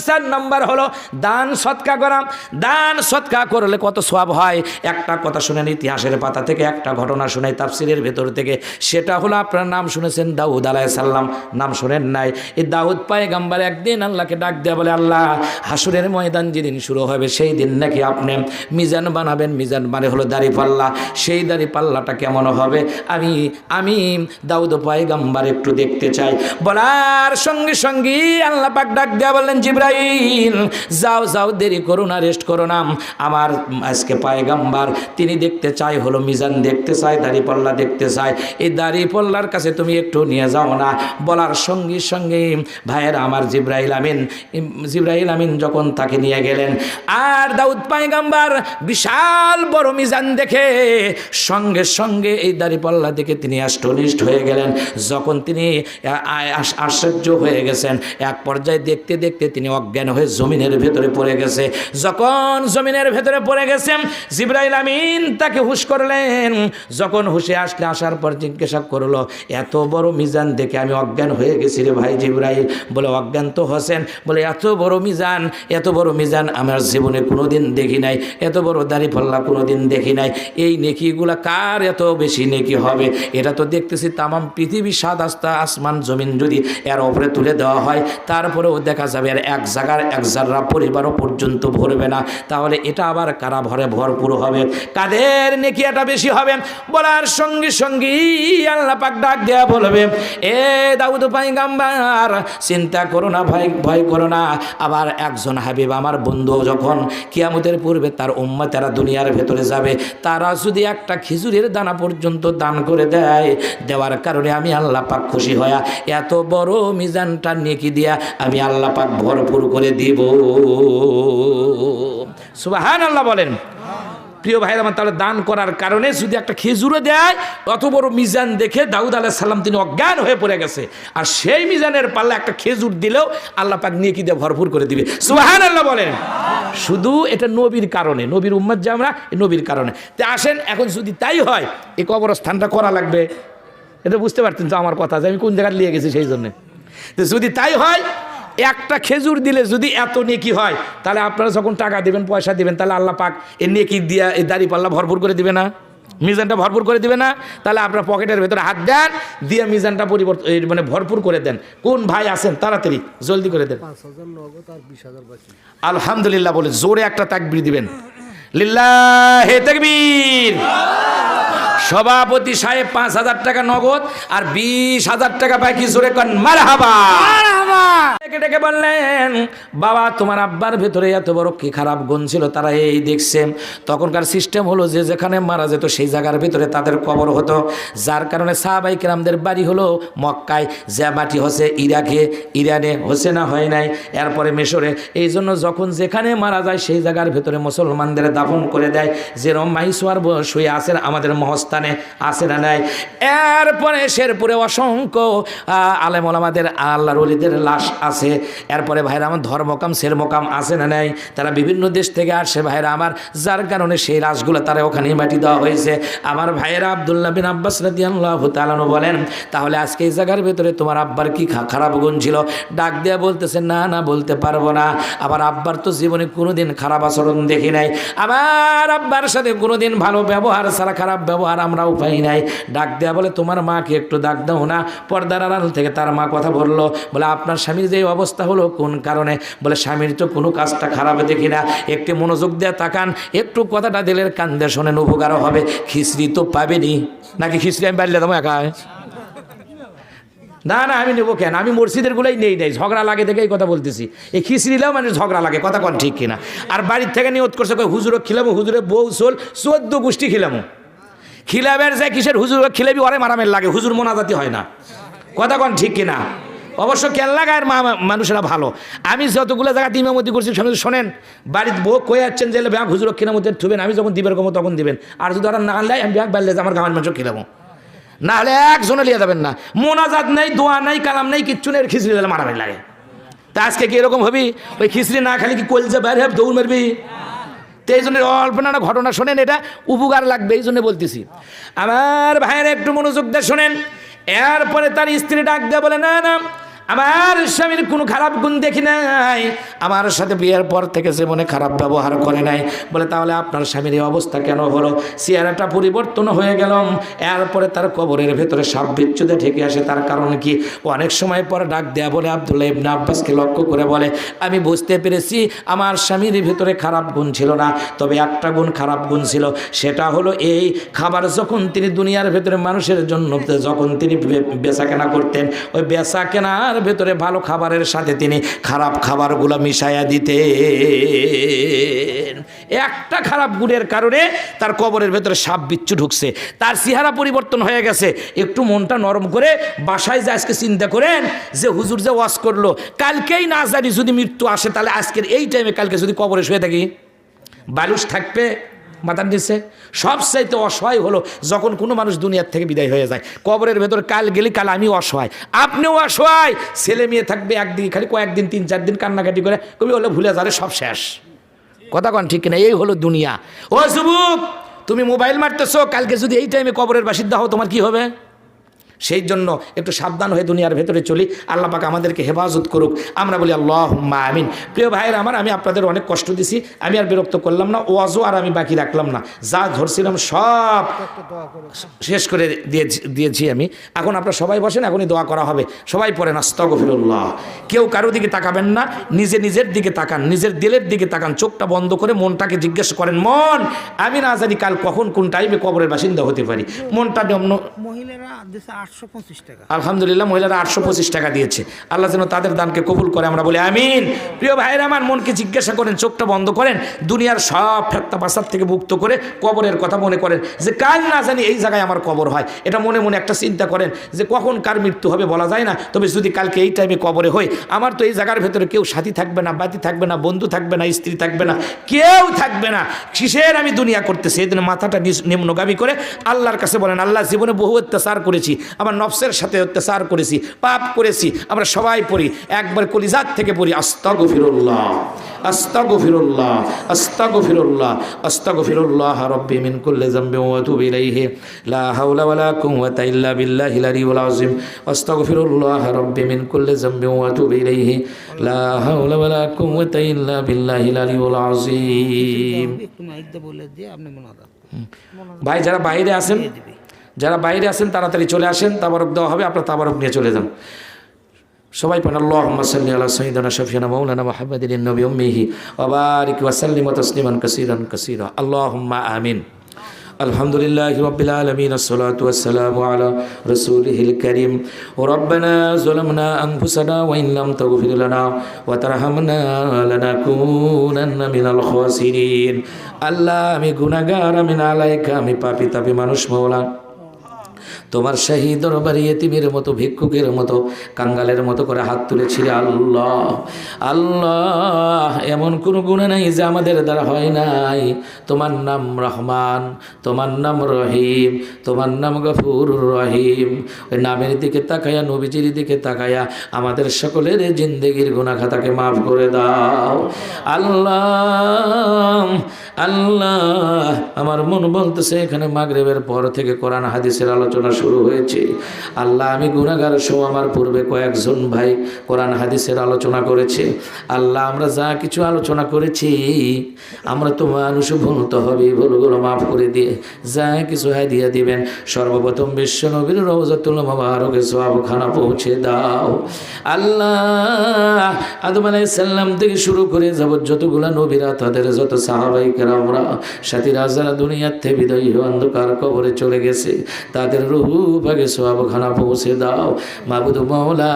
4 নম্বর হলো দান সৎকা করা। দান সৎকা করলে কত সওয়াব হয়। একটা কথা শুনেন, ইতিহাসের পাতা থেকে একটা ঘটনা শুনাই তাফসিরের ভেতর থেকে। সেটা হলো, আপনার নাম শুনেছেন দাউদ আলাইহিস সালাম, নাম শুনেন নাই? এই দাউদ পয়গম্বর একদিন আল্লাহকে ডাক দেয়া বলে, আল্লাহ হাসরের ময়দান যেদিন শুরু হবে সেই দিন নাকি আপনি মিজান বানাবেন। মিজান মানে হলো দাড়িপাল্লা। সেই দাড়িপাল্লাটা কেমন হবে আমি দাউদ পয়গম্বর একটু দেখতে চাই। বলার সঙ্গে সঙ্গে আল্লাহ পাক ডাক দেয়া বললেন, জিবরাইল যাও যাও, দেরি করো না, রেস্ট করো না। আমার আজকে পয়গম্বর তিনি দেখতে চাই হলো মিজান দেখতে চাই, দাড়িপাল্লা দেখতে চাই। এই দাড়িপাল্লার কাছে তুমি একটু নিয়ে যাও না। বলার সঙ্গে সঙ্গে ভাইয়ের আমার জিবরাইল আমিন যখন তাকে নিয়ে গেলেন, আর দাউদ পয়গম্বর বিশাল বড় মিজান দেখে সঙ্গে সঙ্গে এই দাড়িপাল্লা দেখে তিনি অ্যাস্টনিশড হয়ে গেলেন। যখন তিনি আশ্চর্য হয়ে গেছেন। এক পর্যায়ে দেখতে দেখতে তিনি অজ্ঞান হয়ে জমিনের ভেতরে পড়ে গেছে। যখন জমিনের ভেতরে পড়ে গেছেন, জিবরাইল আমিন তাকে হুঁশ করলেন। যখন হুঁশে আসলে, আসার পর জিজ্ঞাসা করলো, এত বড় মিজান দেখে আমি অজ্ঞান হয়ে গেছি রে ভাই জিবরাইল। বলে অজ্ঞান তো হোসেন। বলে এত বড় মিজান, এত বড় মিজান আমার জীবনে কোনোদিন দেখি নাই, এত বড় দাড়িপাল্লা কোনোদিন দেখি নাই। এই নেকিগুলা কার এত বেশি নেকি হবে? এটা তো দেখতেছি তামাম পৃথিবী, সাত আস্তা আসমান জমিন যদি এর ওপরে তুলে দেওয়া হয়, তারপরেও দেখা যাবে আর এক জায়গার এক জাররা পরিবারও পর্যন্ত ভরবে না। তাহলে এটা আবার কারা ভরে ভরপুর হবে? কাদের নেকি এটা বেশি হবে? বলার সঙ্গে সঙ্গে আল্লাহ পাক ডাক দেয়া বলবে, এ দাউদ পয়গম্বর, চিন্তা করো না ভাই, ভয় করো না। আবার একজন হাবিব আমার বন্ধু যখন কিয়ামতের পূর্বে তার উম্মতেরা দুনিয়ার ভেতরে যাবে, তারা যদি একটা খেজুরের দানা পর্যন্ত দান করে দেয়, দেওয়ার কারণে আমি আল্লাহ পাক খুশি হয়া এত বড় মিজানটা নেকি দিয়া আমি আল্লাহ পাক ভরপুর করে দিব। সুবহানাল্লাহ বলেন। প্রিয় ভাইরা আমার, তাহলে দান করার কারণে যদি একটা খেজুরও দেয়, অত বড় মিজান দেখে দাউদ আলাইহিস সালাম তিনি অজ্ঞান হয়ে পড়ে গেছে, আর সেই মিজানের পাল্লা একটা খেজুর দিলেও আল্লাহ পাক নেকি দিয়ে ভরপুর করে দিবে। সুবহানাল্লাহ বলেন। শুধু এটা নবীর কারণে, নবীর উম্মত যে আমরা, নবীর কারণে। তে আসেন, এখন যদি তাই হয়, এই কবরস্থানটা করা লাগবে। এটা বুঝতে পারতেন তো আমার কথা, যে আমি কোন জায়গায় নিয়ে গেছি সেই জন্যে। তো যদি তাই হয়, একটা খেজুর দিলে যদি এত নেকি হয়, তাহলে আপনারা যখন টাকা দিবেন, পয়সা দিবেন, তাহলে আল্লাহ পাক এই নেকি দিয়া এই দাড়িপাল্লা ভরপুর করে দিবে না? মিজানটা ভরপুর করে দিবে না? তাহলে আপনার পকেটের ভেতরে হাত দেন, দিয়ে মিজানটা পরিবর্তন মানে ভরপুর করে দেন। কোন ভাই আছেন তাড়াতাড়ি জলদি করে দেন। ৫,০০০ নগদ আর ২০,০০০ বাকি। আলহামদুলিল্লাহ বলে জোরে একটা তাকবীর দিবেন। লিল্লাহে তাকবীর। সভাপতি সাহেব ৫,০০০ টাকা নগদ আর ২০,০০০ টাকা বাকি, জোরে কন মারহাবা। ডেকে বললেন, বাবা তোমার আব্বার ভেতরে এত বড় কি খারাপ গুণ ছিল তারা এই দেখছে। তখনকার সিস্টেম হলো যে যেখানে মারা যেত সেই জায়গার ভেতরে তাদের কবর হতো, যার কারণে সাহাবায়ে কেরামদের বাড়ি হলো মক্কায়, যে মাটি হচ্ছে ইরাকে, ইরানে হচ্ছে না হয় নাই, এরপরে মিশরে। এই জন্য যখন যেখানে মারা যায় সেই জায়গার ভেতরে মুসলমানদের দাফন করে দেয়। যেরকম মাইসোয়ার শুয়ে আছেন আমাদের মহস্থানে, আছে না নাই? এরপরে শেরপুরে অসংখ্য আলেম ওলামাদের, আল্লাহর ওলিদের লাশ আছে। এরপরে ভাইরা আমার ধর্মকাম সেরমকাম আছে না নাই? তারা বিভিন্ন দেশ থেকে আসে ভাইরা আমার, যার কারণে সেই লাশগুলো তারা ওখানেই মাটি দেওয়া হয়েছে। আমার ভাইয়েরা আব্দুল্লাহ বিন আব্বাস রাদিয়াল্লাহু তাআলা আনহু বলেন, তাহলে আজকে এই জায়গার ভেতরে তোমার আব্বার কি খারাপ গুণ ছিল? ডাক দেয়া বলতেছে, না না বলতে পারবো না। আমার আব্বার তো জীবনে কোনোদিন খারাপ আচরণ দেখি নাই, আমার আব্বার সাথে কোনোদিন ভালো ব্যবহার ছাড়া খারাপ ব্যবহার আমরাও পাই নাই। ডাক দেয়া বলে, তোমার মাকে একটু ডাক দাও না। পর্দার আড়াল থেকে তার মা কথা বললো, বলে আপনার স্বামীর যে অবস্থা হলো কোন কারণে? বলে স্বামীর তো কোনো কাজটা খারাপ দেখি না, একটু মনোযোগ দিয়ে তাকান, একটু কথাটা দিলের কান্দে শোনেন, উপকারও হবে। খিচড়ি তো পাবেনি নাকি? খিচড়ি আমি বাড়লে দাম একা? না না আমি নেবো কেন? আমি মসজিদের গুলোই নেই নাই, ঝগড়া লাগে দেখে এই কথা বলতেছি। এই খিচড়িলেও মানে ঝগড়া লাগে, কথা কোন ঠিক কিনা? আর বাড়ির থেকে নিয়ত করছে হুজুরও খিলামো, হুজুরে বউ সোল 14 গোষ্ঠী খিলামো। খিলাবের যায় কিসের? হুজুর খিলাবি ওরে মারামের লাগে, হুজুর মোনাজাতি হয় না, কথা কোন ঠিক কিনা? অবশ্য কেন লাগায় মানুষেরা ভালো। আমি যতগুলো জায়গাতে ইমামতি করছি শোনেন, বাড়ির বউ কয়ে যাচ্ছেন যে ব্যাগ হুজুর খিলামতের থুবেন, আমি যখন দিবের কমো তখন দিবেন। আর যদি ওরা না আনলাই আমি ব্যাগ বাড়লে আমার গাঁয়ের মানুষ খিলামো, না হলে একজনে লিয়ে যাবেন না। মোনাজাত নেই, দোয়া নেই, কালাম নেই, কিচ্ছু নেই, খিচড়ি দিলে মারামারি লাগে। তা আজকে কি এরকম হবি? ওই খিচড়ি না খালি কি কলজা বাইরে হবে, দৌড় মারবি? তো এই জন্য অল্প না ঘটনা শোনেন, এটা উপকার লাগবে, এই জন্য বলতেছি। আমার ভাইয়ের একটু মনোযোগ দিয়ে শোনেন। এরপরে তার স্ত্রী ডাক দেয়া বলে, না না আমার স্বামীর কোনো খারাপ গুণ দেখি নাই, আমার সাথে বিয়ের পর থেকে জীবনে খারাপ ব্যবহার করে নাই। বলে তাহলে আপনার স্বামীর এই অবস্থা কেন হলো? চেহারাটা পরিবর্তন হয়ে গেল। এরপরে তার কবরের ভেতরে সাপ বিচ্ছুদে ঠেকে আসে। তার কারণ কি? অনেক সময় পর ডাক দেয়া বলে আব্দুল্লাহ ইবনে আব্বাসকে লক্ষ্য করে বলে, আমি বুঝতে পেরেছি আমার স্বামীর ভিতরে খারাপ গুণ ছিল না, তবে একটা গুণ খারাপ গুণ ছিল। সেটা হলো এই, খাবার যখন তিনি দুনিয়ার ভেতরে মানুষের জন্য যখন তিনি বেচা কেনা করতেন, ওই বেচা কেনার ভেতরে ভালো খাবারের সাথে তিনি খারাপ খাবারগুলো মিশাইয়া দিতেন। একটা খারাপ গুণের কারণে তার কবরের ভেতরে সাপ বিচ্ছু ঢুকছে, তার চেহারা পরিবর্তন হয়ে গেছে। একটু মনটা নরম করে বাসায় যে আজকে চিন্তা করেন যে হুজুর যে ওয়াজ করলো, কালকেই না জানি যদি মৃত্যু আসে, তাহলে আজকের এই টাইমে কালকে যদি কবরে শুয়ে থাকি, বালুস থাকবে? মাথার নিচে। সবচাইতে অসহায় হলো যখন কোনো মানুষ দুনিয়ার থেকে বিদায় হয়ে যায়, কবরের ভেতর কাল গেলি কাল আমি অসহায়, আপনিও অসহায়, ছেলে মেয়ে থাকবে একদিকে খালি কয়েকদিন 3-4 দিন কান্নাকাটি করে কবি হলে ভুলে যাবে সব শেষ। কথা কন ঠিক কিনা? এই হলো দুনিয়া। ও যুবক, তুমি মোবাইল মারতেছো, কালকে যদি এই টাইমে কবরের বাসিন্দা হও তোমার কি হবে? সেই জন্য একটু সাবধান হয়ে দুনিয়ার ভেতরে চলি। আল্লাহ পাক আমাদেরকে হেফাজত করুক, আমরা বলি আল্লাহুম্মা আমিন। প্রিয় ভাইয়ের আমার, আমি আপনাদের অনেক কষ্ট দিছি, আমি আর বিরক্ত করলাম না, ওয়াজও আর আমি বাকি রাখলাম না, যা ধরছিলাম সব শেষ করে দিয়েছি আমি। এখন আপনারা সবাই বসেন, এখনই দোয়া করা হবে। সবাই পড়েন আস্তাগফিরুল্লাহ। কেউ কারো দিকে তাকাবেন না, নিজের দিকে তাকান, নিজের দিলের দিকে তাকান, চোখটা বন্ধ করে মনটাকে জিজ্ঞেস করেন, মন আমি না জানি কাল কখন কোন টাইমে কবরের বাসিন্দা হতে পারি। মনটা মহিলারা দিয়েছে 825 টাকা। আলহামদুলিল্লাহ, মহিলারা 825 টাকা দিয়েছে। আল্লাহ যেন তাদের দানকে কবুল করে, আমরা বলি আমিন। প্রিয় ভাইয়ের আমার, মনকে জিজ্ঞাসা করেন, চোখটা বন্ধ করেন, দুনিয়ার সব ফেত্তা পাসাদ থেকে মুক্ত করে কবরের কথা মনে করেন যে কাল না জানি এই জায়গায় আমার কবর হয়। এটা মনে মনে একটা চিন্তা করেন যে কখন কার মৃত্যু হবে বলা যায় না, তবে যদি কালকে এই টাইমে কবরে হয়, আমার তো এই জায়গার ভেতরে কেউ সাথী থাকবে না, বাতি থাকবে না, বন্ধু থাকবে না, স্ত্রী থাকবে না, কেউ থাকবে না। কিসের আমি দুনিয়া করতেছি? এই দিনে মাথাটা নিম্নগামী করে আল্লাহর কাছে বলেন, আল্লাহ জীবনে বহু অত্যাচার করেছি, আমার নফসের সাথে অত্যাচার করেছি, পাপ করেছি। আমরা সবাই পড়ি, একবার কলিজাত থেকে পড়ি, আস্তাগফিরুল্লাহ আস্তাগফিরুল্লাহ আস্তাগফিরুল্লাহ আস্তাগফিরুল্লাহ রাব্বি মিন কুল্লি যামবিন ওয়া আতুবু ইলাইহি লা হাওলা ওয়ালা কুওয়াতা ইল্লা বিল্লাহিল আলিয়্যিল আযীম আস্তাগফিরুল্লাহ রাব্বি মিন কুল্লি যামবিন ওয়া আতুবু ইলাইহি লা হাওলা ওয়ালা কুওয়াতা ইল্লা বিল্লাহিল আলিয়্যিল আযীম। একটু মাইক দিয়ে বলে দিয়ে আপনি মোনাজাত ভাই যারা বাইরে আছেন, তাড়াতাড়ি চলে আসেন, তাবারক দেওয়া হবে, আপনারা তাবারক নিয়ে চলে যান। সবাই পড়েন আল্লাহুম্মা সাল্লি আলা সাইয়্যিদিনা শাফিনা মাওলানা মুহাম্মাদিন নবী উম্মিহি ওয়া বারিক ওয়া সাল্লিম তাসলিমান কাসীরান কাসীরা। আল্লাহুম্মা আমিন। আলহামদুলিল্লাহি রাব্বিল আলামিন, আসসালাতু ওয়াসসালামু আলা রাসূলিহিল কারীম। রব্বানা যালামনা আনফুসানা ওয়া ইন লাম তাগফির লানা ওয়া তারহামনা লানাকুনান্না মিনাল খাসিরিন। আল্লাহ, আমি গুনাহগার, আমি নালায়েক, আমি পাপী তাপী মানুষ মাওলা। তোমার শাহী দরবারে ইতিমের মতো, ভিক্ষুকের মতো, কাঙ্গালের মতো করে হাত তুলেছি। আল্লাহ আল্লাহ, এমন কোনো গুনাহ নাই যে আমাদের দ্বারা হয় নাই। তোমার নাম রহমান, তোমার নাম রহিম, তোমার নাম গফুর রহিম। ওই নামের দিকে তাকায়া, নবীজির দিকে তাকায়া আমাদের সকলের জিন্দেগির গুনাহ খাতাকে মাফ করে দাও। আল্লাহ আল্লাহ, আমার মন বলতেছে এখানে মাগরিবের পর থেকে কোরআন হাদিসের আলোচনা শুরু হয়েছে। আল্লাহ, আমি গুনাহগার সহ আমার পূর্বে কয়েকজন ভাই কোরআন হাদিসের আলোচনা করেছে। আল্লাহ, আমরা যা কিছু আলোচনা করেছি, আমরা তো মানুষ, ভুল তো হবে, ভুলগুলো মাফ করে দিয়ে যা কিছু হাদিয়া দিবেন, সর্বপ্রথম বিশ্ব নবীর রওজাতুল মুবারকে সওয়াবখানা পৌঁছে দাও। আল্লাহ, আদম আলাইহিস সালাম থেকে শুরু করে যতগুলা নবীরা, তাদের যত সাহাবায়ে কেরামরা, সাথীরা যারা দুনিয়ার থেকে বিদায়ী হয়ে অন্ধকার কবরে চলে গেছে, তাদের রূহ ভাগে সওয়াবখানা পৌঁছে দাও। মাবুদ মাওলা,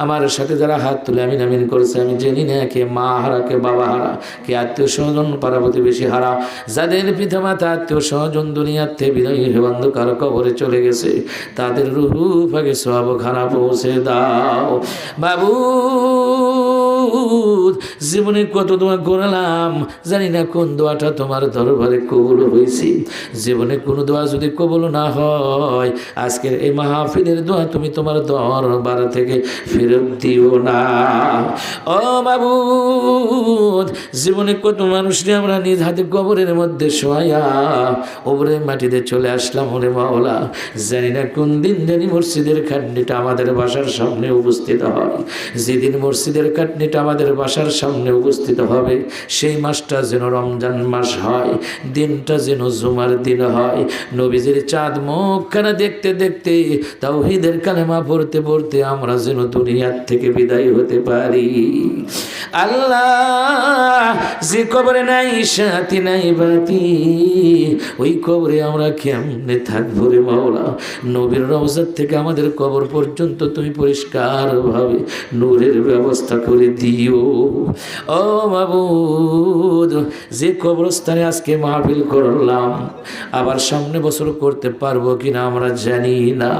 আমার সাথে যারা হাত তুলে আমিন আমিন করেছে, আমি জানি না কে মা হারা, কে বাবা হারা, কে আত্মীয় স্বজন পাড়া প্রতিবেশী হারা, যাদের পিতা মাতা আত্মীয় স্বজন দুনিয়ার থেকে বিদায়ী হয়ে অন্ধকার কবরে চলে গেছে, তাদের রূহ ভাগে সওয়াবখানা পৌঁছে দাও। বাবু, জীবনে কত দোয়া করলাম, জানি না কোন দোয়াটা তোমার দরবারে কবুল হয়েছে। জীবনে কোনো দোয়া যদি কবুল না হয়, আজকের এই মাহফিলের দোয়া তুমি তোমার দরবার থেকে ফেরত দিও না। ও মাবুদ, জীবনে কত মানুষকে আমরা নিজ হাতে কবরের মধ্যে শোয়া ওপরে মাটিতে চলে আসলাম। ওরে মাওলা, জানি না কোন দিন জানি মসজিদের খাটনিটা আমাদের বাসার সামনে উপস্থিত হয়। যেদিন মসজিদের খাটনিটা আমাদের বাসার সামনে উপস্থিত হবে, সেই মাসটা যেন রমজান মাস হয়, দিনটা যেন জুমার দিন হয়। নবীজির চাঁদ মুখখানা দেখতে দেখতে, তাওহীদের কালেমা পড়তে পড়তে আমরা যেন দুনিয়ার থেকে বিদায় হতে পারি। আল্লাহ, যে কবরে নাই সাথী নাই বাতি, ওই কবরে আমরা কেমনে থাকবো রে মাওলা? নবীর রওজাত থেকে আমাদের কবর পর্যন্ত তুমি পরিষ্কার ভাবে নূরের ব্যবস্থা করে দিও। ও মাবুদ, যে কবরস্থানে আজকে মাহফিল করলাম আবার সামনে বছর করতে পারবো কিনা আমরা জানি না।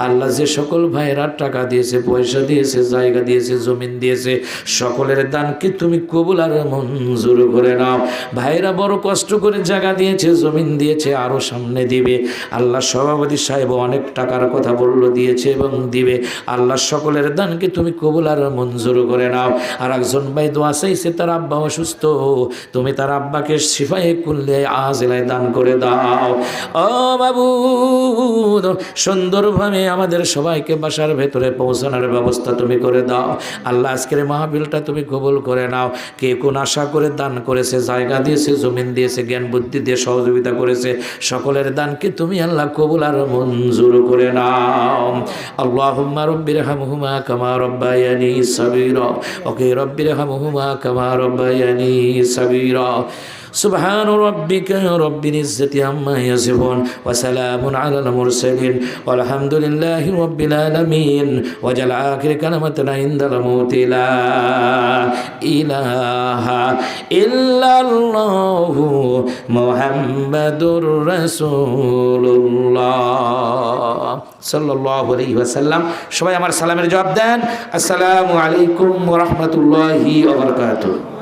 আল্লাহ যে সকল ভাইয়েরা টাকা দিয়েছে, পয়সা দিয়েছে, জায়গা দিয়েছে, জমিন দিয়েছে, সকলের দানকে তুমি কবুল আর মঞ্জুর করে নাও। ভাইরা বড় কষ্ট করে জায়গা দিয়েছে, জমিন দিয়েছে, আরো সামনে দিবে। আল্লাহ সভাপতি সাহেব অনেক টাকার কথা বলল, দিয়েছে এবং দিবে। আল্লাহ সকলের দানকে তুমি কবুল আর মঞ্জুর করে নাও। আর একজন ভাই দোয়া চাইছে, তার আব্বা অসুস্থ, তুমি তার আব্বাকে শিফায়ে কুল্লে আজেলায় দান করে দাও। ও বাবু, সুন্দরভাবে আমাদের সবাইকে বাসার ভেতরে পৌঁছানোর ব্যবস্থা তুমি করে দাও। আল্লাহ আজকের মাহফিলটা তুমি কবুল করে নাও। কে কোন আশা করে দান করেছে, জায়গা দিয়েছে, জমিন দিয়েছে, জ্ঞান বুদ্ধি দিয়ে সহযোগিতা করেছে, সকলের দানকে তুমি আল্লাহ কবুল আর মঞ্জুর করে নাও। আল্লাহুম্মা রব্বিরহামহুমা কামা রব্বায়ানি সাগীরা ওকে রব্বিরহামহুমা কামা রব্বায়ানি সাগীরা। سبحان ربك رب العزة عما يصفون وسلام على المرسلين والحمد لله رب العالمين وجل آخر كلمة عند الموت لا إله إلا الله محمد رسول الله সাল্লাল্লাহু আলাইহি ওয়াসাল্লাম। সবাই আমার সালামের জবাব দেন। আসসালামু আলাইকুম ওয়া রাহমাতুল্লাহি ওয়া বারাকাতুহু।